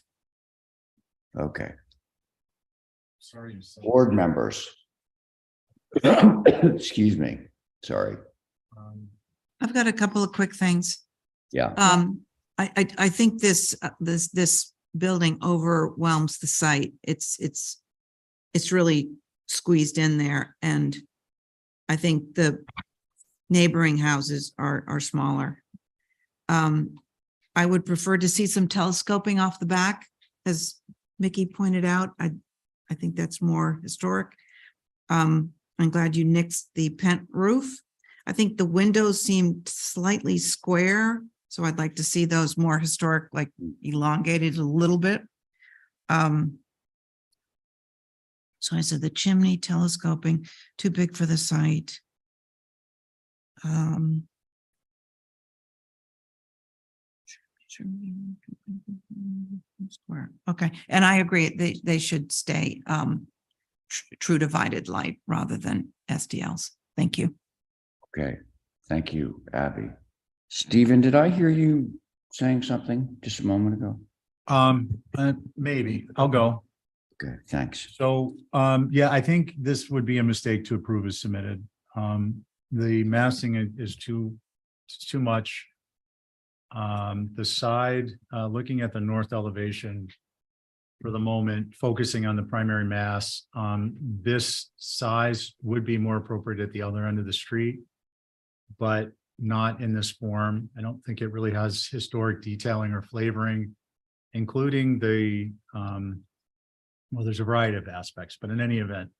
Okay. Sorry. Board members. Excuse me. Sorry. I've got a couple of quick things. Yeah. I think this building overwhelms the site. It's really squeezed in there, and I think the neighboring houses are smaller. I would prefer to see some telescoping off the back, as Mickey pointed out. I think that's more historic. I'm glad you nixed the pent roof. I think the windows seem slightly square, so I'd like to see those more historic, like elongated a little bit. So I said the chimney telescoping, too big for the site. Square. Okay, and I agree, they should stay true divided light rather than SDLs. Thank you. Okay. Thank you, Abby. Stephen, did I hear you saying something just a moment ago? Maybe. I'll go. Okay, thanks. So, yeah, I think this would be a mistake to approve as submitted. the massing is it's too much. The side, looking at the north elevation for the moment, focusing on the primary mass, this size would be more appropriate at the other end of the street, but not in this form. I don't think it really has historic detailing or flavoring, including the, well, there's a variety of aspects, but in any event,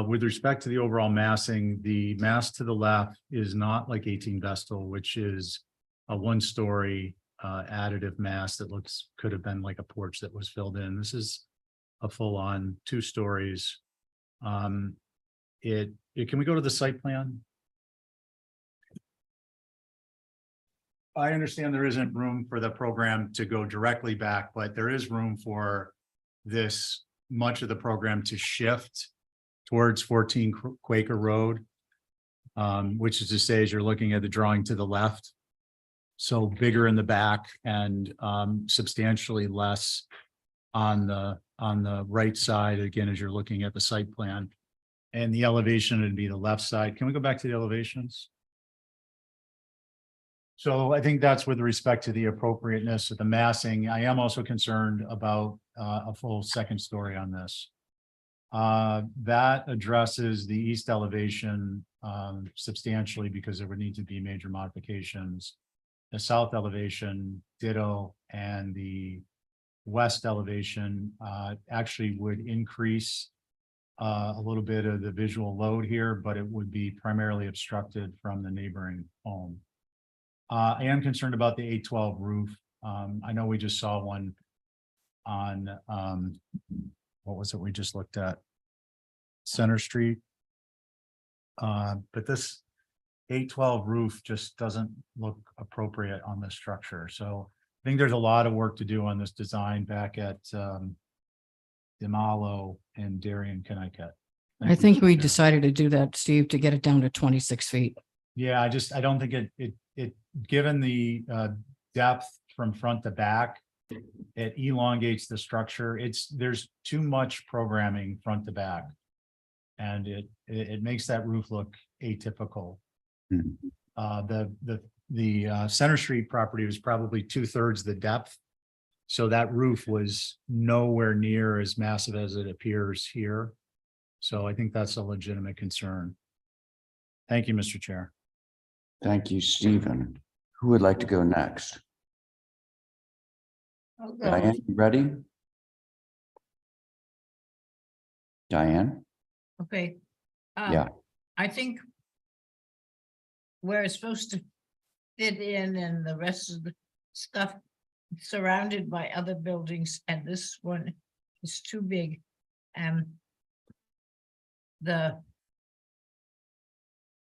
with respect to the overall massing, the mass to the left is not like 18 Vestal, which is a one-story additive mass that could have been like a porch that was filled in. This is a full-on 2 stories. Can we go to the site plan? I understand there isn't room for the program to go directly back, but there is room for this, much of the program to shift towards 14 Quaker Road, which is to say, as you're looking at the drawing to the left, so bigger in the back and substantially less on the right side, again, as you're looking at the site plan. And the elevation would be the left side. Can we go back to the elevations? So I think that's with respect to the appropriateness of the massing. I am also concerned about a full second story on this. That addresses the east elevation substantially because there would need to be major modifications. The south elevation, ditto, and the west elevation actually would increase a little bit of the visual load here, but it would be primarily obstructed from the neighboring home. I am concerned about the 812 roof. I know we just saw one on, what was it we just looked at? Center Street. But this 812 roof just doesn't look appropriate on this structure. So I think there's a lot of work to do on this design back at Demalo and Darien, Connecticut. I think we decided to do that, Steve, to get it down to 26 feet. Yeah, I don't think it given the depth from front to back, it elongates the structure. There's too much programming front to back. And it makes that roof look atypical. The Center Street property was probably 2/3 the depth. So that roof was nowhere near as massive as it appears here. So I think that's a legitimate concern. Thank you, Mr. Chair. Thank you, Stephen. Who would like to go next? Diane, you ready? Diane? Okay. Yeah. I think where it's supposed to fit in and the rest of the stuff surrounded by other buildings, and this one is too big. And the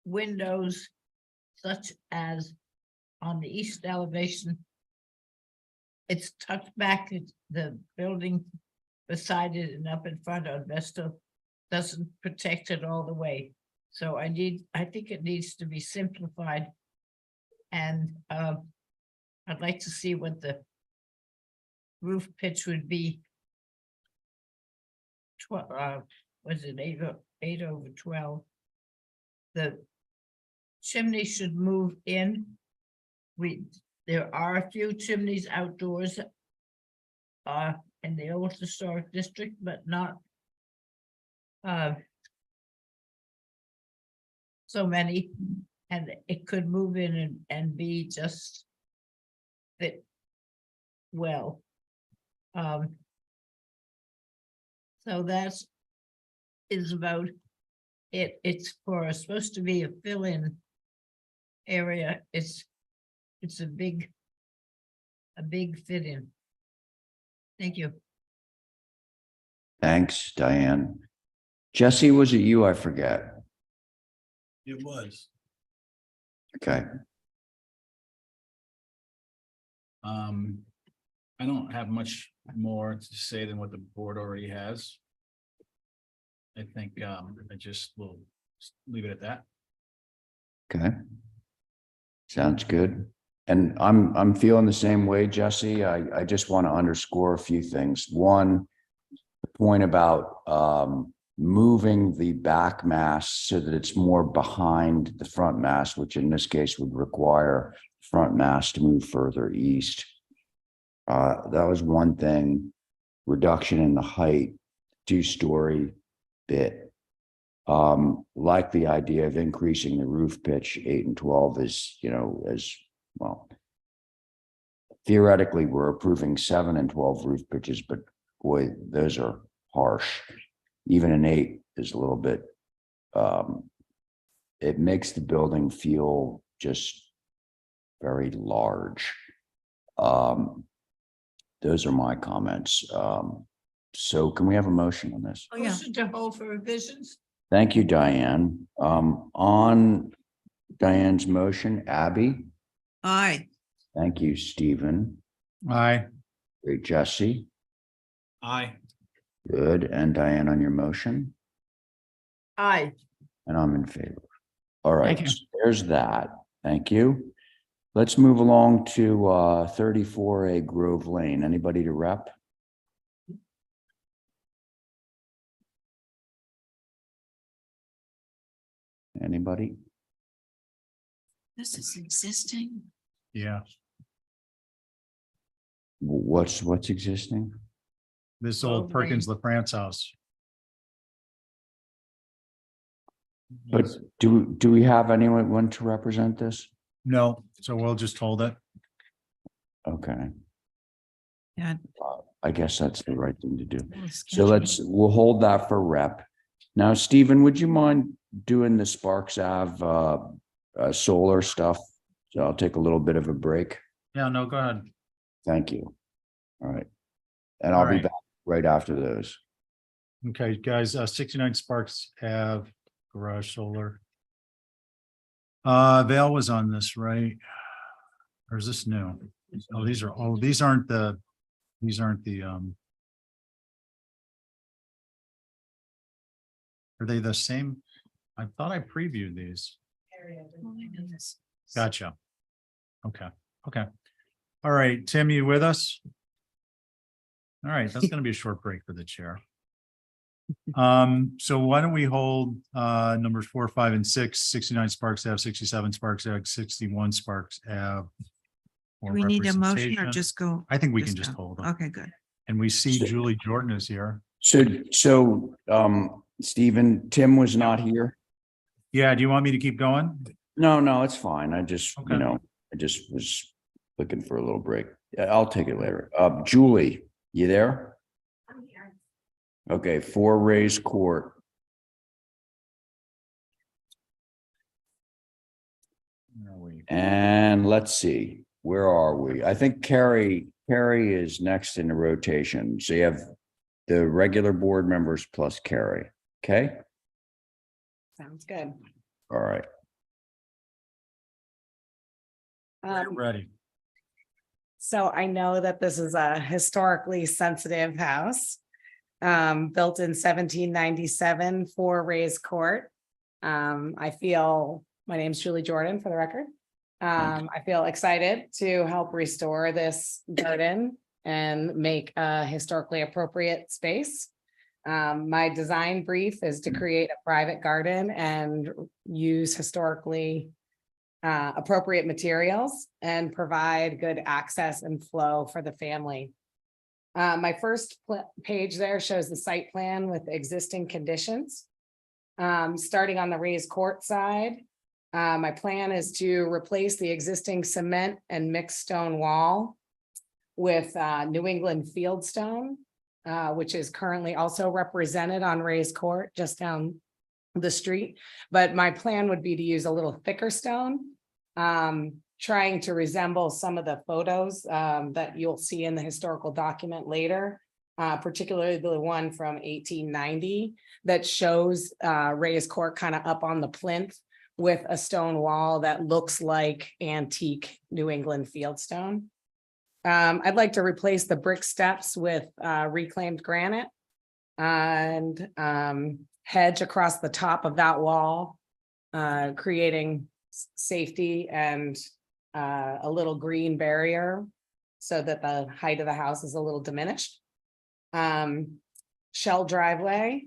windows, such as on the east elevation, it's tucked back at the building beside it and up in front on Vestal doesn't protect it all the way. So I think it needs to be simplified. And I'd like to see what the roof pitch would be. Was it 8/12? The chimney should move in. There are a few chimneys outdoors in the old historic district, but not so many, and it could move in and be just fit well. So that's is about it. It's supposed to be a fill-in area. It's a big fit-in. Thank you. Thanks, Diane. Jesse, was it you? I forget. It was. Okay. I don't have much more to say than what the board already has. I think I just will leave it at that. Okay. Sounds good. And I'm feeling the same way, Jesse. I just want to underscore a few things. One, the point about moving the back mast so that it's more behind the front mast, which in this case would require front mast to move further east. That was one thing. Reduction in the height, 2-story bit. Like the idea of increasing the roof pitch 8 and 12 is, as well. Theoretically, we're approving 7 and 12 roof pitches, but boy, those are harsh. Even an 8 is a little bit, it makes the building feel just very large. Those are my comments. So can we have a motion on this? Oh, yeah. Motion to hold for revisions. Thank you, Diane. On Diane's motion, Abby. Aye. Thank you, Stephen. Aye. Great, Jesse. Aye. Good. And Diane on your motion? Aye. And I'm in favor. All right, Thank you. so there's that. Thank you. Let's move along to 34A Grove Lane. Anybody to rep? Anybody? This is existing. Yeah, What's existing? this old Perkins LaFrance house. But do we have anyone to represent this? No, so we'll just hold it. Okay. Yeah. I guess that's the right thing to do. schedule. So we'll hold that for rep. Now, Stephen, would you mind doing the Sparks Ave solar stuff? So I'll take a little bit of a break. Yeah, no, go ahead. Thank you. All right. And All I'll be right. back right after those. Okay, guys, 69 Sparks Ave garage solar. Vale was on this, right? Or is this new? Oh, these aren't the are they the same? I thought I previewed these. Gotcha. Okay, okay. All right, Tim, you with us? All right, that's gonna be a short break for the chair. So why don't we hold numbers 4, 5, and 6, 69 Sparks Ave, 67 Sparks Ave, 61 Sparks Ave. Do we need a motion or representation. just go? I think we can just go? hold them. Okay, good. And we see Julie Jordan is here. So Stephen, Tim was not here. Yeah, do you want me to keep going? No, it's fine. I just, Okay. I just was looking for a little break. Yeah, I'll take it later. Julie, you there? I'm here. Okay, 4 Rays Court. And let's see, where are we? I think Carrie is next in the rotation. So you have the regular board members plus Carrie. Okay, Sounds good. all right. Ready. So I know that this is a historically sensitive house. Built in 1797 for Rays Court. My name's Julie Jordan for the record. I feel excited to help restore this garden and make a historically appropriate space. My design brief is to create a private garden and use historically appropriate materials and provide good access and flow for the family. My first page there shows the site plan with existing conditions. Starting on the Rays Court side, my plan is to replace the existing cement and mixed stone wall with New England fieldstone, which is currently also represented on Rays Court just down the street. But my plan would be to use a little thicker stone, trying to resemble some of the photos that you'll see in the historical document later, particularly the one from 1890 that shows Rays Court kind of up on the plinth with a stone wall that looks like antique New England fieldstone. I'd like to replace the brick steps with reclaimed granite and hedge across the top of that wall, creating safety and a little green barrier so that the height of the house is a little diminished. Shell driveway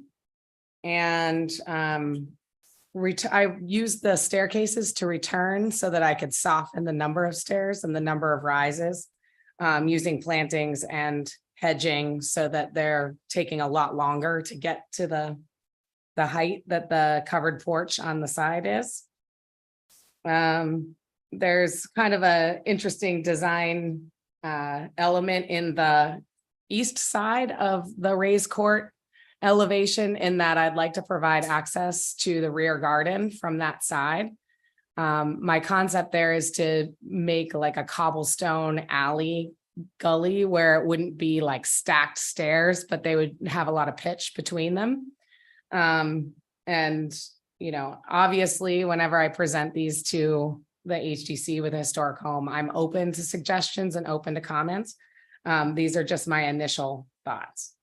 And I used the staircases to return so that I could soften the number of stairs and the number of rises, using plantings and hedging so that they're taking a lot longer to get to the height that the covered porch on the side is. There's kind of a interesting design element in the east side of the raised court elevation, in that I'd like to provide access to the rear garden from that side. My concept there is to make like a cobblestone alley gully where it wouldn't be like stacked stairs, but they would have a lot of pitch between them. And, you know, obviously, whenever I present these to the HDC with a historic home, I'm open to suggestions and open to comments. These are just my initial thoughts.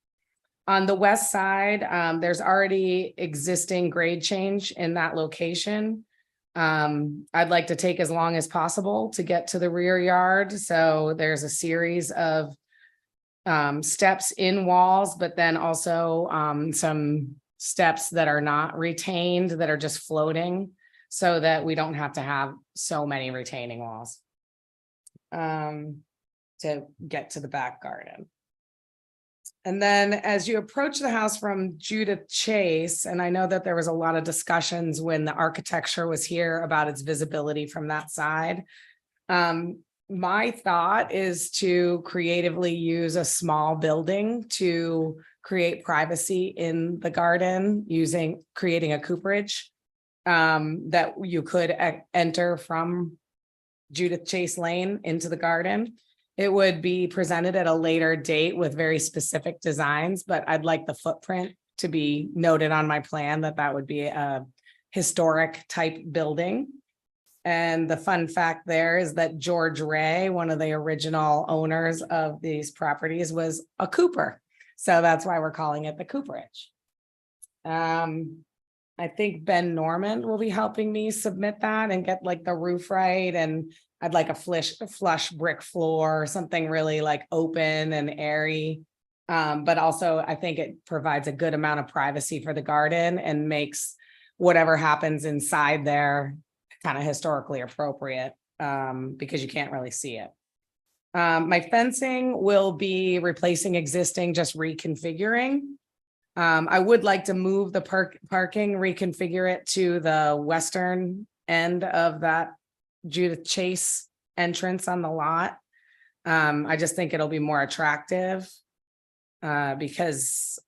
On the west side, there's already existing grade change in that location. I'd like to take as long as possible to get to the rear yard. So there's a series of steps in walls, but then also some steps that are not retained, that are just floating, so that we don't have to have so many retaining walls to get to the back garden. And then as you approach the house from Judith Chase, and I know that there was a lot of discussions when the architecture was here about its visibility from that side. My thought is to creatively use a small building to create privacy in the garden, creating a cooperage that you could enter from Judith Chase Lane into the garden. It would be presented at a later date with very specific designs, but I'd like the footprint to be noted on my plan that would be a historic type building. And the fun fact there is that George Ray, one of the original owners of these properties, was a cooper. So that's why we're calling it the cooperage. I think Ben Norman will be helping me submit that and get like the roof right. And I'd like a flush brick floor, something really like open and airy. But also I think it provides a good amount of privacy for the garden and makes whatever happens inside there kind of historically appropriate, because you can't really see it. My fencing will be replacing existing, just reconfiguring. I would like to move the parking, reconfigure it to the western end of that Judith Chase entrance on the lot. I just think it'll be more attractive because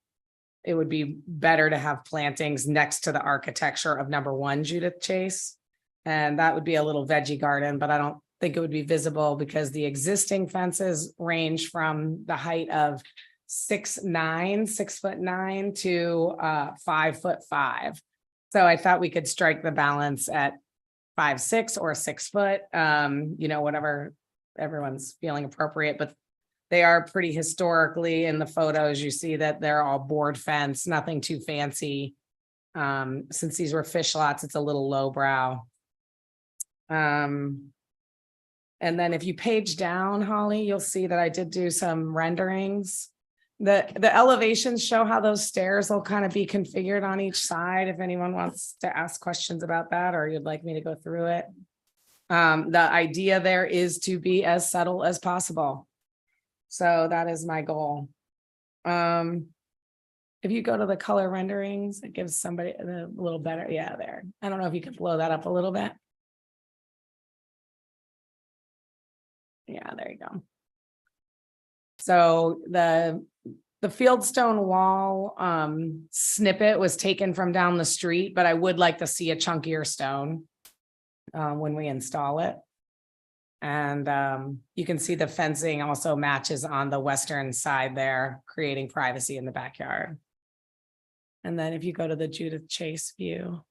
it would be better to have plantings next to the architecture of number 1 Judith Chase. And that would be a little veggie garden, but I don't think it would be visible because the existing fences range from the height of 6'9" to 5'5". So I thought we could strike the balance at 5'6" or 6 foot, you know, whatever everyone's feeling appropriate, but they are pretty historically in the photos. You see that they're all board fence, nothing too fancy. Since these were fish lots, it's a little lowbrow. And then if you page down, Holly, you'll see that I did do some renderings. The elevations show how those stairs will kind of be configured on each side. If anyone wants to ask questions about that, or you'd like me to go through it. The idea there is to be as subtle as possible. So that is my goal. If you go to the color renderings, it gives somebody a little better. Yeah, there. I don't know if you can blow that up a little bit. Yeah, there you go. So the fieldstone wall snippet was taken from down the street, but I would like to see a chunkier stone when we install it. And you can see the fencing also matches on the western side there, creating privacy in the backyard. And then if you go to the Judith Chase view.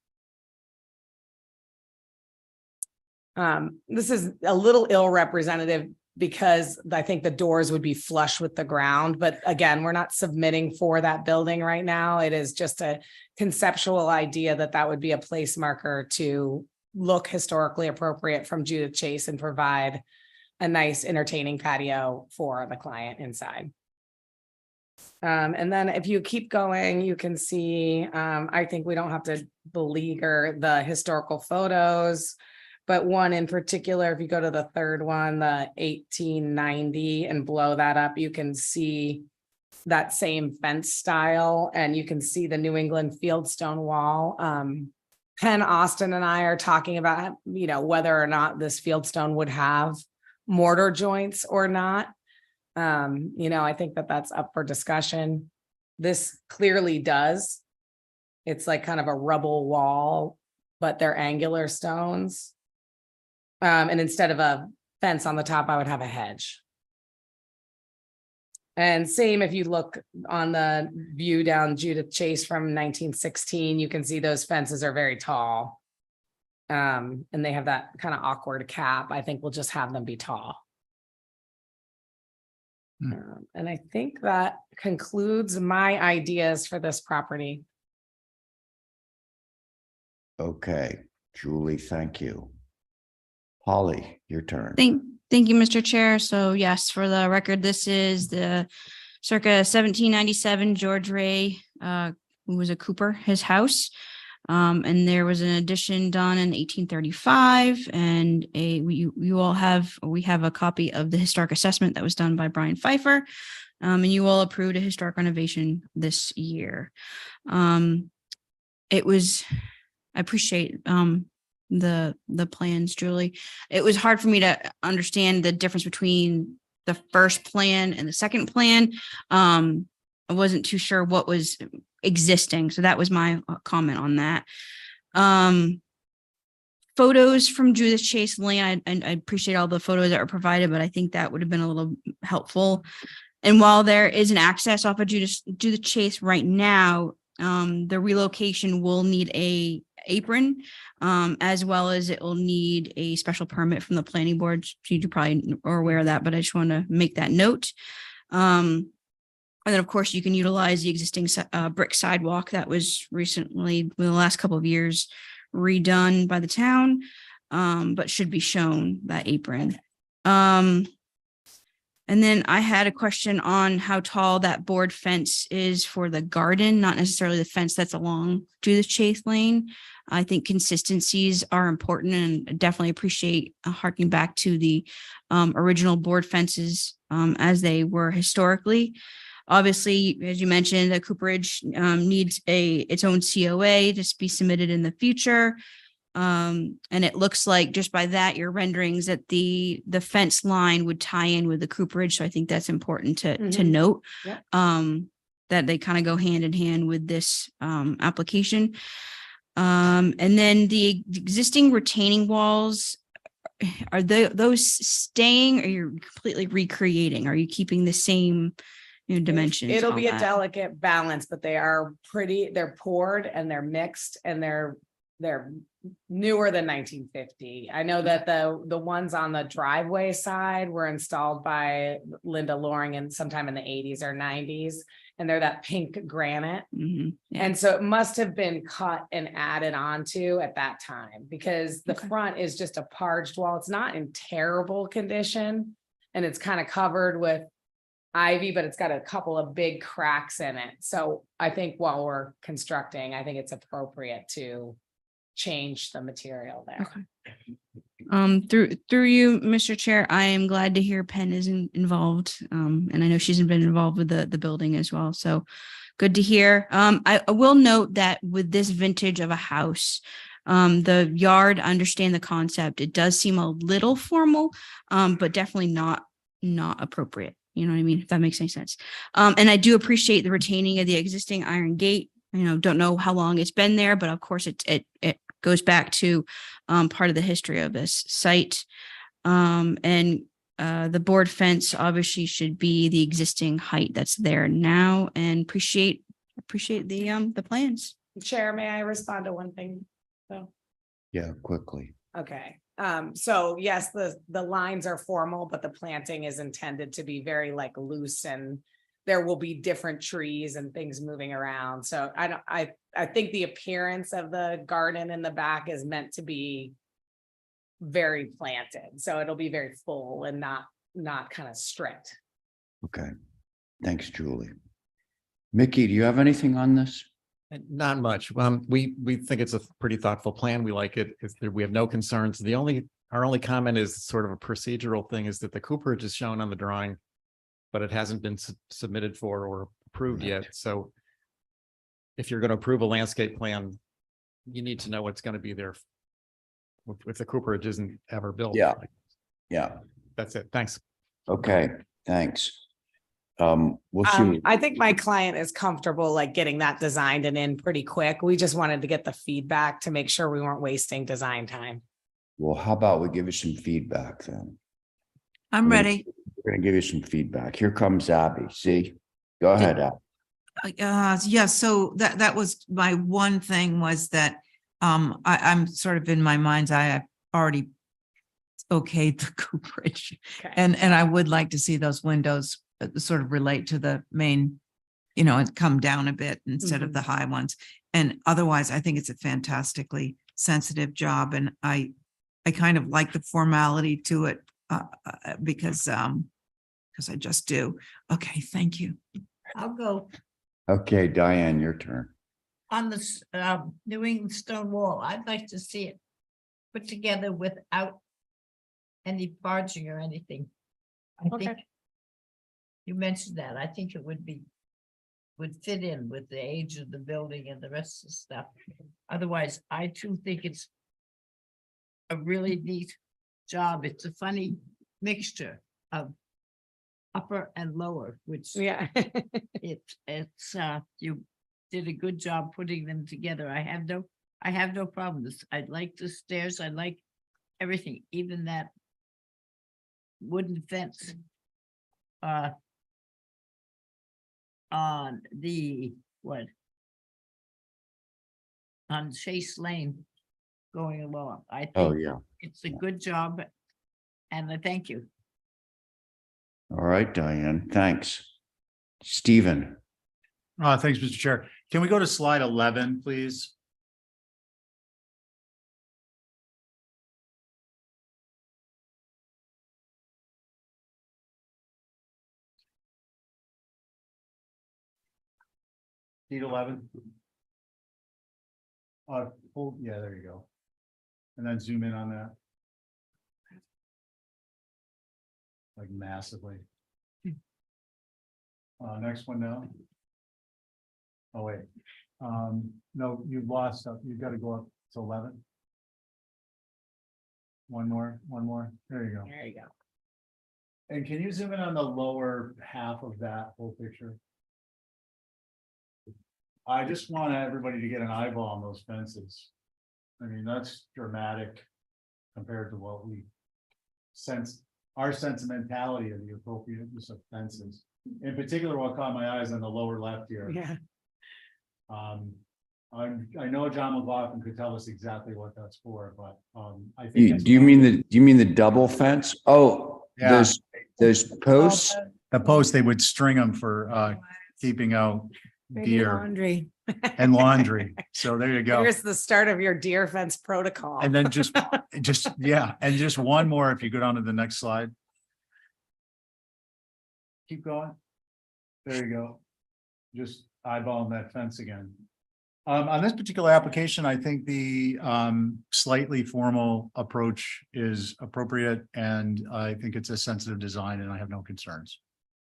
This is a little ill representative because I think the doors would be flush with the ground. But again, we're not submitting for that building right now. It is just a conceptual idea that that would be a place marker to look historically appropriate from Judith Chase and provide a nice entertaining patio for the client inside. And then if you keep going, you can see, I think we don't have to beleaguer the historical photos. But one in particular, if you go to the third one, the 1890 and blow that up, you can see that same fence style and you can see the New England fieldstone wall. Penn Austin and I are talking about, whether or not this fieldstone would have mortar joints or not. I think that that's up for discussion. This clearly does. It's like kind of a rubble wall, but they're angular stones. And instead of a fence on the top, I would have a hedge. And same if you look on the view down Judith Chase from 1916, you can see those fences are very tall. And they have that kind of awkward cap. I think we'll just have them be tall. And I think that concludes my ideas for this property. Okay, Julie, thank you. Holly, your turn. Thank you, Mr. Chair. So yes, for the record, this is the circa 1797 George Ray, who was a Cooper, his house. And there was an addition done in 1835 and we have a copy of the historic assessment that was done by Brian Pfeiffer. And you all approved a historic renovation this year. I appreciate, the plans, Julie. It was hard for me to understand the difference between the first plan and the second plan. I wasn't too sure what was existing. So that was my comment on that. Photos from Judith Chase Lane. I appreciate all the photos that were provided, but I think that would have been a little helpful. And while there is an access off of Judith Chase right now, the relocation will need a apron, as well as it will need a special permit from the planning board. So you probably are aware of that, but I just want to make that note. And then, of course, you can utilize the existing brick sidewalk that was recently, in the last couple of years, redone by the town, but should be shown, that apron. And then I had a question on how tall that board fence is for the garden, not necessarily the fence that's along Judith Chase Lane. I think consistencies are important and definitely appreciate harking back to the original board fences as they were historically. Obviously, as you mentioned, the Cooperage needs its own COA to be submitted in the future. And it looks like just by that, your renderings that the fence line would tie in with the Cooperage. So I think that's important to note. Yep. That they kind of go hand in hand with this application. And then the existing retaining walls, are those staying or you're completely recreating? Are you keeping the same dimensions? It'll be all a that? delicate balance, but they're poured and they're mixed and they're newer than 1950. I know that the ones on the driveway side were installed by Linda Loring sometime in the 80s or 90s, and they're that pink granite. Yeah. And so it must have been cut and added onto at that time because the front is just a parged wall. It's not in terrible condition and it's kind of covered with ivy, but it's got a couple of big cracks in it. So I think while we're constructing, I think it's appropriate to change the material there. Through you, Mr. Chair, I am glad to hear Penn is involved. And I know she's been involved with the building as well. So good to hear. I will note that with this vintage of a house, the yard, I understand the concept. It does seem a little formal, but definitely not appropriate. You know what I mean? If that makes any sense. And I do appreciate the retaining of the existing iron gate. Don't know how long it's been there, but of course it goes back to part of the history of this site. And the board fence obviously should be the existing height that's there now, and appreciate the plans. Chair, may I respond to one thing? So, Yeah, quickly. okay. So yes, the lines are formal, but the planting is intended to be very like loose, and there will be different trees and things moving around. So I think the appearance of the garden in the back is meant to be very planted. So it'll be very full and not kind of strict. Okay. Thanks, Julie. Mickey, do you have anything on this? Not much. We think it's a pretty thoughtful plan. We like it. We have no concerns. Our only comment is sort of a procedural thing, is that the cooperage is shown on the drawing, but it hasn't been submitted for or approved yet. So if you're going to approve a landscape plan, you need to know what's going to be there if the cooperage isn't ever built. Yeah. Yeah. That's it. Thanks. Okay, thanks. We'll see. I think my client is comfortable like getting that designed and in pretty quick. We just wanted to get the feedback to make sure we weren't wasting design time. Well, how about we give you some feedback then? I'm ready. We're gonna give you some feedback. Here comes Abby. See? Go ahead, Abby. Yeah, so that was my one thing, was that I'm sort of in my mind's eye, I've already okayed the cooperage. Okay. And I would like to see those windows sort of relate to the main, and come down a bit instead of the high ones. And otherwise, I think it's a fantastically sensitive job, and I kind of like the formality to it because I just do. Okay, thank you. I'll go Okay, Diane, your turn. on this New England stone wall. I'd like to see it put together without any barging or anything. I think you mentioned that. I think it would fit in with the age of the building and the rest of the stuff. Otherwise, I too think it's a really neat job. It's a funny mixture of upper and lower, which Yeah. it's you did a good job putting them together. I have no problems. I like the stairs. I like everything, even that wooden fence on the on Chase Lane going along. I think Oh, yeah. it's a good job, and I thank you. All right, Diane, thanks. Stephen. Thanks, Mr. Chair. Can we go to slide 11, please? Sheet 11. Yeah, there you go. And then zoom in on that. Like massively. Next one now. Oh, wait. No, you've lost stuff. You've got to go up to 11. One more. There you go. There you go. And can you zoom in on the lower half of that whole picture? I just want everybody to get an eyeball on those fences. I mean, that's dramatic compared to what we sense, our sentimentality of the appropriateness of fences. In particular, what caught my eyes on the lower left here. Yeah. I know John McLaughlin could tell us exactly what that's for, but I think. Do you mean the double fence? Oh, Yeah. those posts? The posts, they would string them for keeping out Maybe deer laundry. and laundry. So there you go. Here's the start of your deer fence protocol. And then just yeah, and just one more if you go down to the next slide. Keep going. There you go. Just eyeballing that fence again. On this particular application, I think the slightly formal approach is appropriate, and I think it's a sensitive design, and I have no concerns.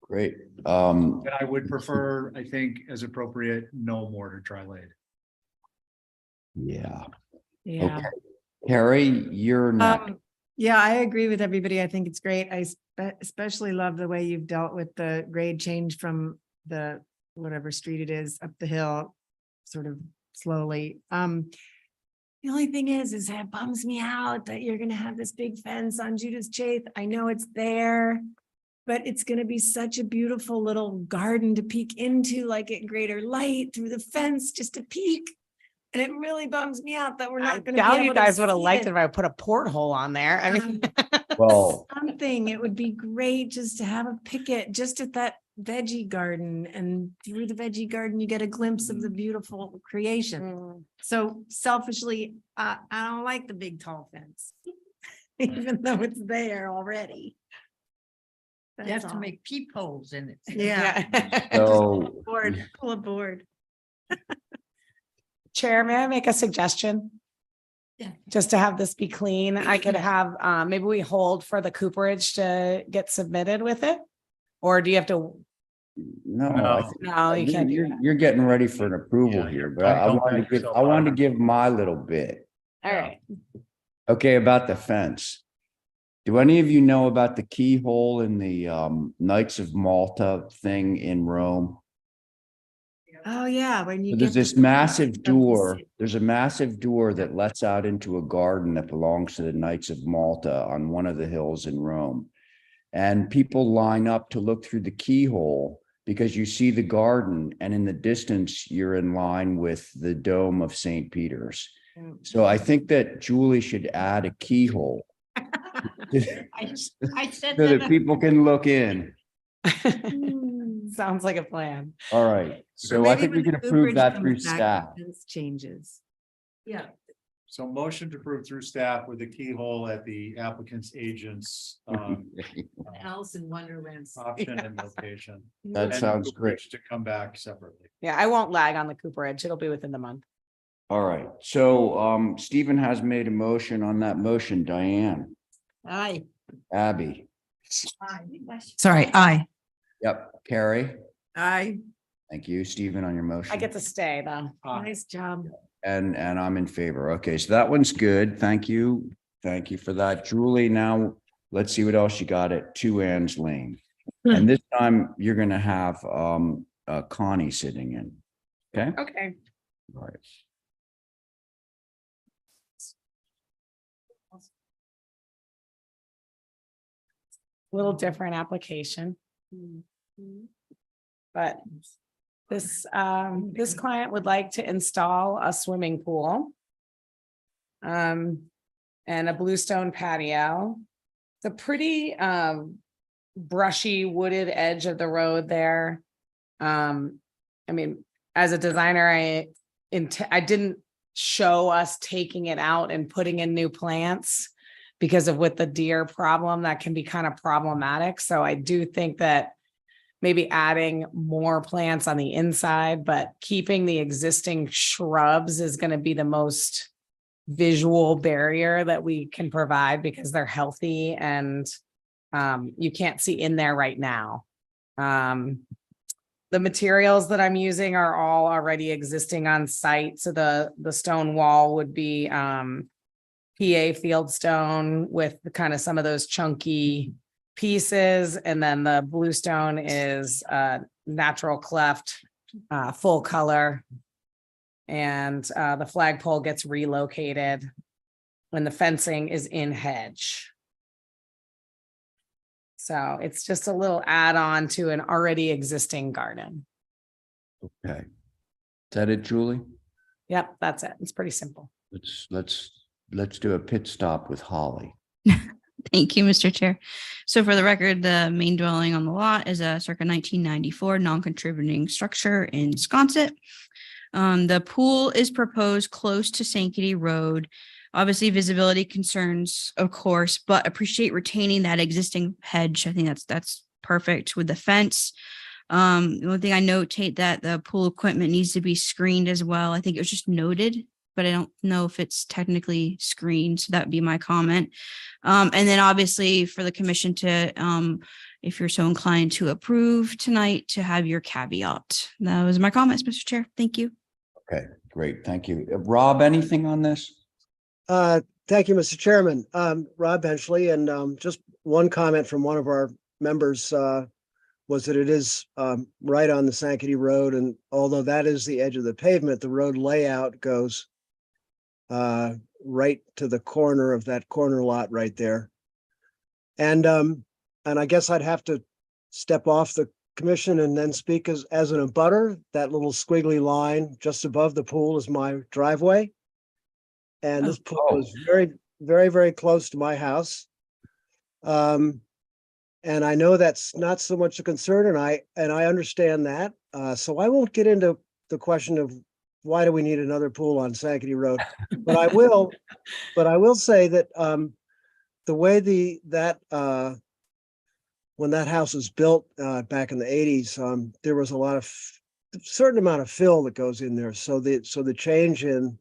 Great. And I would prefer, I think, as appropriate, no mortar dry laid. Yeah. Yeah. Okay. Carrie, you're next. Yeah, I agree with everybody. I think it's great. I especially love the way you've dealt with the grade change from the whatever street it is up the hill, sort of slowly. The only thing is that bums me out that you're gonna have this big fence on Judith Chase. I know it's there, but it's gonna be such a beautiful little garden to peek into, like at greater light through the fence, just to peek. And it really bums me out that we're not gonna. Doubt be you able to guys would have see liked it. it if I put a porthole on there. I mean. Well, Something, it would be great just to have a picket just at that veggie garden, and through the veggie garden, you get a glimpse of the beautiful creation. So selfishly, I don't like the big tall fence, even though it's there already. You have to make peepholes in it. Yeah. So Or pull aboard. Chair, may I make a suggestion? Yeah. Just to have this be clean, I could have, maybe we hold for the cooperage to get submitted with it? Or do you have to, No, No. I think no, you can't do that. you're getting ready for an approval Yeah, here, you're but I don't wanted back to give, yourself I wanted to out. give my little bit. All right. Okay, about the fence. Do any of you know about the keyhole in the Knights of Malta thing in Rome? Oh, yeah, when you So get. there's the this sign massive from the door, city. there's a massive door that lets out into a garden that belongs to the Knights of Malta on one of the hills in Rome. And people line up to look through the keyhole because you see the garden, and in the distance, you're in line with the dome of St. Peter's. So I think that Julie should add a keyhole I said so that that. people can look in. Sounds like a plan. All right, Or so I maybe think we when can the approve Cooperage that comes through back, staff. the fence changes. Yeah, So motion to approve through staff with the keyhole at the applicant's agent's Alice in Wonderland. option and location. That And sounds great. Cooperage to come back separately. Yeah, I won't lag on the cooperage. It'll be within the month. All right, so Stephen has made a motion on that motion. Diane, aye. Abby, Sorry, aye. yep, Carrie, Aye. thank you, Stephen, on your motion. I get to stay though. Nice job. And I'm in favor. Okay, so that one's good. Thank you. Thank you for that. Julie, now let's see what else you got at 2 Ann's Lane. And this time you're gonna have Connie sitting in. Okay? Okay. All right. Little different application. But this client would like to install a swimming pool. And a bluestone patio. It's a pretty brushy wooded edge of the road there. I mean, as a designer, I didn't show us taking it out and putting in new plants because of with the deer problem that can be kind of problematic. So I do think that maybe adding more plants on the inside, but keeping the existing shrubs is going to be the most visual barrier that we can provide because they're healthy and you can't see in there right now. The materials that I'm using are all already existing on site. So the stone wall would be PA fieldstone with kind of some of those chunky pieces. And then the bluestone is natural cleft, full color. And the flagpole gets relocated when the fencing is in hedge. So it's just a little add-on to an already existing garden. Okay. Is that it, Julie? Yep, that's it. It's pretty simple. Let's do a pit stop with Holly. Thank you, Mr. Chair. So for the record, the main dwelling on the lot is a circa 1994 non-contributing structure in Sconset. The pool is proposed close to Sankaty Road. Obviously, visibility concerns, of course, but appreciate retaining that existing hedge. I think that's perfect with the fence. The only thing I notate that the pool equipment needs to be screened as well. I think it was just noted, but I don't know if it's technically screened. So that'd be my comment. And then obviously for the commission to, if you're so inclined to approve tonight, to have your caveat. That was my comments, Mr. Chair. Thank you. Okay, great. Thank you. Rob, anything on this? Thank you, Mr. Chairman. Rob Benchley, and just one comment from one of our members was that it is right on the Sankaty Road, and although that is the edge of the pavement, the road layout goes right to the corner of that corner lot right there. And I guess I'd have to step off the commission and then speak as an abutter. That little squiggly line just above the pool is my driveway. And this pool is very, very, very close to my house. And I know that's not so much a concern, and I understand that. So I won't get into the question of why do we need another pool on Sankaty Road, but I will say that the way when that house was built back in the 80s, there was a lot of certain amount of fill that goes in there. So the change in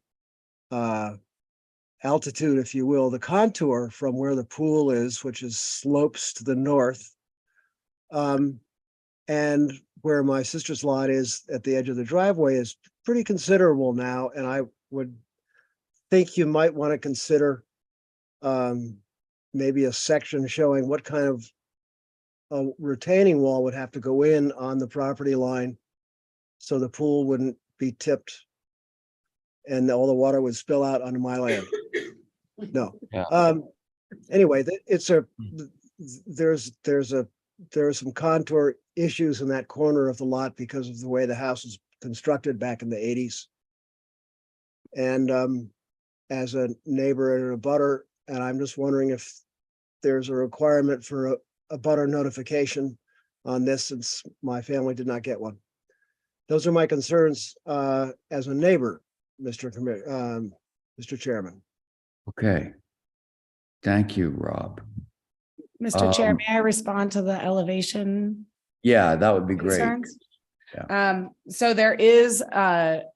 altitude, if you will, the contour from where the pool is, which is slopes to the north, and where my sister's lot is at the edge of the driveway is pretty considerable now. And I would think you might want to consider maybe a section showing what kind of a retaining wall would have to go in on the property line so the pool wouldn't be tipped and all the water would spill out onto my land. No. Yeah. Anyway, there's some contour issues in that corner of the lot because of the way the house was constructed back in the 80s. And as a neighbor and a butter, and I'm just wondering if there's a requirement for a butter notification on this, since my family did not get one. Those are my concerns as a neighbor, Mr. Chairman. Okay. Thank you, Rob. Mr. Chair, may I respond to the elevation Yeah, that would be great. concerns? So there is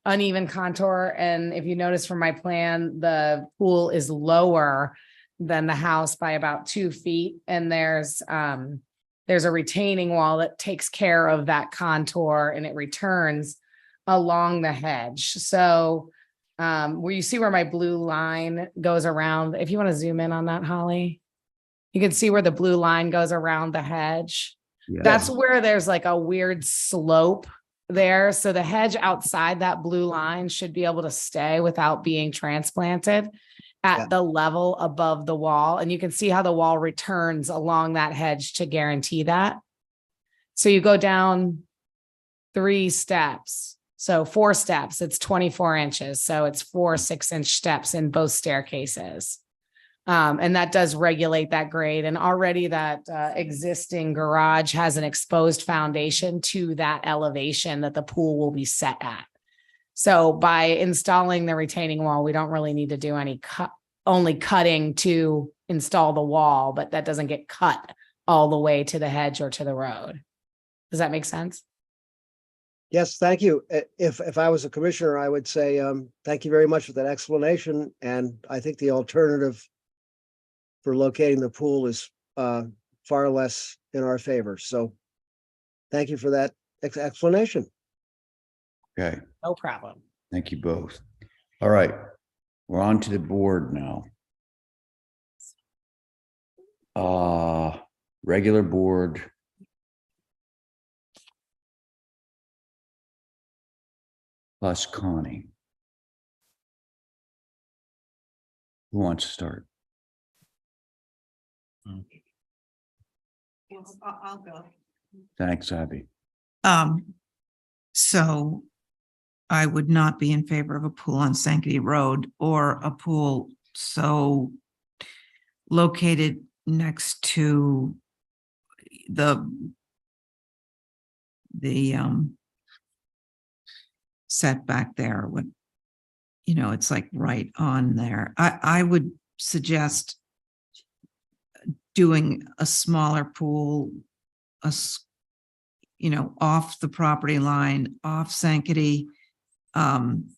uneven contour, and if you notice from my plan, the pool is lower than the house by about 2 feet, and there's a retaining wall that takes care of that contour, and it returns along the hedge. So where you see where my blue line goes around, if you want to zoom in on that, Holly, you can see where the blue line goes around the hedge. Yeah. That's where there's like a weird slope there. So the hedge outside that blue line should be able to stay without being transplanted at the level above the wall. And you can see how the wall returns along that hedge to guarantee that. So you go down 3 steps. So 4 steps, it's 24 inches. So it's 4 6-inch steps in both staircases. And that does regulate that grade. And already that existing garage has an exposed foundation to that elevation that the pool will be set at. So by installing the retaining wall, we don't really need to do any only cutting to install the wall, but that doesn't get cut all the way to the hedge or to the road. Does that make sense? Yes, thank you. If I was a commissioner, I would say, thank you very much for that explanation. And I think the alternative for locating the pool is far less in our favor. So thank you for that explanation. Okay. No problem. Thank you both. All right. We're on to the board now. Regular board. Plus Connie. Who wants to start? I'll go. Thanks, Abby. So I would not be in favor of a pool on Sankaty Road or a pool so located next to the setback there. Would, you know, it's like right on there. I would suggest doing a smaller pool, off the property line, off Sankaty. And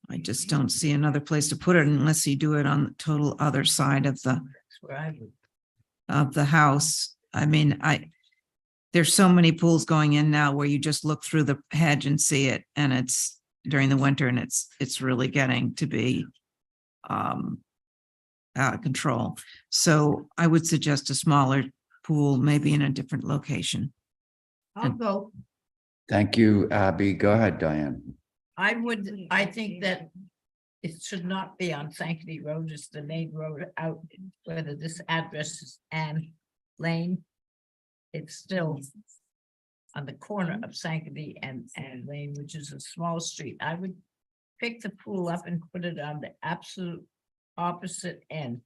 I just don't see another place to put it unless you do it on the total other side of the house. I mean, there's so many pools going in now where you just look through the hedge and see it, and it's during the winter, and it's really getting to be out of control. So I would suggest a smaller pool, maybe in a different location. I'll go. Thank you, Abby. Go ahead, Diane. I think that it should not be on Sankaty Road, it's the main road out, whether this address is Ann Lane. It's still on the corner of Sankaty and Lane, which is a small street. I would pick the pool up and put it on the absolute opposite end.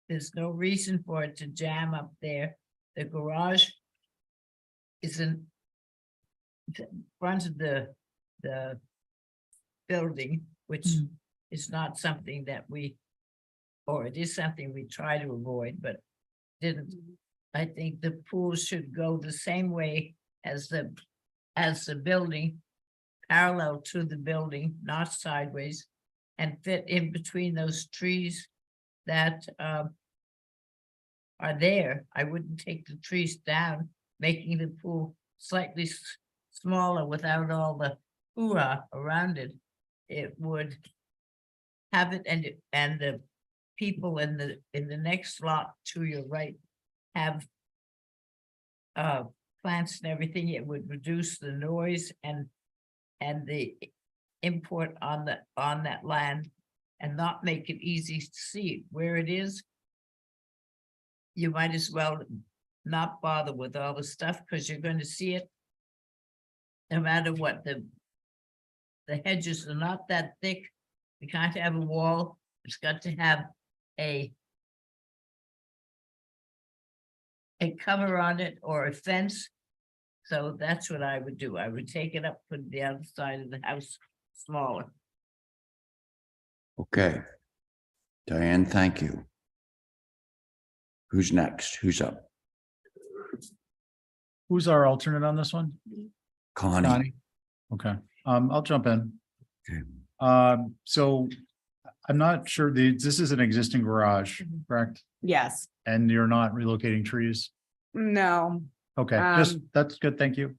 There's no reason for it to jam up there. The garage is in front of the building, which is not something that it is something we try to avoid, but didn't I think the pool should go the same way as the building, parallel to the building, not sideways, and fit in between those trees that are there. I wouldn't take the trees down, making the pool slightly smaller without all the hoo-ha around it. It would have it, and the people in the next lot to your right have plants and everything. It would reduce the noise and the import on that land, and not make it easy to see where it is. You might as well not bother with all the stuff, because you're going to see it no matter what. The hedges are not that thick. You can't have a wall. It's got to have a cover on it or a fence. So that's what I would do. I would take it up, put the other side of the house smaller. Okay. Diane, thank you. Who's next? Who's up? Who's our alternate on this one? Connie. Okay, I'll jump in. Okay. So I'm not sure, this is an existing garage, correct? Yes, And you're not relocating trees? no, Okay, that's good, thank you.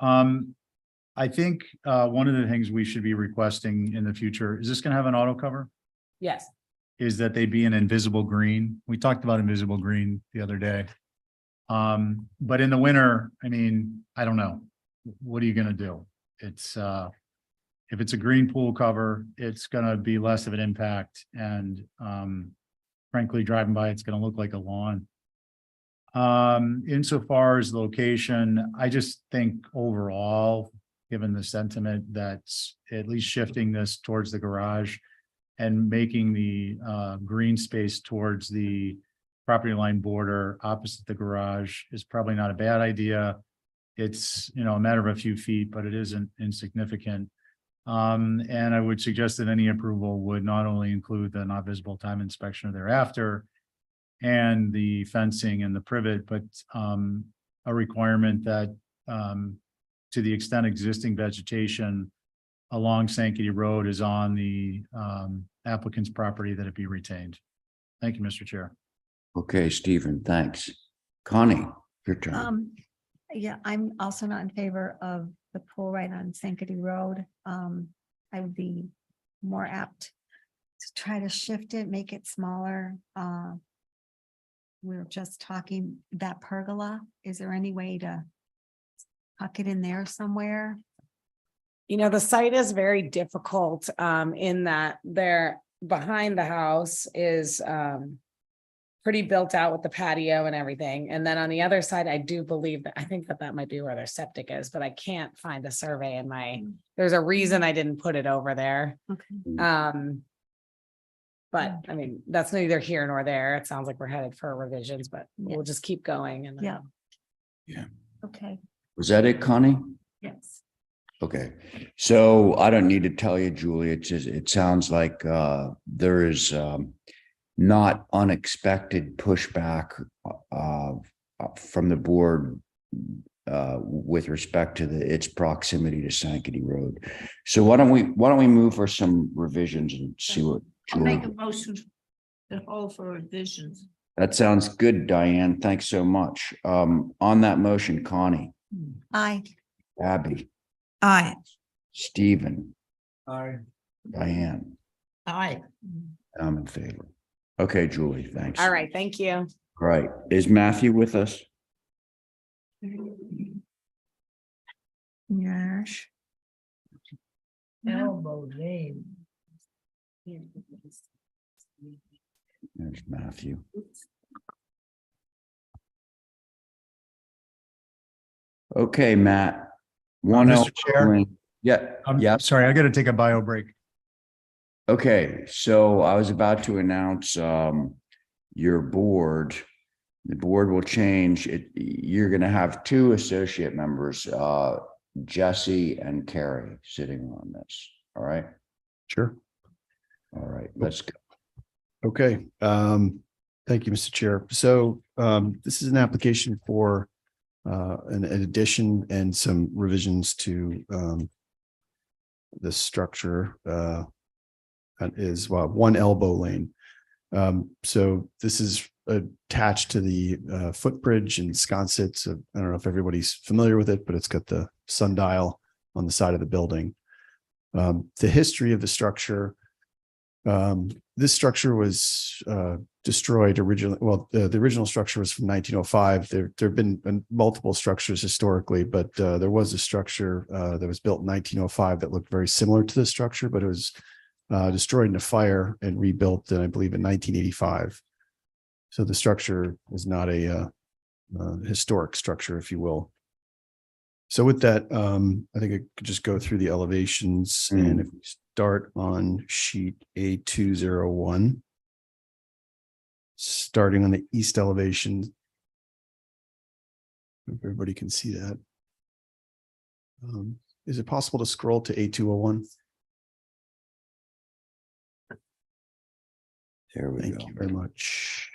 I think one of the things we should be requesting in the future, is this gonna have an auto cover? yes. Is that they be an invisible green. We talked about invisible green the other day. But in the winter, I mean, I don't know. What are you gonna do? It's if it's a green pool cover, it's gonna be less of an impact, and frankly, driving by, it's gonna look like a lawn. Insofar as location, I just think overall, given the sentiment that's at least shifting this towards the garage and making the green space towards the property line border opposite the garage is probably not a bad idea. It's, you know, a matter of a few feet, but it isn't insignificant. And I would suggest that any approval would not only include the not visible time inspection thereafter and the fencing and the privet, but a requirement that to the extent existing vegetation along Sankaty Road is on the applicant's property, that it be retained. Thank you, Mr. Chair. Okay, Stephen, thanks. Connie, your turn. Yeah, I'm also not in favor of the pool right on Sankaty Road. I would be more apt to try to shift it, make it smaller. We were just talking that pergola. Is there any way to tuck it in there somewhere? You know, the site is very difficult in that there behind the house is pretty built out with the patio and everything. And then on the other side, I do believe that I think that might be where their septic is, but I can't find the survey in my, there's a reason I didn't put it over there. Okay. But I mean, that's neither here nor there. It sounds like we're headed for revisions, but we'll just keep going and Yeah. Yeah. Okay. Was that it, Connie? Yes. Okay, so I don't need to tell you, Julie, it sounds like there is not unexpected pushback from the board with respect to its proximity to Sankaty Road. So why don't we move for some revisions and see what I'll make a Julie. motion to hold for revisions. That sounds good, Diane. Thanks so much. On that motion, Connie, Aye. Abby, Aye. Stephen, Aye. Diane, Aye. I'm in favor. Okay, Julie, thanks. all right, thank you. All right, is Matthew with us? Yes. Elbow lane. There's Matthew. Okay, Matt. Mr. Chair? Yeah. Sorry, I got to take a bio break. Okay, so I was about to announce your board. The board will change it. You're going to have two associate members, Jesse and Carrie, sitting on this. All right. Sure. All right, let's go. Okay. Thank you, Mr. Chair. So this is an application for an addition and some revisions to the structure that is one elbow lane. So this is attached to the footbridge in Sconset. So I don't know if everybody's familiar with it, but it's got the sundial on the side of the building. The history of the structure. This structure was destroyed originally. Well, the original structure was from 1905. There have been multiple structures historically, but there was a structure that was built in 1905 that looked very similar to this structure, but it was destroyed in a fire and rebuilt, I believe, in 1985. So the structure is not a historic structure, if you will. So with that, I think I could just go through the elevations, and if we start on sheet A201, starting on the east elevation, if everybody can see that. Is it possible to scroll to A201? There we go. Thank you very much.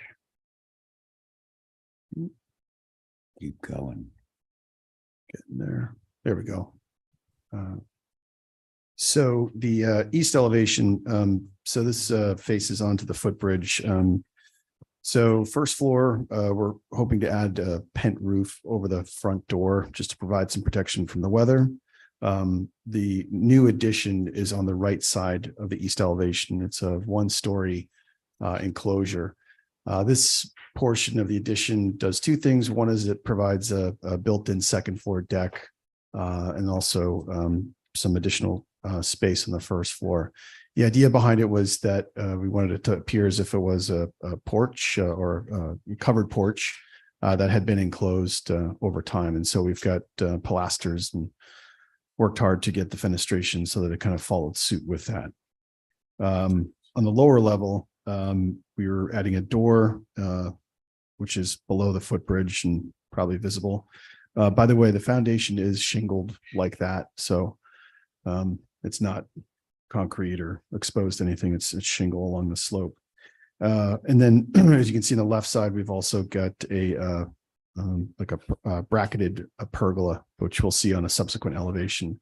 Keep going. Getting there. There we go. So the east elevation, so this faces onto the footbridge. So first floor, we're hoping to add a pent roof over the front door just to provide some protection from the weather. The new addition is on the right side of the east elevation. It's a one-story enclosure. This portion of the addition does two things. One is it provides a built-in second floor deck and also some additional space on the first floor. The idea behind it was that we wanted it to appear as if it was a porch or a covered porch that had been enclosed over time. And so we've got pilasters and worked hard to get the fenestration so that it kind of followed suit with that. On the lower level, we were adding a door, which is below the footbridge and probably visible. By the way, the foundation is shingled like that. So it's not concrete or exposed to anything. It's shingle along the slope. And then as you can see on the left side, we've also got a like a bracketed pergola, which we'll see on a subsequent elevation.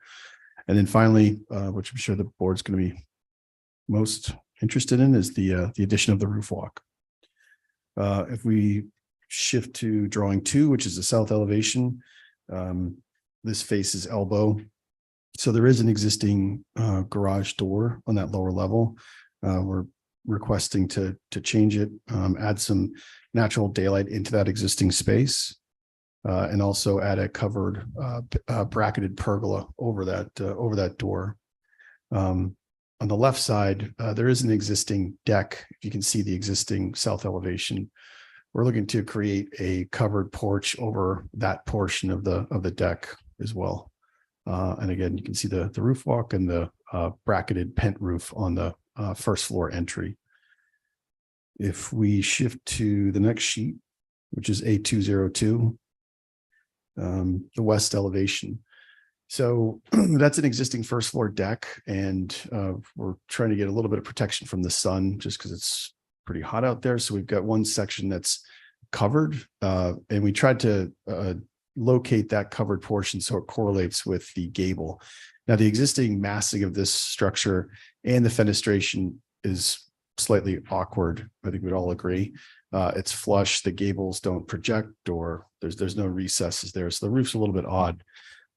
And then finally, which I'm sure the board's going to be most interested in, is the addition of the roof walk. If we shift to drawing 2, which is the south elevation, this faces elbow. So there is an existing garage door on that lower level. We're requesting to change it, add some natural daylight into that existing space, and also add a covered bracketed pergola over that door. On the left side, there is an existing deck. If you can see the existing south elevation, we're looking to create a covered porch over that portion of the deck as well. And again, you can see the roof walk and the bracketed pent roof on the first floor entry. If we shift to the next sheet, which is A202, the west elevation. So that's an existing first floor deck, and we're trying to get a little bit of protection from the sun just because it's pretty hot out there. So we've got one section that's covered, and we tried to locate that covered portion so it correlates with the gable. Now, the existing massing of this structure and the fenestration is slightly awkward. I think we'd all agree. It's flush. The gables don't project, or there's no recesses there. So the roof's a little bit odd.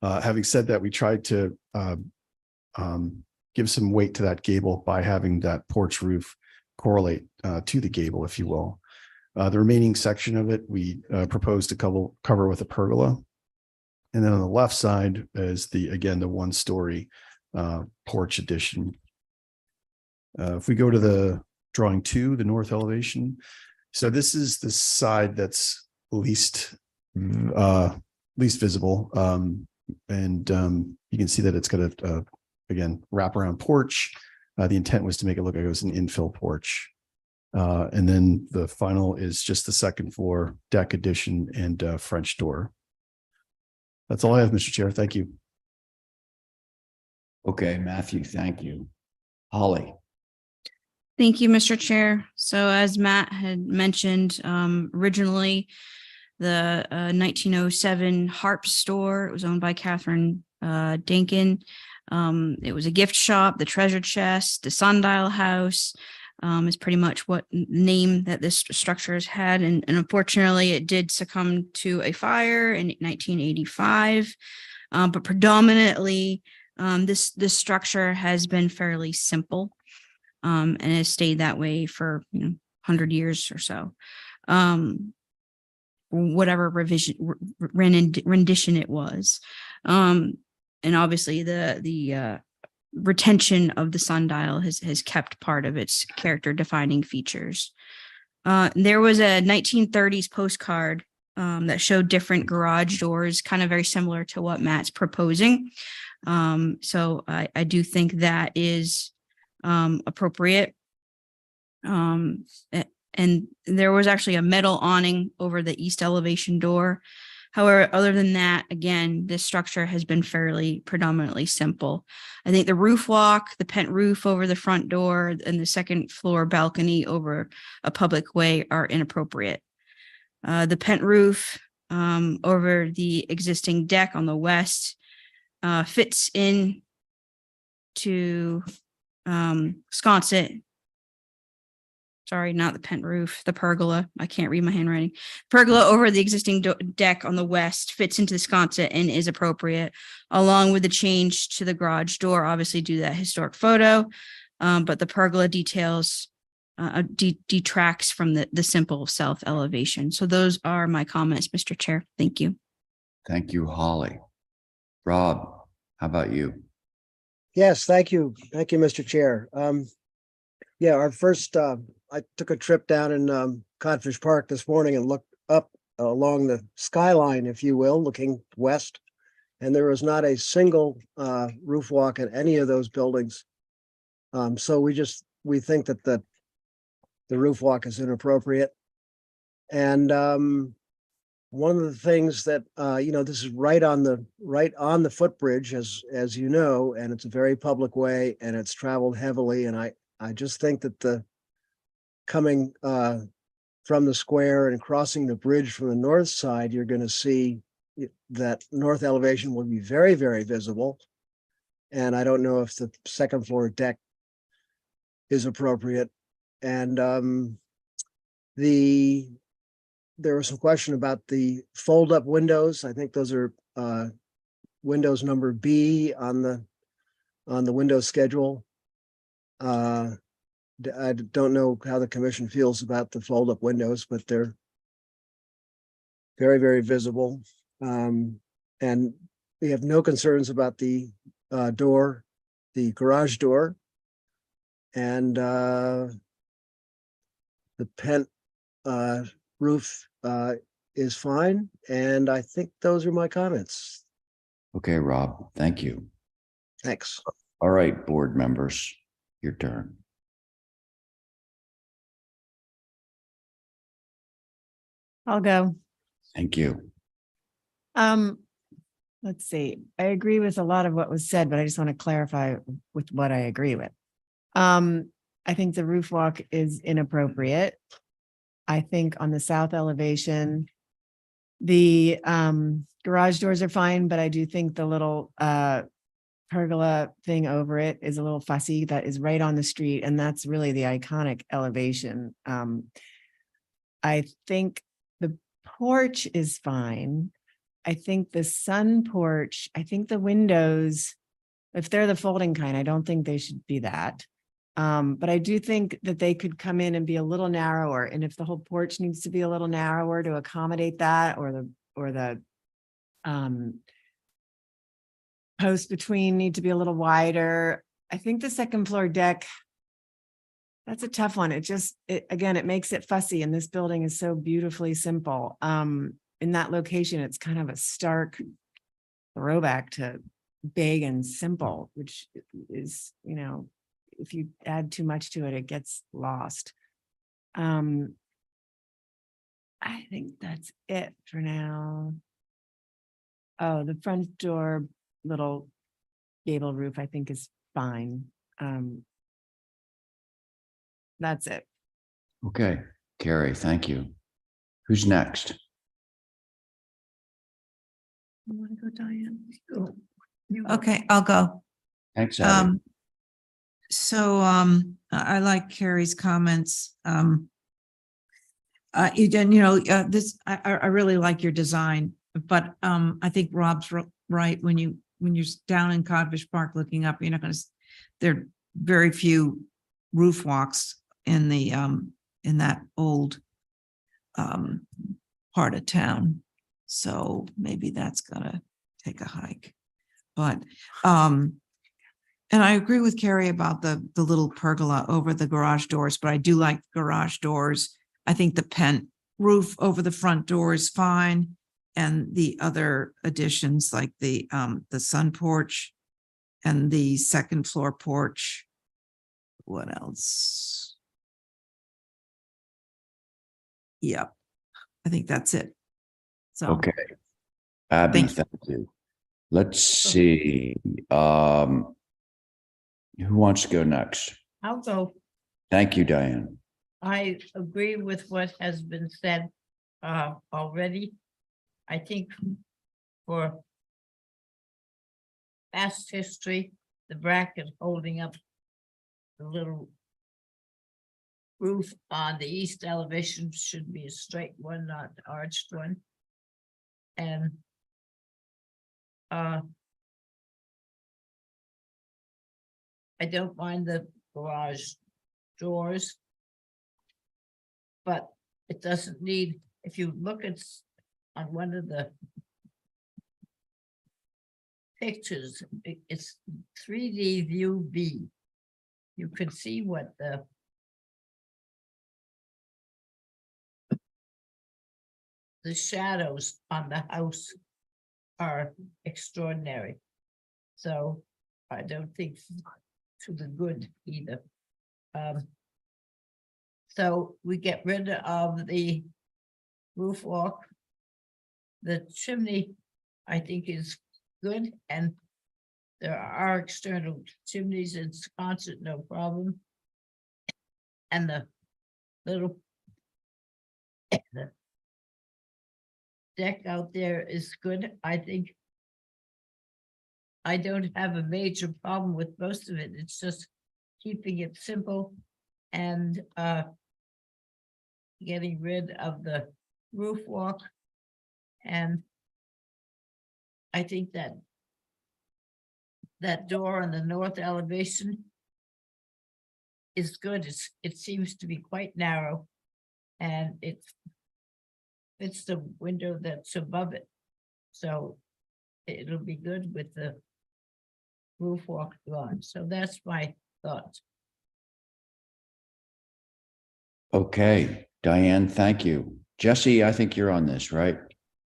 Having said that, we tried to give some weight to that gable by having that porch roof correlate to the gable, if you will. The remaining section of it, we proposed to cover with a pergola. And then on the left side is again, the one-story porch addition. If we go to the drawing 2, the north elevation. So this is the side that's least visible. And you can see that it's got a again, wraparound porch. The intent was to make it look like it was an infill porch. And then the final is just the second floor deck addition and French door. That's all I have, Mr. Chair. Thank you. Okay, Matthew, thank you. Holly. Thank you, Mr. Chair. So as Matt had mentioned, originally the 1907 Harp store, it was owned by Catherine Dinkin. It was a gift shop, the treasure chest, the sundial house is pretty much what name that this structure has had. And unfortunately, it did succumb to a fire in 1985. But predominantly, this structure has been fairly simple. And has stayed that way for 100 years or so. Whatever rendition it was. And obviously the retention of the sundial has kept part of its character defining features. There was a 1930s postcard that showed different garage doors, kind of very similar to what Matt's proposing. So I do think that is appropriate. And there was actually a metal awning over the east elevation door. However, other than that, again, this structure has been fairly predominantly simple. I think the roof walk, the pent roof over the front door, and the second floor balcony over a public way are inappropriate. The pent roof over the existing deck on the west fits in to sconset. Sorry, not the pent roof, the pergola. I can't read my handwriting. Pergola over the existing deck on the west fits into the sconset and is appropriate, along with the change to the garage door, obviously due to that historic photo. But the pergola details detracts from the simple self elevation. So those are my comments, Mr. Chair. Thank you. Thank you, Holly. Rob, how about you? Yes, thank you. Thank you, Mr. Chair. Yeah, our first, I took a trip down in Codfish Park this morning and looked up along the skyline, if you will, looking west. And there was not a single roof walk in any of those buildings. So we think that the roof walk is inappropriate. And one of the things that this is right on the footbridge, as you know, and it's a very public way and it's traveled heavily. And I just think that the coming from the square and crossing the bridge from the north side, you're going to see that north elevation will be very, very visible. And I don't know if the second floor deck is appropriate. And there was some question about the fold up windows. I think those are windows number B on the window schedule. I don't know how the commission feels about the fold up windows, but they're very, very visible. And we have no concerns about the door, the garage door. And the pent roof is fine. And I think those are my comments. Okay, Rob, thank you. Thanks. All right, board members, your turn. I'll go. Thank you. Let's see. I agree with a lot of what was said, but I just want to clarify with what I agree with. I think the roof walk is inappropriate. I think on the south elevation, the garage doors are fine, but I do think the little pergola thing over it is a little fussy. That is right on the street, and that's really the iconic elevation. I think the porch is fine. I think the sun porch, I think the windows, if they're the folding kind, I don't think they should be that. But I do think that they could come in and be a little narrower. And if the whole porch needs to be a little narrower to accommodate that, or the posts between need to be a little wider. I think the second floor deck, that's a tough one. Again, it makes it fussy, and this building is so beautifully simple. In that location, it's kind of a stark throwback to big and simple, which is, if you add too much to it, it gets lost. I think that's it for now. Oh, the front door little gable roof, I think, is fine. That's it. Okay, Carrie, thank you. Who's next? You want to go, Diane? You- Okay, I'll go. Thanks, Abby. I like Carrie's comments. I really like your design, but I think Rob's right. When you're down in Codfish Park looking up, you're not gonna, there are very few roof walks in the in that old part of town. So maybe that's gonna take a hike. But and I agree with Carrie about the little pergola over the garage doors, but I do like garage doors. I think the pent roof over the front door is fine. And the other additions like the sun porch and the second floor porch. What else? Yep. I think that's it. So. Okay. Abby, Thank you. thank you. Let's see. Who wants to go next? I'll go. Thank you, Diane. I agree with what has been said already. I think for past history, the bracket holding up the little roof on the east elevation should be a straight one, not arched one. And I don't mind the garage doors, but it doesn't need, if you look at on one of the pictures, it's 3D view B. You can see what the shadows on the house are extraordinary. So I don't think to the good either. So we get rid of the roof walk. The chimney, I think, is good, and there are external chimneys in Wisconsin, no problem. And the little the deck out there is good. I think I don't have a major problem with most of it. It's just keeping it simple and getting rid of the roof walk. And I think that door on the north elevation is good. It seems to be quite narrow, and it's the window that's above it. So it'll be good with the roof walk gone. So that's my thoughts. Okay, Diane, thank you. Jesse, I think you're on this, right?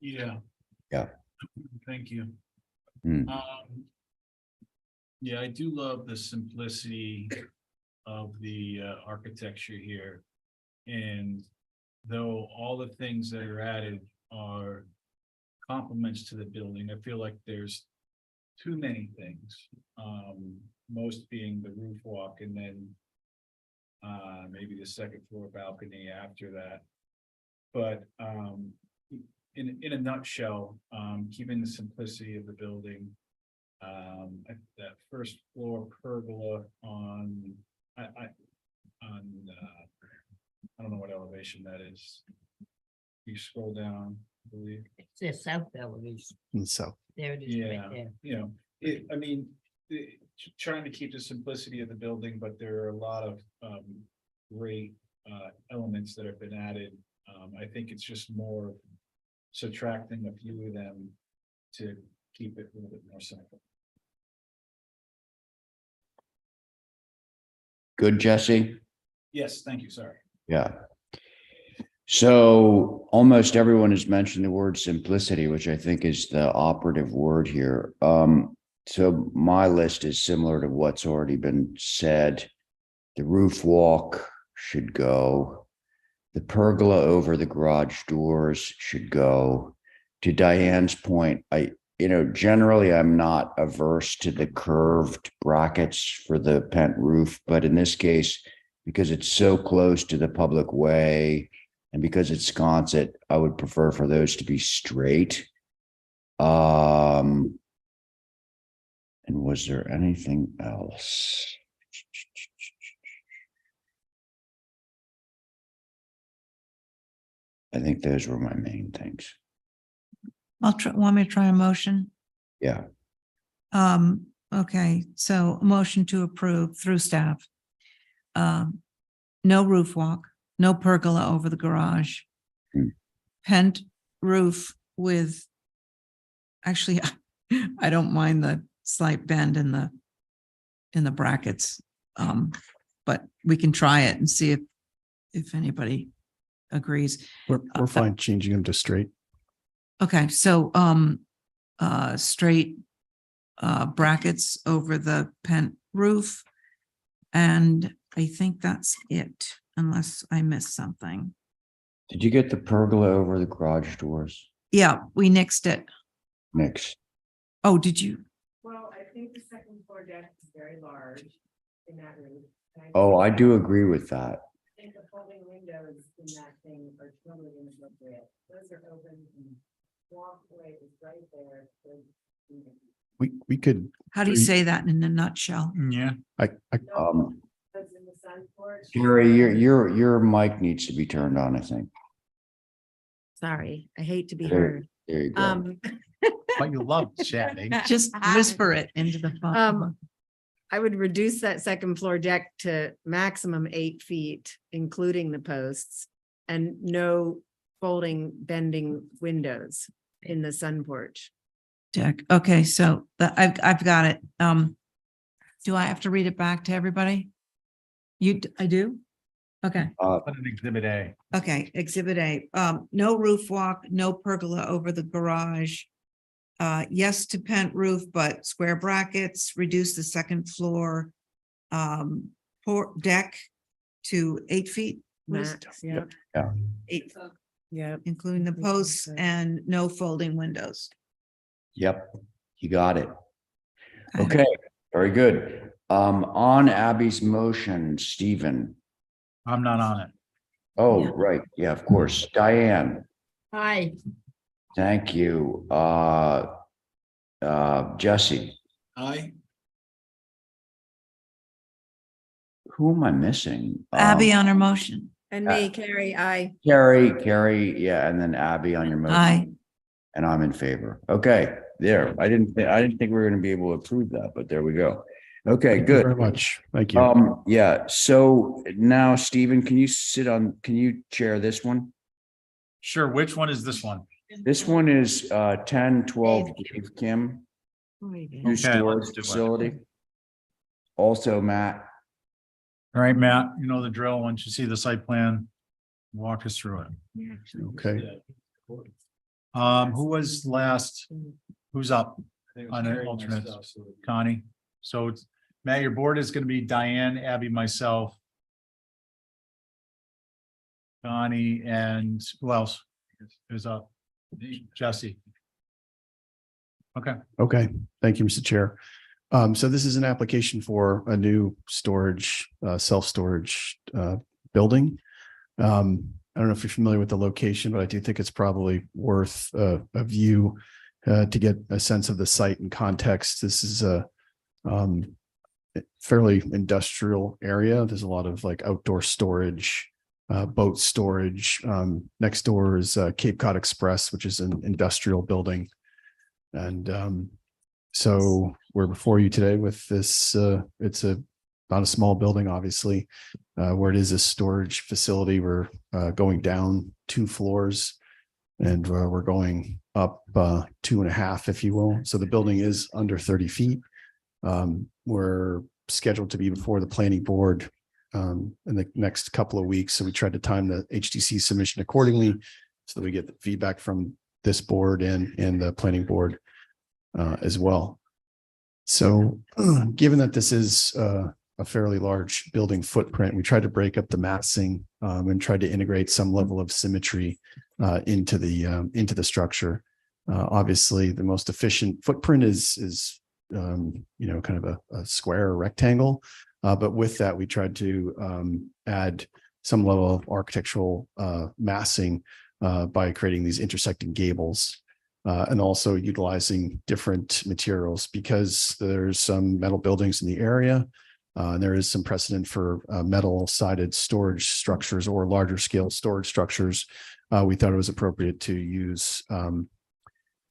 Yeah. Yeah. Thank you. Hmm. Yeah, I do love the simplicity of the architecture here. And though all the things that are added are compliments to the building, I feel like there's too many things. Most being the roof walk, and then maybe the second floor balcony after that. But in a nutshell, keeping the simplicity of the building, that first floor pergola on I don't know what elevation that is. You scroll down, I believe. It's the south elevation. in the south. There it is. Yeah, Right there. you know, trying to keep the simplicity of the building, but there are a lot of great elements that have been added. I think it's just more subtracting a few of them to keep it a little bit more simple. Good, Jesse? Yes, thank you, sorry. Yeah. So almost everyone has mentioned the word simplicity, which I think is the operative word here. So my list is similar to what's already been said. The roof walk should go. The pergola over the garage doors should go. To Diane's point, generally I'm not averse to the curved brackets for the pent roof, but in this case, because it's so close to the public way and because it's Sconset, I would prefer for those to be straight. And was there anything else? I think those were my main things. Want me to try a motion? Yeah. Okay, so a motion to approve through staff. No roof walk, no pergola over the garage. Pent roof with, actually, I don't mind the slight bend in the brackets. But we can try it and see if anybody agrees. We're fine changing them to straight. Okay, so straight brackets over the pent roof. And I think that's it, unless I missed something. Did you get the pergola over the garage doors? Yeah, we nixed it. Next. Oh, did you? Well, I think the second floor deck is very large in that room. Oh, I do agree with that. I think the folding windows in that thing are totally inappropriate. Those are open and walkway is right there. We could. How do you say that in a nutshell? Yeah. That's in the sun porch. Gary, your mic needs to be turned on, I think. Sorry, I hate to be There- heard. There you go. But you love chatting. Just whisper it into the phone. I would reduce that second floor deck to maximum 8 feet, including the posts, and no folding, bending windows in the sun porch. Deck. Okay, so I've got it. Do I have to read it back to everybody? I do? Okay. Put an exhibit A. Okay, exhibit A, no roof walk, no pergola over the garage. Yes to pent roof, but square brackets, reduce the second floor. Deck to 8 feet. What is it? Max, yeah. Yeah. 8, Yeah. including the posts and no folding windows. Yep, you got it. Okay, very good. On Abby's motion, Stephen. I'm not on it. Oh, right. Yeah, of course. Diane, Hi, thank you. Jesse, Aye. who am I missing? Abby on her motion. And me, Carrie, Carrie, yeah, and then Abby on your motion. Aye. And I'm in favor. Okay, there. I didn't think we were going to be able to approve that, but there we go. Okay, Thank you good. very much. Thank you. Yeah, so now Stephen, can you chair this one? Sure. Which one is this one? This one is 1012 Dave Kim, new Okay, storage let's do it. facility. Also, Matt. All right, Matt, you know the drill. Once you see the site plan, walk us through it. Okay. Who was last? Who's up on an alternate? Connie. So it's Matt, your board is going to be Diane, Abby, myself, Connie, and who else is up? Jesse. Okay. Okay, thank you, Mr. Chair. So this is an application for a new storage, self-storage building. I don't know if you're familiar with the location, but I do think it's probably worth a view to get a sense of the site and context. This is a fairly industrial area. There's a lot of like outdoor storage, boat storage. Next door is Cape Cod Express, which is an industrial building. And so we're before you today with this. It's not a small building, obviously, where it is a storage facility. We're going down 2 floors and we're going up 2.5, if you will. So the building is under 30 feet. We're scheduled to be before the planning board in the next couple of weeks. So we tried to time the HDC submission accordingly so that we get the feedback from this board and the planning board as well. So given that this is a fairly large building footprint, we tried to break up the massing and tried to integrate some level of symmetry into the structure. Obviously, the most efficient footprint is kind of a square or rectangle. But with that, we tried to add some level of architectural massing by creating these intersecting gables. And also utilizing different materials because there's some metal buildings in the area. And there is some precedent for metal sided storage structures or larger scale storage structures. We thought it was appropriate to use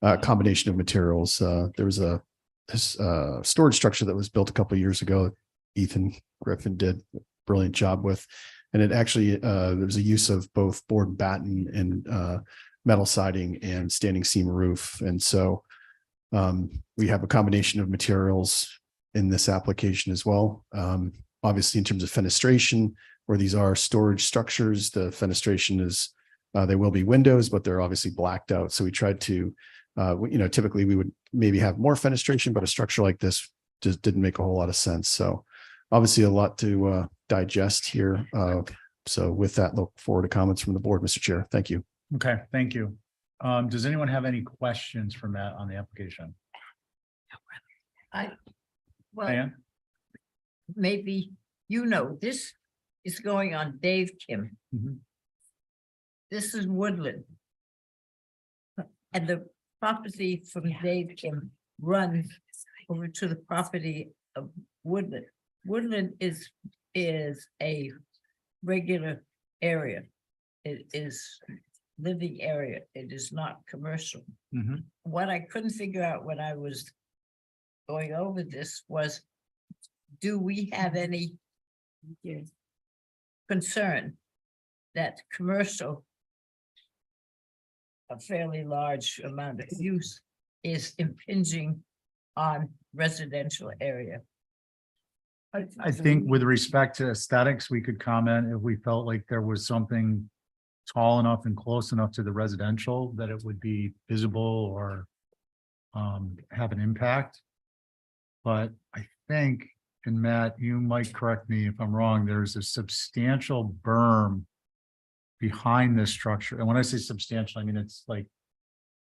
a combination of materials. There was a storage structure that was built a couple of years ago. Ethan Griffin did a brilliant job with, and it actually there was a use of both board batten and metal siding and standing seam roof. And so we have a combination of materials in this application as well. Obviously, in terms of fenestration, where these are storage structures, the fenestration is, they will be windows, but they're obviously blacked out. So we tried to, typically we would maybe have more fenestration, but a structure like this just didn't make a whole lot of sense. So obviously a lot to digest here. So with that, look forward to comments from the board, Mr. Chair. Thank you. Okay, thank you. Does anyone have any questions for Matt on the application? Well, Diane? maybe, this is going on Dave Kim. Mhm. This is Woodland. And the property from Dave Kim runs over to the property of Woodland. Woodland is a regular area. It is living area. It is not commercial. Mhm. What I couldn't figure out when I was going over this was, do we have any concern that commercial, a fairly large amount of use, is impinging on residential area? I think with respect to aesthetics, we could comment if we felt like there was something tall enough and close enough to the residential that it would be visible or have an impact. But I think, and Matt, you might correct me if I'm wrong, there's a substantial berm behind this structure. And when I say substantial, I mean, it's like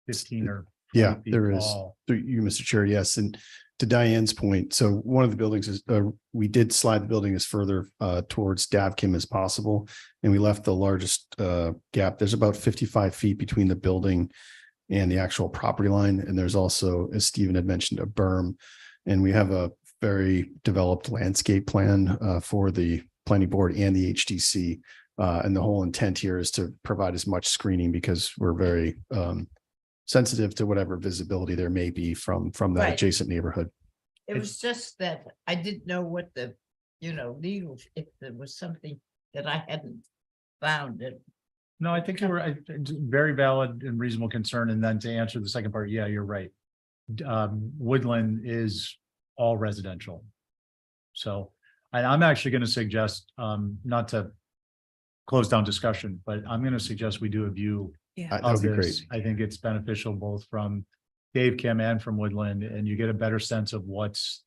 15 or 20 feet There is. tall. Through you, Mr. Chair. Yes. And to Diane's point, so one of the buildings is, we did slide the building as further towards Davkim as possible. And we left the largest gap. There's about 55 feet between the building and the actual property line. And there's also, as Stephen had mentioned, a berm. And we have a very developed landscape plan for the planning board and the HDC. And the whole intent here is to provide as much screening because we're very sensitive to whatever visibility there may be from that Right. adjacent neighborhood. It was just that I didn't know what the, legal, if there was something that I hadn't found it. No, I think you were very valid and reasonable concern. And then to answer the second part, yeah, you're right. Woodland is all residential. So I'm actually going to suggest, not to close down discussion, but I'm going to suggest we do a view That of would be this. great. I think it's beneficial both from Dave Kim and from Woodland, and you get a better sense of what's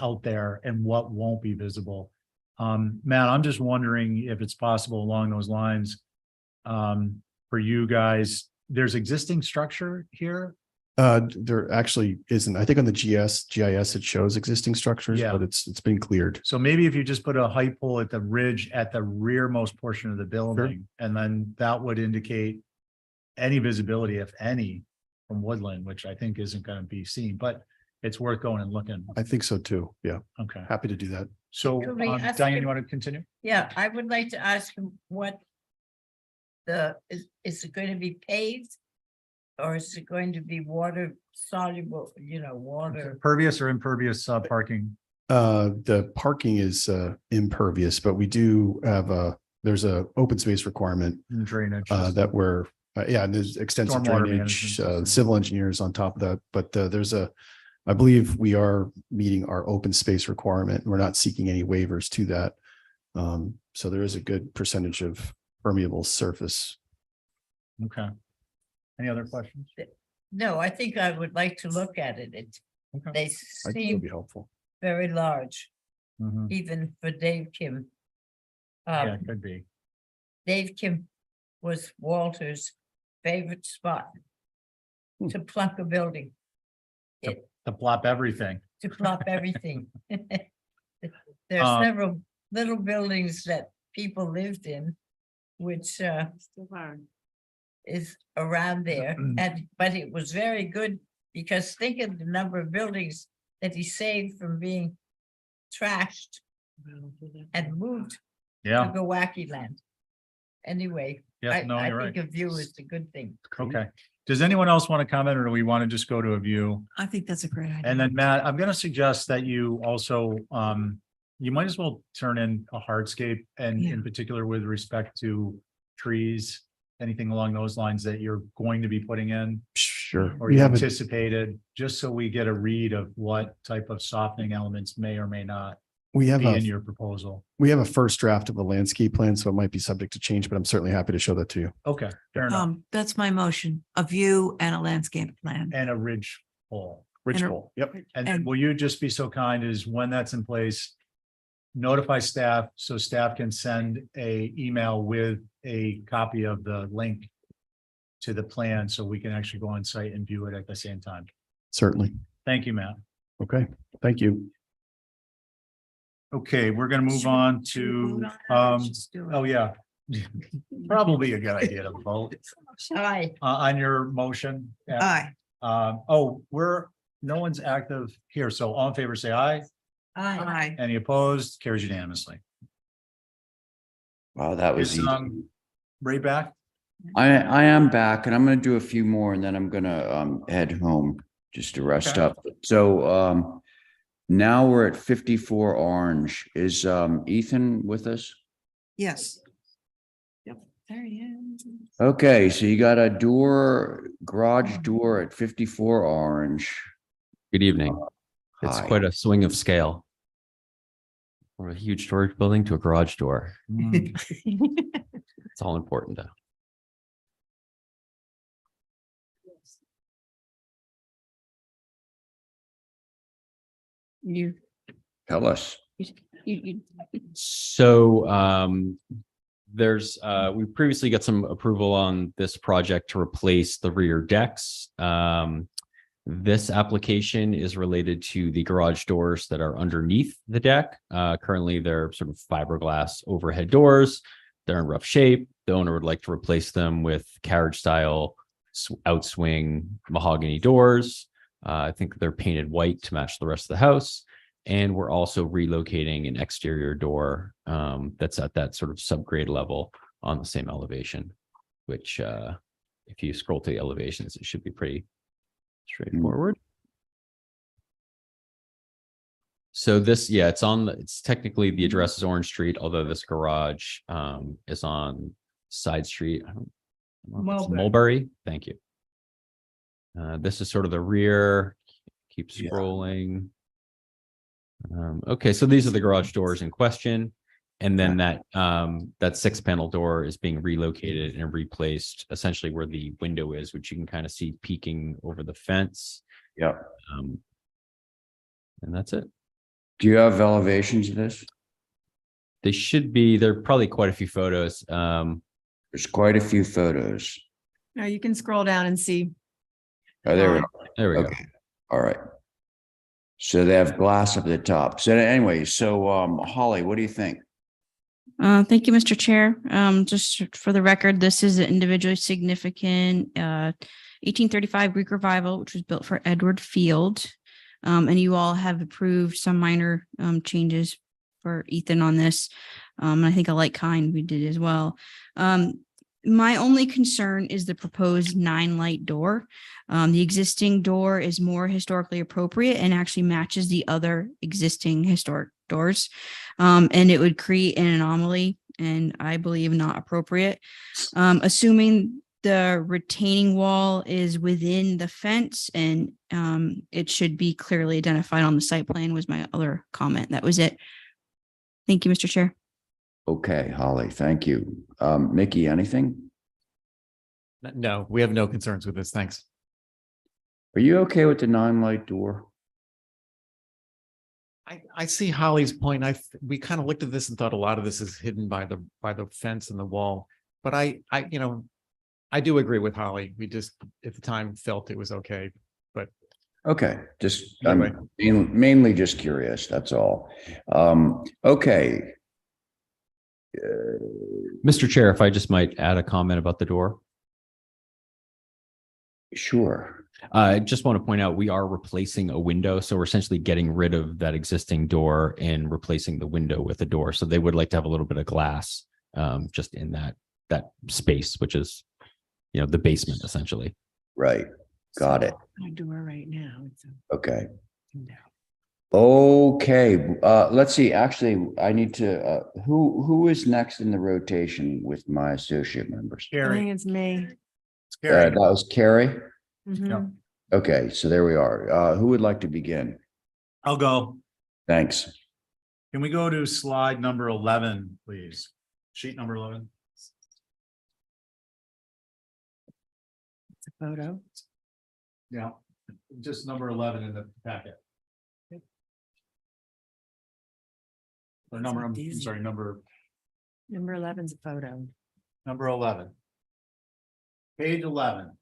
out there and what won't be visible. Matt, I'm just wondering if it's possible along those lines, for you guys, there's existing structure here. There actually isn't. I think on the GIS, it shows existing structures, Yeah. but it's been cleared. So maybe if you just put a height pole at the ridge at the rearmost portion of the building, and then that would indicate any visibility, if any, from Woodland, which I think isn't going to be seen, but it's worth going and looking. I think so too. Yeah. Okay. Happy to do that. So Could we ask Diane, him- you want to continue? Yeah, I would like to ask him what is it going to be paved? Or is it going to be water soluble, water? Pervious or impervious parking? The parking is impervious, but we do have there's a open space requirement And drainage. that we're, and there's extensive Stormwater drainage, management system. civil engineers on top of that. But I believe we are meeting our open space requirement. We're not seeking any waivers to that. So there is a good percentage of permeable surface. Okay. Any other questions? No, I think I would like to look at it. Okay. They I think it would seem be helpful. very large, Mhm. even for Dave Kim. Yeah, it could be. Dave Kim was Walter's favorite spot to plunk a building, To plop everything. to plop everything. There are Um, several little buildings that people lived in, which is around there, but it was very good, because think of the number of buildings that he saved from being trashed and moved to Yeah, Wacky Land. Anyway, yeah, I no, you're think right. a view is a good thing. Okay. Does anyone else want to comment, or do we want to just go to a view? I think that's a great idea. And then Matt, I'm gonna suggest that you also, you might as well turn in a hardscape, and Yeah. in particular with respect to trees, anything along those lines that you're going to be putting in, Sure. or We you have a, anticipated, just so we get a read of what type of softening elements may or may not we have be in a, your proposal. we have a first draft of a landscape plan, so it might be subject to change, but I'm certainly happy to show that to you. Okay, fair enough. That's my motion, a view and a landscape plan. And a ridge pole. Ridge And a- pole. Yep. And And- will you just be so kind as when that's in place, notify staff so staff can send a email with a copy of the link to the plan, so we can actually go on site and view it at the same time. Certainly. Thank you, Matt. Okay. Thank you. Okay, we're gonna move on to, oh, yeah. Probably a good idea to vote, Aye. on your motion. Yeah. Aye. No one's active here, so all in favor, say aye. Aye. Aye. Any opposed? Carries unanimously. Wow, that was Is, easy. Ray back? I am back, and I'm gonna do a few more, and then I'm gonna head home just to rest Okay. up. So now we're at 54 Orange. Is Ethan with us? Yes. Yep, there he is. Okay, so you got a garage door at 54 Orange. Good evening. It's Hi. quite a swing of scale. From a huge storage building to a garage door. It's all important though. You, Tell us. you. So we previously got some approval on this project to replace the rear decks. This application is related to the garage doors that are underneath the deck. Currently, they're sort of fiberglass overhead doors. They're in rough shape. The owner would like to replace them with carriage style outswing mahogany doors. I think they're painted white to match the rest of the house. And we're also relocating an exterior door that's at that sort of subgrade level on the same elevation, which if you scroll to the elevations, it should be pretty straightforward. So this, yeah, it's technically the address is Orange Street, although this garage is on side street. I don't know if it's Mulberry. Thank you. This is sort of the rear. Keep scrolling. Okay, so these are the garage doors in question. And then that 6-panel door is being relocated and replaced essentially where the window is, which you can kind of see peeking over the fence. Yeah. And that's it. Do you have elevations of this? They should be, there are probably quite a few photos. There's quite a few photos. No, you can scroll down and see. Oh, there we go. There we go. Okay. All right. So they have glass up at the top. So anyway, Holly, what do you think? Thank you, Mr. Chair. Just for the record, this is an individually significant 1835 Greek revival, which was built for Edward Field. And you all have approved some minor changes for Ethan on this. And I think a like kind we did as well. My only concern is the proposed 9-light door. The existing door is more historically appropriate and actually matches the other existing historic doors. And it would create an anomaly and I believe not appropriate. Assuming the retaining wall is within the fence and it should be clearly identified on the site plan was my other comment. That was it. Thank you, Mr. Chair. Okay, Holly, thank you. Mickey, anything? No, we have no concerns with this. Thanks. Are you okay with the 9-light door? I see Holly's point. We kind of looked at this and thought a lot of this is hidden by the fence and the wall. But I do agree with Holly. We just at the time felt it was okay. But Okay, just, Anyway. I'm mainly just curious, that's all. Okay. Mr. Chair, if I just might add a comment about the door. Sure. I just want to point out, we are replacing a window. So we're essentially getting rid of that existing door and replacing the window with a door. So they would like to have a little bit of glass just in that space, which is, you know, the basement essentially. Right. Got it. My door right now. It's Okay. no. Okay, let's see, actually, I need to, who is next in the rotation with my associate members? I Carrie, think it's me. That was Carrie? Mhm. Okay, so there we are. Who would like to begin? I'll go. Thanks. Can we go to slide number 11, please? Sheet number 11. It's a photo. Yeah, just number 11 in the packet. Or number, I'm sorry, number Number 11's a photo. 11. Page 11.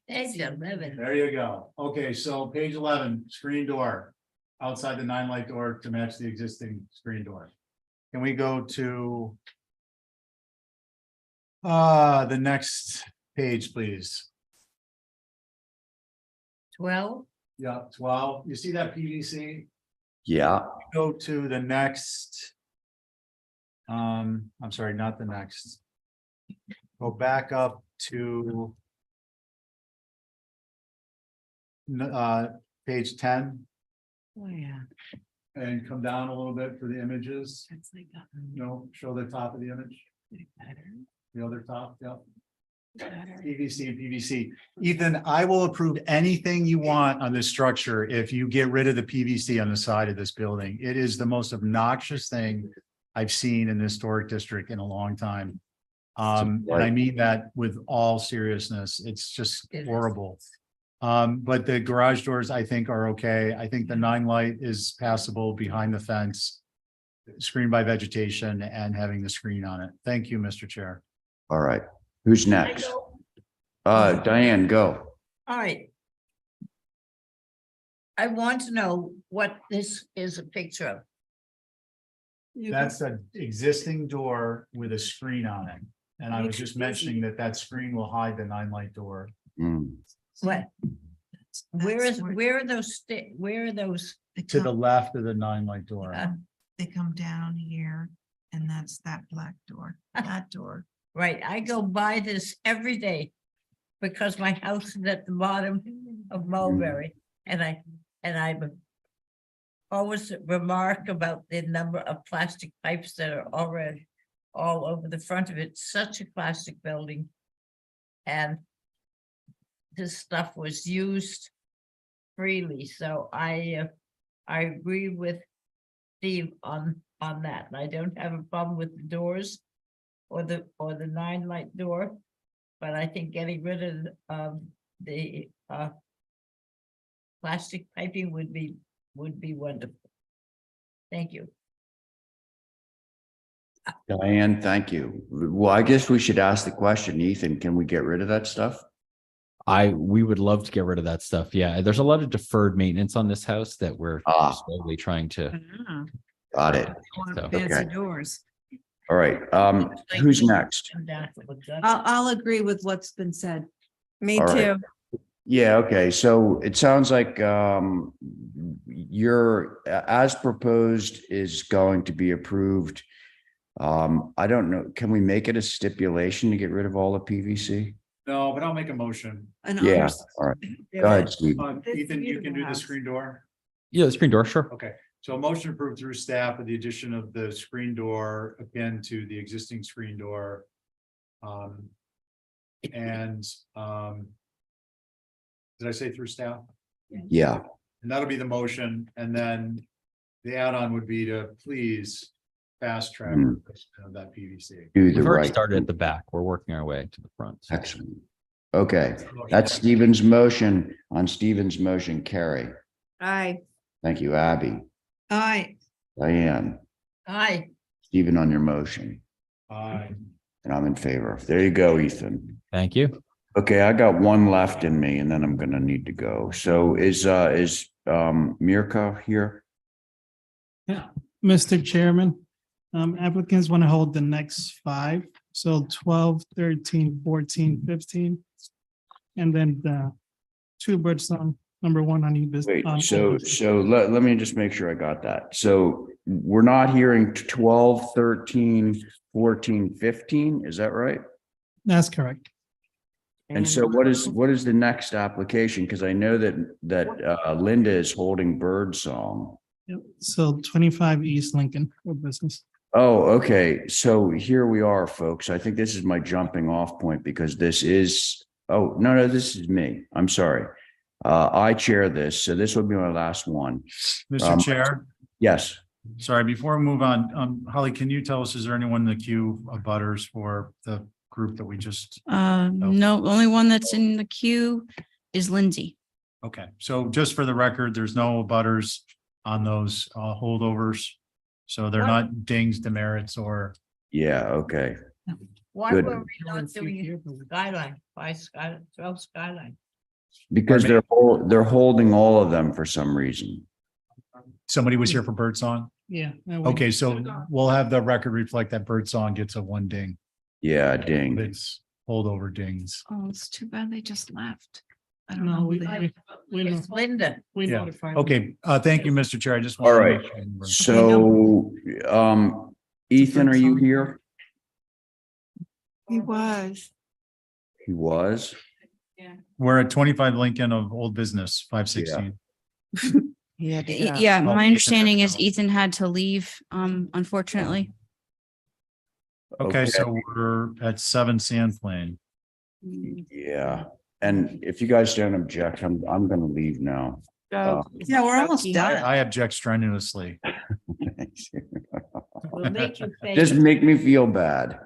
Page 11. There you go. Okay, so page 11, screen door, outside the 9-light door to match the existing screen door. Can we go to the next page, please? 12. Yeah, 12. You see that PVC? Yeah, Go to the next. I'm sorry, not the next. Go back up to page 10 Oh, yeah. and come down a little bit for the images. That's like that. No, show the top of the image, Better. the other top, yeah. Better. PVC and PVC. Ethan, I will approve anything you want on this structure if you get rid of the PVC on the side of this building. It is the most obnoxious thing I've seen in the historic district in a long time. And I mean that with all seriousness. It's just horrible. But the garage doors, I think, are okay. I think the 9-light is passable behind the fence, screened by vegetation and having the screen on it. Thank you, Mr. Chair. all right. Who's next? Diane, go. All right. I want to know what this is a picture of. That's an existing door with a screen on it. And I was just mentioning that screen will hide the 9-light door. Mm. What? Where are those, where are those? To the left of the 9-light door. They come down here and that's that black door, that door. Right, I go by this every day because my house is at the bottom of Mulberry and I always remark about the number of plastic pipes that are already all over the front of it. Such a classic building. And this stuff was used freely, so I agree with Steve on that. And I don't have a problem with the doors or the 9-light door, but I think getting rid of the plastic piping would be wonderful. Thank you. Diane, thank you. Well, I guess we should ask the question, Ethan, can we get rid of that stuff? We would love to get rid of that stuff. Yeah, there's a lot of deferred maintenance on this house that we're slowly trying to. Got it. So, Fancy okay. doors. All right, who's next? I'll agree with what's been said. Me All too. right. Yeah, okay, so it sounds like your as proposed is going to be approved. I don't know, can we make it a stipulation to get rid of all the PVC? No, but I'll make a motion. Yeah, all right. Go ahead, Steve. Ethan, you can do the screen door. Yeah, the screen door, sure. Okay, so a motion approved through staff with the addition of the screen door again to the existing screen door. Did I say through staff? Yeah, And that'll be the motion, and then the add-on would be to please fast track that PVC. do the We've already right. started at the back. We're working our way to the front. Excellent. Okay, that's Stephen's motion. On Stephen's motion, Carrie. Aye. Thank you, Abby. Aye. Diane, Aye. Stephen on your motion, Aye. and I'm in favor. There you go, Ethan. Thank you. Okay, I got one left in me and then I'm gonna need to go. So is Mirka here? Yeah, Mr. Chairman, applicants want to hold the next five, so 12, 13, 14, 15. And then the two birds on number one on each Wait, so let me just make sure I got that. So we're not hearing 12, 13, 14, 15, is that right? That's correct. And so what is the next application? Because I know that Linda is holding Birdsong. Yep. So 25 East Lincoln for business. Oh, okay. So here we are, folks. I think this is my jumping off point because this is, oh, no, this is me. I'm sorry. I chair this, so this will be my last one. Mr. Chair, Yes. sorry, before we move on, Holly, can you tell us, is there anyone in the queue of butters for the group that we just? No, the only one that's in the queue is Lindsay. Okay, so just for the record, there's no butters on those holdovers. So they're not dings, demerits, or. Yeah, okay. Why Good. were we not doing Skyline, by Skyline, 12 Skyline? Because they're holding all of them for some reason. Somebody was here for Birdsong? Yeah. Okay, so we'll have the record reflect that Birdsong gets a one ding. Yeah, ding. It's holdover dings. Oh, it's too bad they just left. I don't No, know. we know. It's Linda. We Yeah. notified. Okay, thank you, Mr. Chair. I just. All wanted to right. make sure you were- So, Ethan, are you here? He was. He was. We're at 25 Lincoln of old business, 516. Yeah, my understanding is Ethan had to leave, unfortunately. Okay, so we're at 7 Sandplain. Yeah. And if you guys don't object, I'm gonna leave now. Yeah, we're almost done. I object strenuously. We'll make you pay. Just make me feel bad.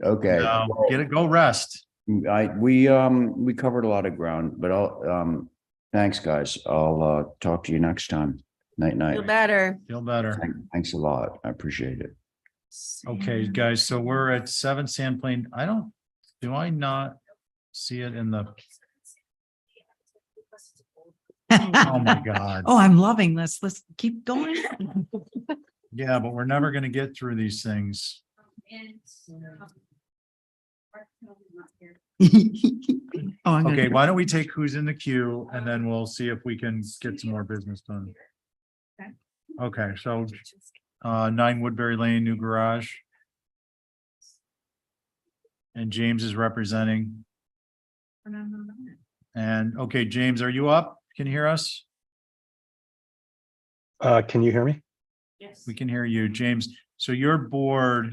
Okay. No, get it, go rest. We covered a lot of ground, but thanks, guys. I'll talk to you next time. Night, night. Feel better. Feel better. Thanks a lot. I appreciate it. Okay, guys, so we're at 7 Sandplain. Do I not see it in the? Oh, my God. Oh, I'm loving this. Let's keep going. Yeah, but we're never gonna get through these things. Okay, why don't we take who's in the queue and then we'll see if we can get some more business done. Okay, so 9 Woodbury Lane, new garage. And James is representing. And okay, James, are you up? Can you hear us? Can you hear me? Yes. We can hear you, James. So your board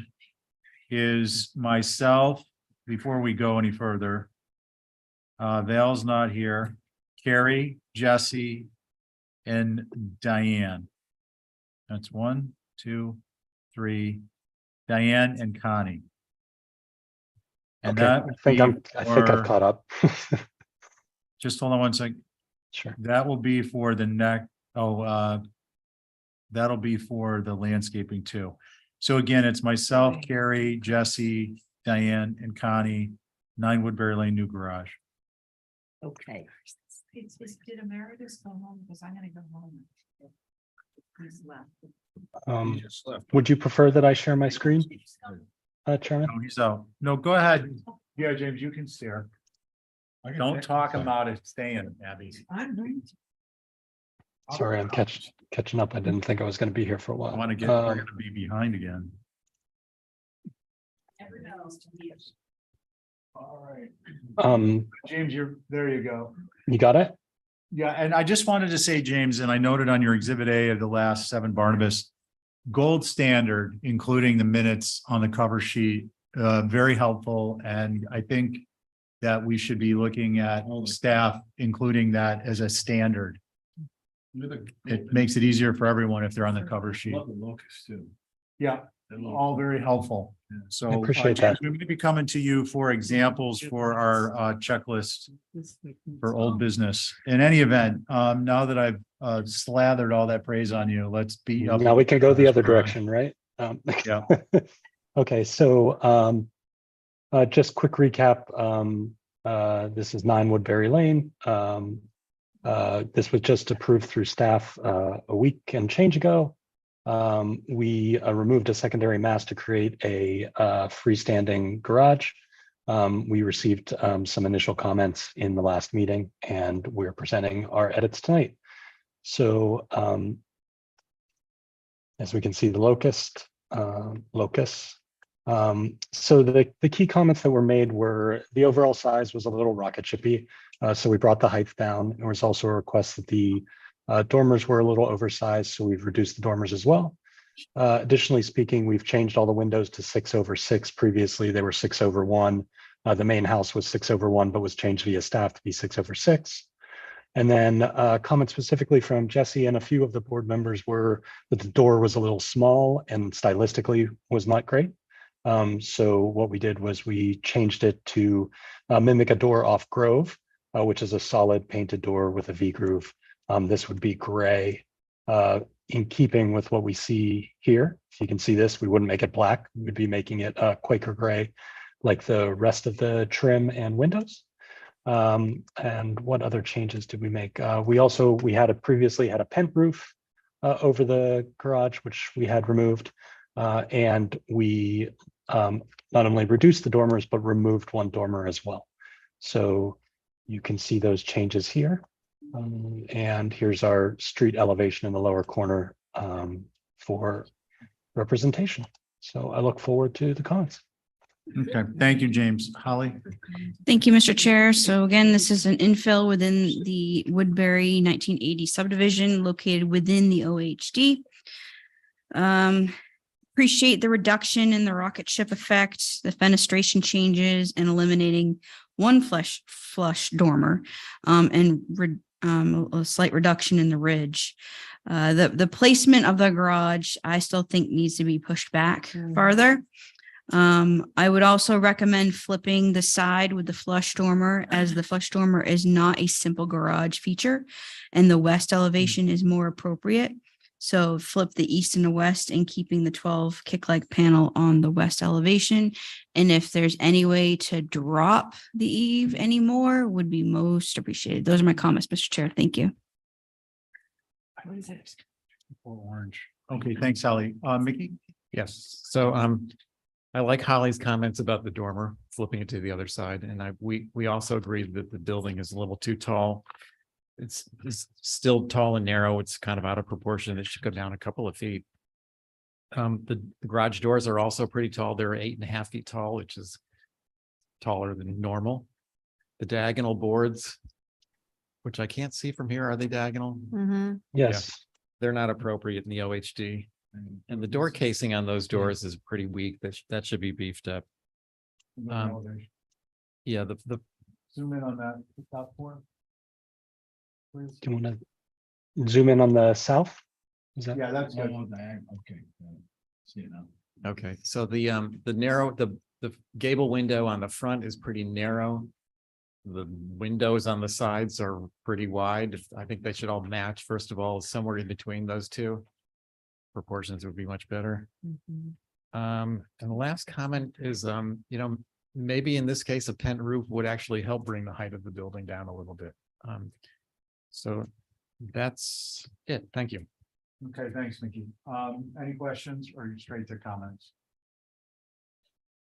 is myself, before we go any further. Val's not here. Carrie, Jesse, and Diane. That's 1, 2, 3. Diane and Connie. And Okay, that I think I've caught up. Just hold on one second. Sure. That will be for the next, that'll be for the landscaping too. So again, it's myself, Carrie, Jesse, Diane, and Connie, 9 Woodbury Lane, new garage. Okay. Did Emeritus go home? Because I'm gonna go home. He's left. Would you prefer that I share my screen, Chairman? No, he's out. No, go ahead. Yeah, James, you can stare. Don't talk about it staying, Abby. Sorry, I'm catching up. I didn't think I was going to be here for a while. I want to get, we're gonna be behind again. All right. James, there you go. You got it? Yeah, and I just wanted to say, James, and I noted on your exhibit A of the last 7 Barnabas, gold standard, including the minutes on the cover sheet, very helpful. And I think that we should be looking at staff, including that as a standard. It makes it easier for everyone if they're on the cover sheet. Yeah, all very helpful. So I appreciate James, that. we may be coming to you for examples for our checklist for old business. In any event, now that I've slathered all that praise on you, let's be up. Now we can go the other direction, right? Yeah. Okay, so just quick recap. This is 9 Woodbury Lane. This was just approved through staff a week and change ago. We removed a secondary mast to create a freestanding garage. We received some initial comments in the last meeting, and we're presenting our edits tonight. So as we can see, the locus. So the key comments that were made were the overall size was a little rocket shippy. So we brought the height down. There was also a request that the dormers were a little oversized, so we've reduced the dormers as well. Additionally speaking, we've changed all the windows to 6/6. Previously, they were 6/1. The main house was 6/1, but was changed via staff to be 6/6. And then comments specifically from Jesse and a few of the board members were that the door was a little small and stylistically was not great. So what we did was we changed it to mimic a door off Grove, which is a solid painted door with a V-groove. This would be gray, in keeping with what we see here. If you can see this, we wouldn't make it black. We'd be making it Quaker gray, like the rest of the trim and windows. And what other changes did we make? We had previously had a pent roof over the garage, which we had removed. And we not only reduced the dormers, but removed one dormer as well. So you can see those changes here. And here's our street elevation in the lower corner for representation. So I look forward to the comments. Okay, thank you, James. Holly? Thank you, Mr. Chair. So again, this is an infill within the Woodbury 1980 subdivision located within the OHD. Appreciate the reduction in the rocket ship effect, the fenestration changes, and eliminating one flush dormer, and a slight reduction in the ridge. The placement of the garage, I still think needs to be pushed back farther. I would also recommend flipping the side with the flush dormer, as the flush dormer is not a simple garage feature and the west elevation is more appropriate. So flip the east and the west and keeping the 12 kick-like panel on the west elevation. And if there's any way to drop the eave anymore, would be most appreciated. Those are my comments, Mr. Chair. Thank you. What is it? Orange. Okay, thanks, Holly. Mickey? Yes, so I like Holly's comments about the dormer, flipping it to the other side, and we also agreed that the building is a little too tall. It's still tall and narrow. It's kind of out of proportion. It should go down a couple of feet. The garage doors are also pretty tall. They're 8.5 feet tall, which is taller than normal. The diagonal boards, which I can't see from here, are they diagonal? Yes. Yeah, they're not appropriate in the OHD. And the door casing on those doors is pretty weak. That should be beefed up. Yeah, the Zoom in on that top one. Do you want to zoom in on the south? Is that? Yeah, that's good. Okay. See it now. okay. So the gable window on the front is pretty narrow. The windows on the sides are pretty wide. I think they should all match. First of all, somewhere in between those two proportions would be much better. And the last comment is, maybe in this case, a pent roof would actually help bring the height of the building down a little bit. So that's it. Thank you. Okay, thanks, Mickey. Any questions or are you straight to comments?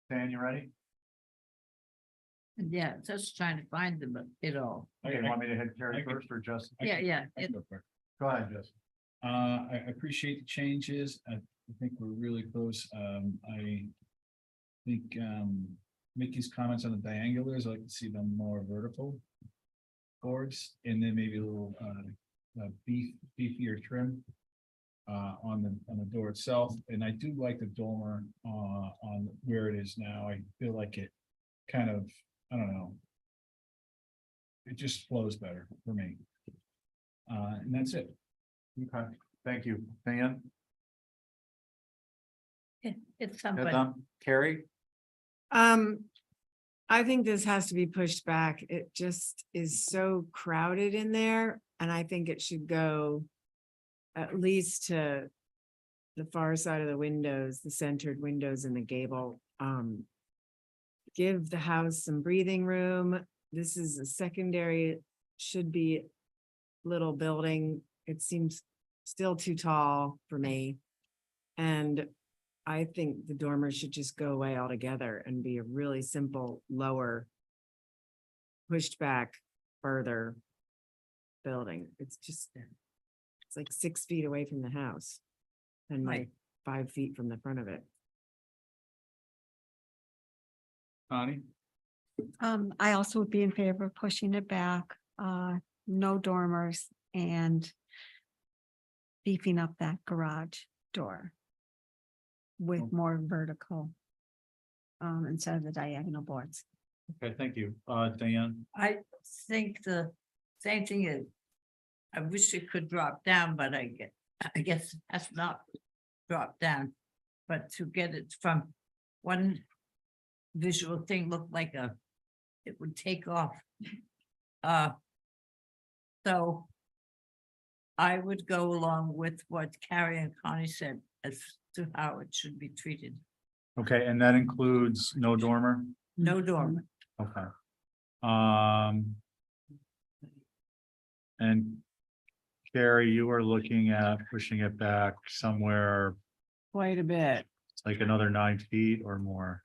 Dan, you ready? Yeah, just trying to find it all. Okay, want me to hit Terry first or Justin? Yeah. Go ahead, Justin. I appreciate the changes. I think we're really close. I think Mickey's comments on the diangulars, I like to see them more vertical boards, and then maybe a little beefier trim on the door itself. And I do like the dormer on where it is now. I feel like it kind of, I don't know, it just flows better for me. And that's it. Okay, thank you. Dan? It's somebody. Carrie? I think this has to be pushed back. It just is so crowded in there, and I think it should go at least to the far side of the windows, the centered windows in the gable. Give the house some breathing room. this is a secondary, should be little building. It seems still too tall for me. And I think the dormers should just go away altogether and be a really simple, lower, pushed back further building. It's just, it's like 6 feet away from the house and like 5 feet from the front of it. Connie? I also would be in favor of pushing it back, no dormers and beefing up that garage door with more vertical, instead of the diagonal boards. Okay, thank you. Diane? I think the same thing is, I wish it could drop down, but I guess that's not dropped down. But to get it from one visual thing looked like it would take off. So I would go along with what Carrie and Connie said as to how it should be treated. Okay, and that includes no dormer? No dormer. Okay. And Carrie, you were looking at pushing it back somewhere Quite a bit. like another 9 feet or more.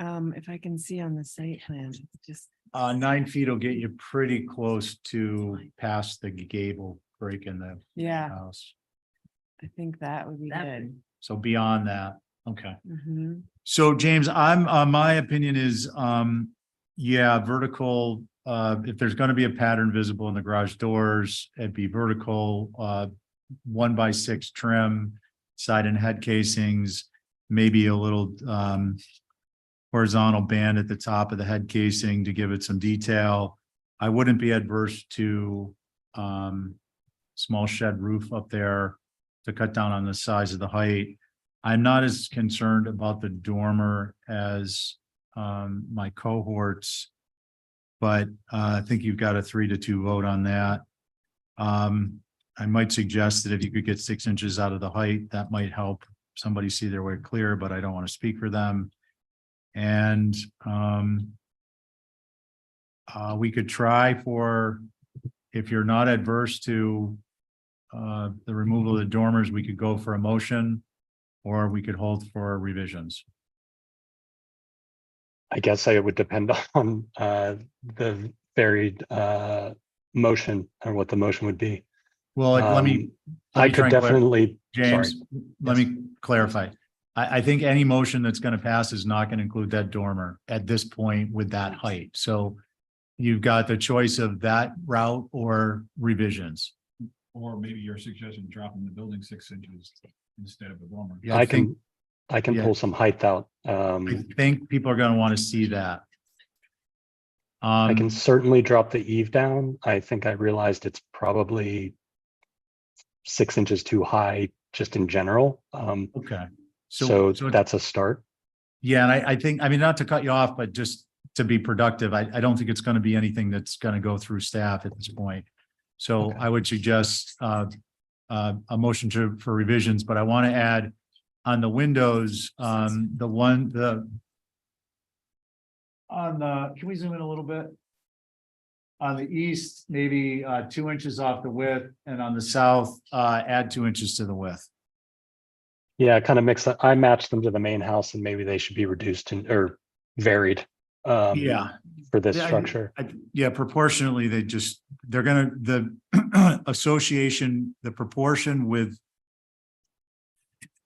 If I can see on the site plan, it's just, 9 feet will get you pretty close to past the gable break in the yeah, house. I think that would be good. So beyond that, okay. Mhm. So James, my opinion is, yeah, vertical, if there's gonna be a pattern visible in the garage doors, it'd be vertical, 1x6 trim, side and head casings, maybe a little, horizontal band at the top of the head casing to give it some detail. I wouldn't be adverse to, small shed roof up there to cut down on the size of the height. I'm not as concerned about the dormer as my cohorts. But I think you've got a 3-2 vote on that. I might suggest that if you could get 6 inches out of the height, that might help somebody see their way clear, but I don't want to speak for them. And we could try for, if you're not adverse to the removal of the dormers, we could go for a motion, or we could hold for revisions. I guess it would depend on the varied motion or what the motion would be. Well, let me I try could and definitely, James, sorry. let me clarify. I think any motion that's going to pass is not going to include that dormer at this point with that height. So you've got the choice of that route or revisions. Or maybe your suggestion, dropping the building 6 inches instead of a dormer. Yeah, I can yeah. pull some height out. I think people are going to want to see that. I can certainly drop the eave down. I think I realized it's probably 6 inches too high just in general. Okay. So that's a start. Yeah, and I think, I mean, not to cut you off, but just to be productive, I don't think it's going to be anything that's going to go through staff at this point. So I would suggest a motion for revisions, but I want to add on the windows, can we zoom in a little bit? On the east, maybe 2 inches off the width, and on the south, add 2 inches to the width. Yeah, kind of mix that. I matched them to the main house and maybe they should be reduced or varied. Yeah. For this Yeah, structure. Yeah, proportionately, the association, the proportion with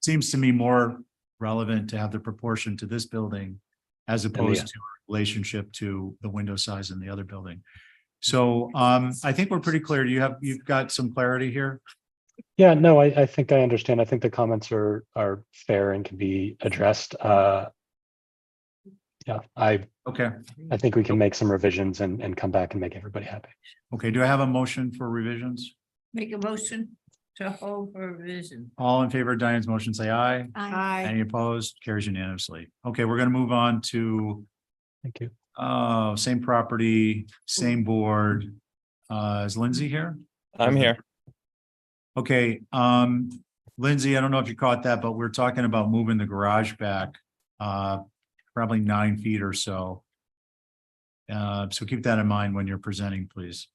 seems to me more relevant to have the proportion to this building as opposed to relationship to the window size in the other building. So I think we're pretty clear. You've got some clarity here? Yeah, no, I think I understand. I think the comments are fair and can be addressed. Yeah, I think we can make some revisions and come back and make everybody happy. Okay, do I have a motion for revisions? Make a motion to hold for revision. All in favor of Diane's motion, say aye. Aye. Any opposed? Carries unanimously. Okay, we're going to move on to Thank you. Same property, same board. Is Lindsay here? I'm here. Okay, Lindsay, I don't know if you caught that, but we're talking about moving the garage back probably 9 feet or so. So keep that in mind when you're presenting, please.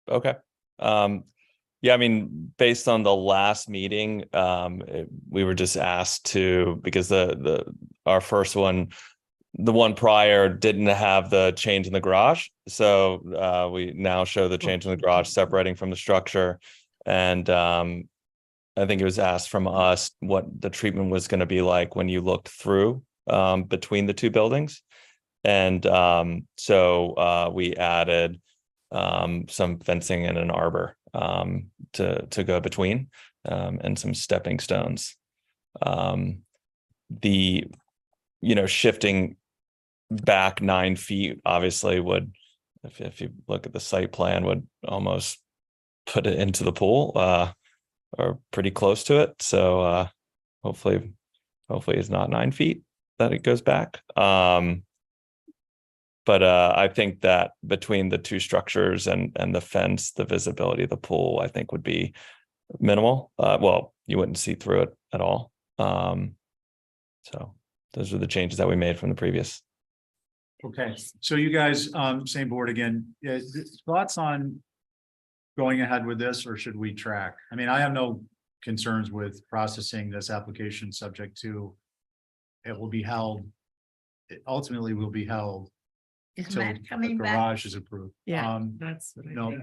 Okay. Yeah, I mean, based on the last meeting, we were just asked to, because our first one, the one prior didn't have the change in the garage. So we now show the change in the garage separating from the structure. And I think it was asked from us what the treatment was going to be like when you looked through between the two buildings. And so we added some fencing and an arbor to go between, and some stepping stones. Shifting back 9 feet obviously would, if you look at the site plan, would almost put it into the pool, or pretty close to it. So hopefully it's not 9 feet that it goes back. But I think that between the two structures and the fence, the visibility of the pool, I think would be minimal. Well, you wouldn't see through it at all. So those are the changes that we made from the previous. Okay, so you guys, same board again, thoughts on going ahead with this, or should we track? I mean, I have no concerns with processing this application subject to it will be held, it ultimately will be held Is until Matt the coming back? garage is approved. Yeah, that's. what I No, think.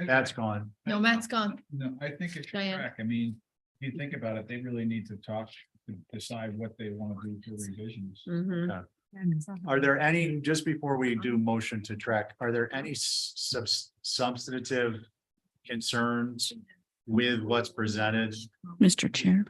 that's gone. No, Matt's gone. No, I think it should Diane. track. I mean, if you think about it, they really need to talk, to decide what they want to do for revisions. Mhm. Are there any, just before we do motion to track, are there any substantive concerns with what's presented? Mr. Chair,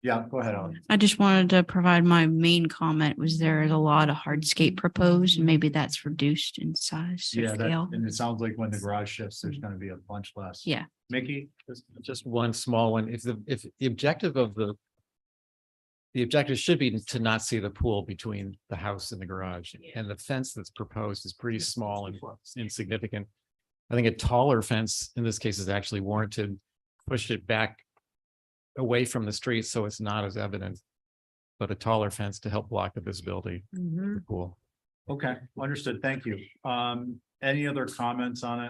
Yeah, go ahead, Ellen. I just wanted to provide my main comment was there is a lot of hardscape proposed and maybe that's reduced in size or Yeah, scale. and it sounds like when the garage shifts, there's gonna be a bunch less. Yeah. Mickey? Just one small one. If the objective of the objective should be to not see the pool between the house and the garage, and the fence that's proposed is pretty small and insignificant. I think a taller fence in this case is actually warranted, push it back away from the street so it's not as evident, but a taller fence to help block the visibility of the pool. Okay, understood. Thank you. Any other comments on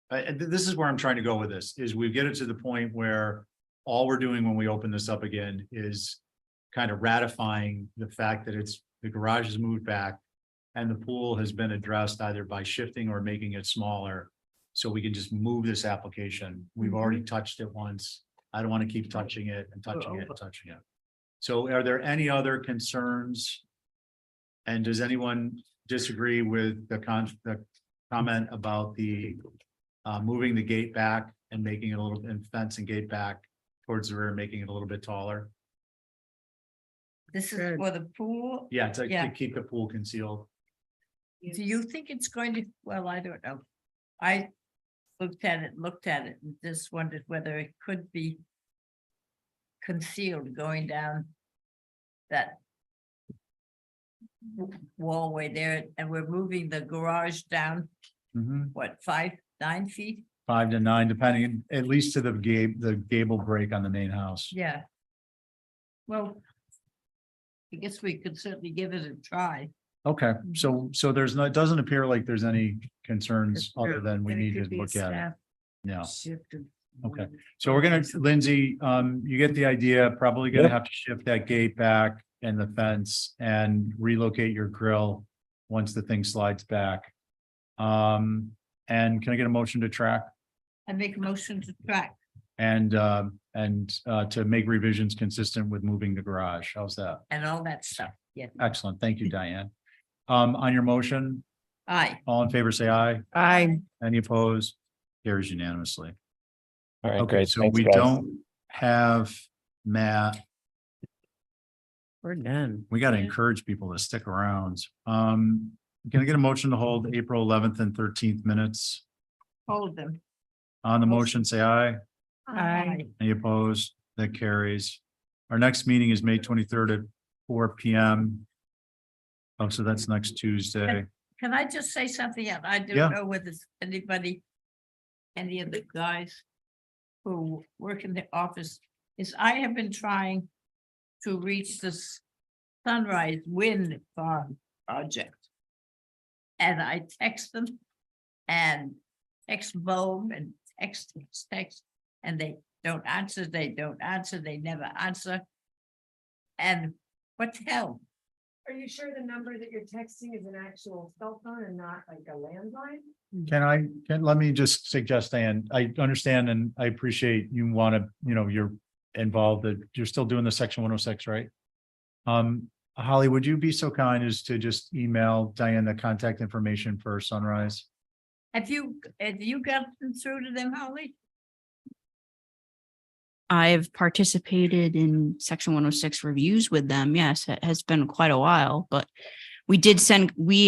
it? This is where I'm trying to go with this, is we get it to the point where all we're doing when we open this up again is kind of ratifying the fact that the garage is moved back and the pool has been addressed either by shifting or making it smaller. So we can just move this application. We've already touched it once. I don't want to keep touching it and touching it and touching it. So are there any other concerns? And does anyone disagree with the comment about the moving the gate back and making it a little, and fence and gate back towards the rear, making it a little bit taller? This is for the pool. Yeah, to Yeah. keep the pool concealed. Do you think it's going to, well, I don't know. I looked at it and just wondered whether it could be concealed going down that wallway there, and we're moving the garage down, what, 9 feet? 5 to 9, depending, at least to the gable break on the main house. Yeah. Well, I guess we could certainly give it a try. Okay, so there's no, it doesn't appear like there's any concerns other than we Then it need could to be a look at it. staff Yeah, shift of- okay. So we're gonna, Lindsay, you get the idea, probably gonna Yep. have to shift that gate back and the fence and relocate your grill once the thing slides back. And can I get a motion to track I make a motion to track. and to make revisions consistent with moving the garage? How's that? And all that stuff, yeah. Excellent. Thank you, Diane. On your motion, Aye. all in favor, say aye. I, Any opposed? Carries unanimously. All right, Okay, great. so Thanks, we guys. don't have Matt. we're done. We got to encourage people to stick around. Can I get a motion to hold April 11th and 13th minutes? Hold them. On the motion, say aye. Aye. Any opposed? That carries. Our next meeting is May 23rd at 4 PM. Oh, so that's next Tuesday. Can I just say something else? I Yeah. don't know whether anybody, any of the guys who work in the office, is I have been trying to reach this Sunrise Wind Farm project. And I text them and text Bo and text, and they don't answer, they never answer. And what the hell? Are you sure the number that you're texting is an actual cell phone and not like a landline? Let me just suggest, Diane, I understand and I appreciate you want to, you're involved, that you're still doing the section 106, right? Holly, would you be so kind as to just email Diane the contact information for Sunrise? Have you gotten through to them, Holly? I've participated in section 106 reviews with them. Yes, it has been quite a while, but we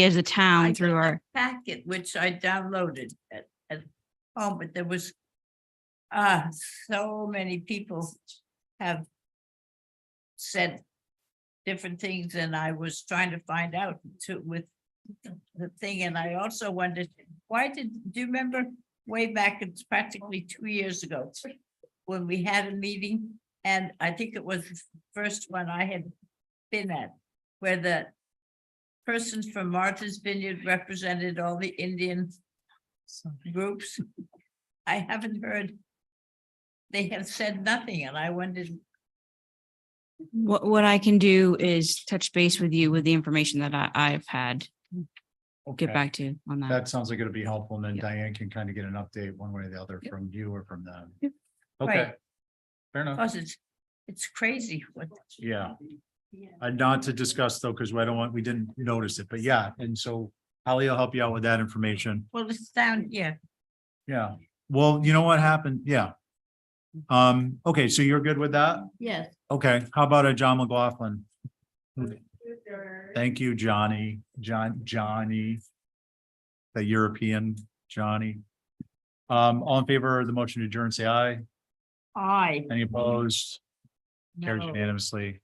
as a town through our Packet, which I downloaded at home, but there was so many people have said different things, and I was trying to find out with the thing, and I also wondered, do you remember way back, it's practically 2 years ago, when we had a meeting, and I think it was the first one I had been at, where the persons from Martha's Vineyard represented all the Indian groups. I haven't heard, they have said nothing, and I wondered. what I can do is touch base with you with the information that I've had. Get Okay. back to you on that. That sounds like it'd be helpful, and then Yep. Diane can kind of get an update one way or the other Yep. from you or from them. Yep. Okay, Right. fair enough. Because it's crazy what. Yeah. Not to discuss though, because we didn't notice it, but yeah, and so Holly will help you out with that information. Well, it's down, yeah. Yeah, well, you know what happened? Yeah. Okay, so you're good with that? Yes. Okay, how about a John McLaughlin? Thank you, Johnny, Johnny. The European Johnny. All in favor of the motion to adjourn, say aye. Aye. Any opposed? Carries No. unanimously.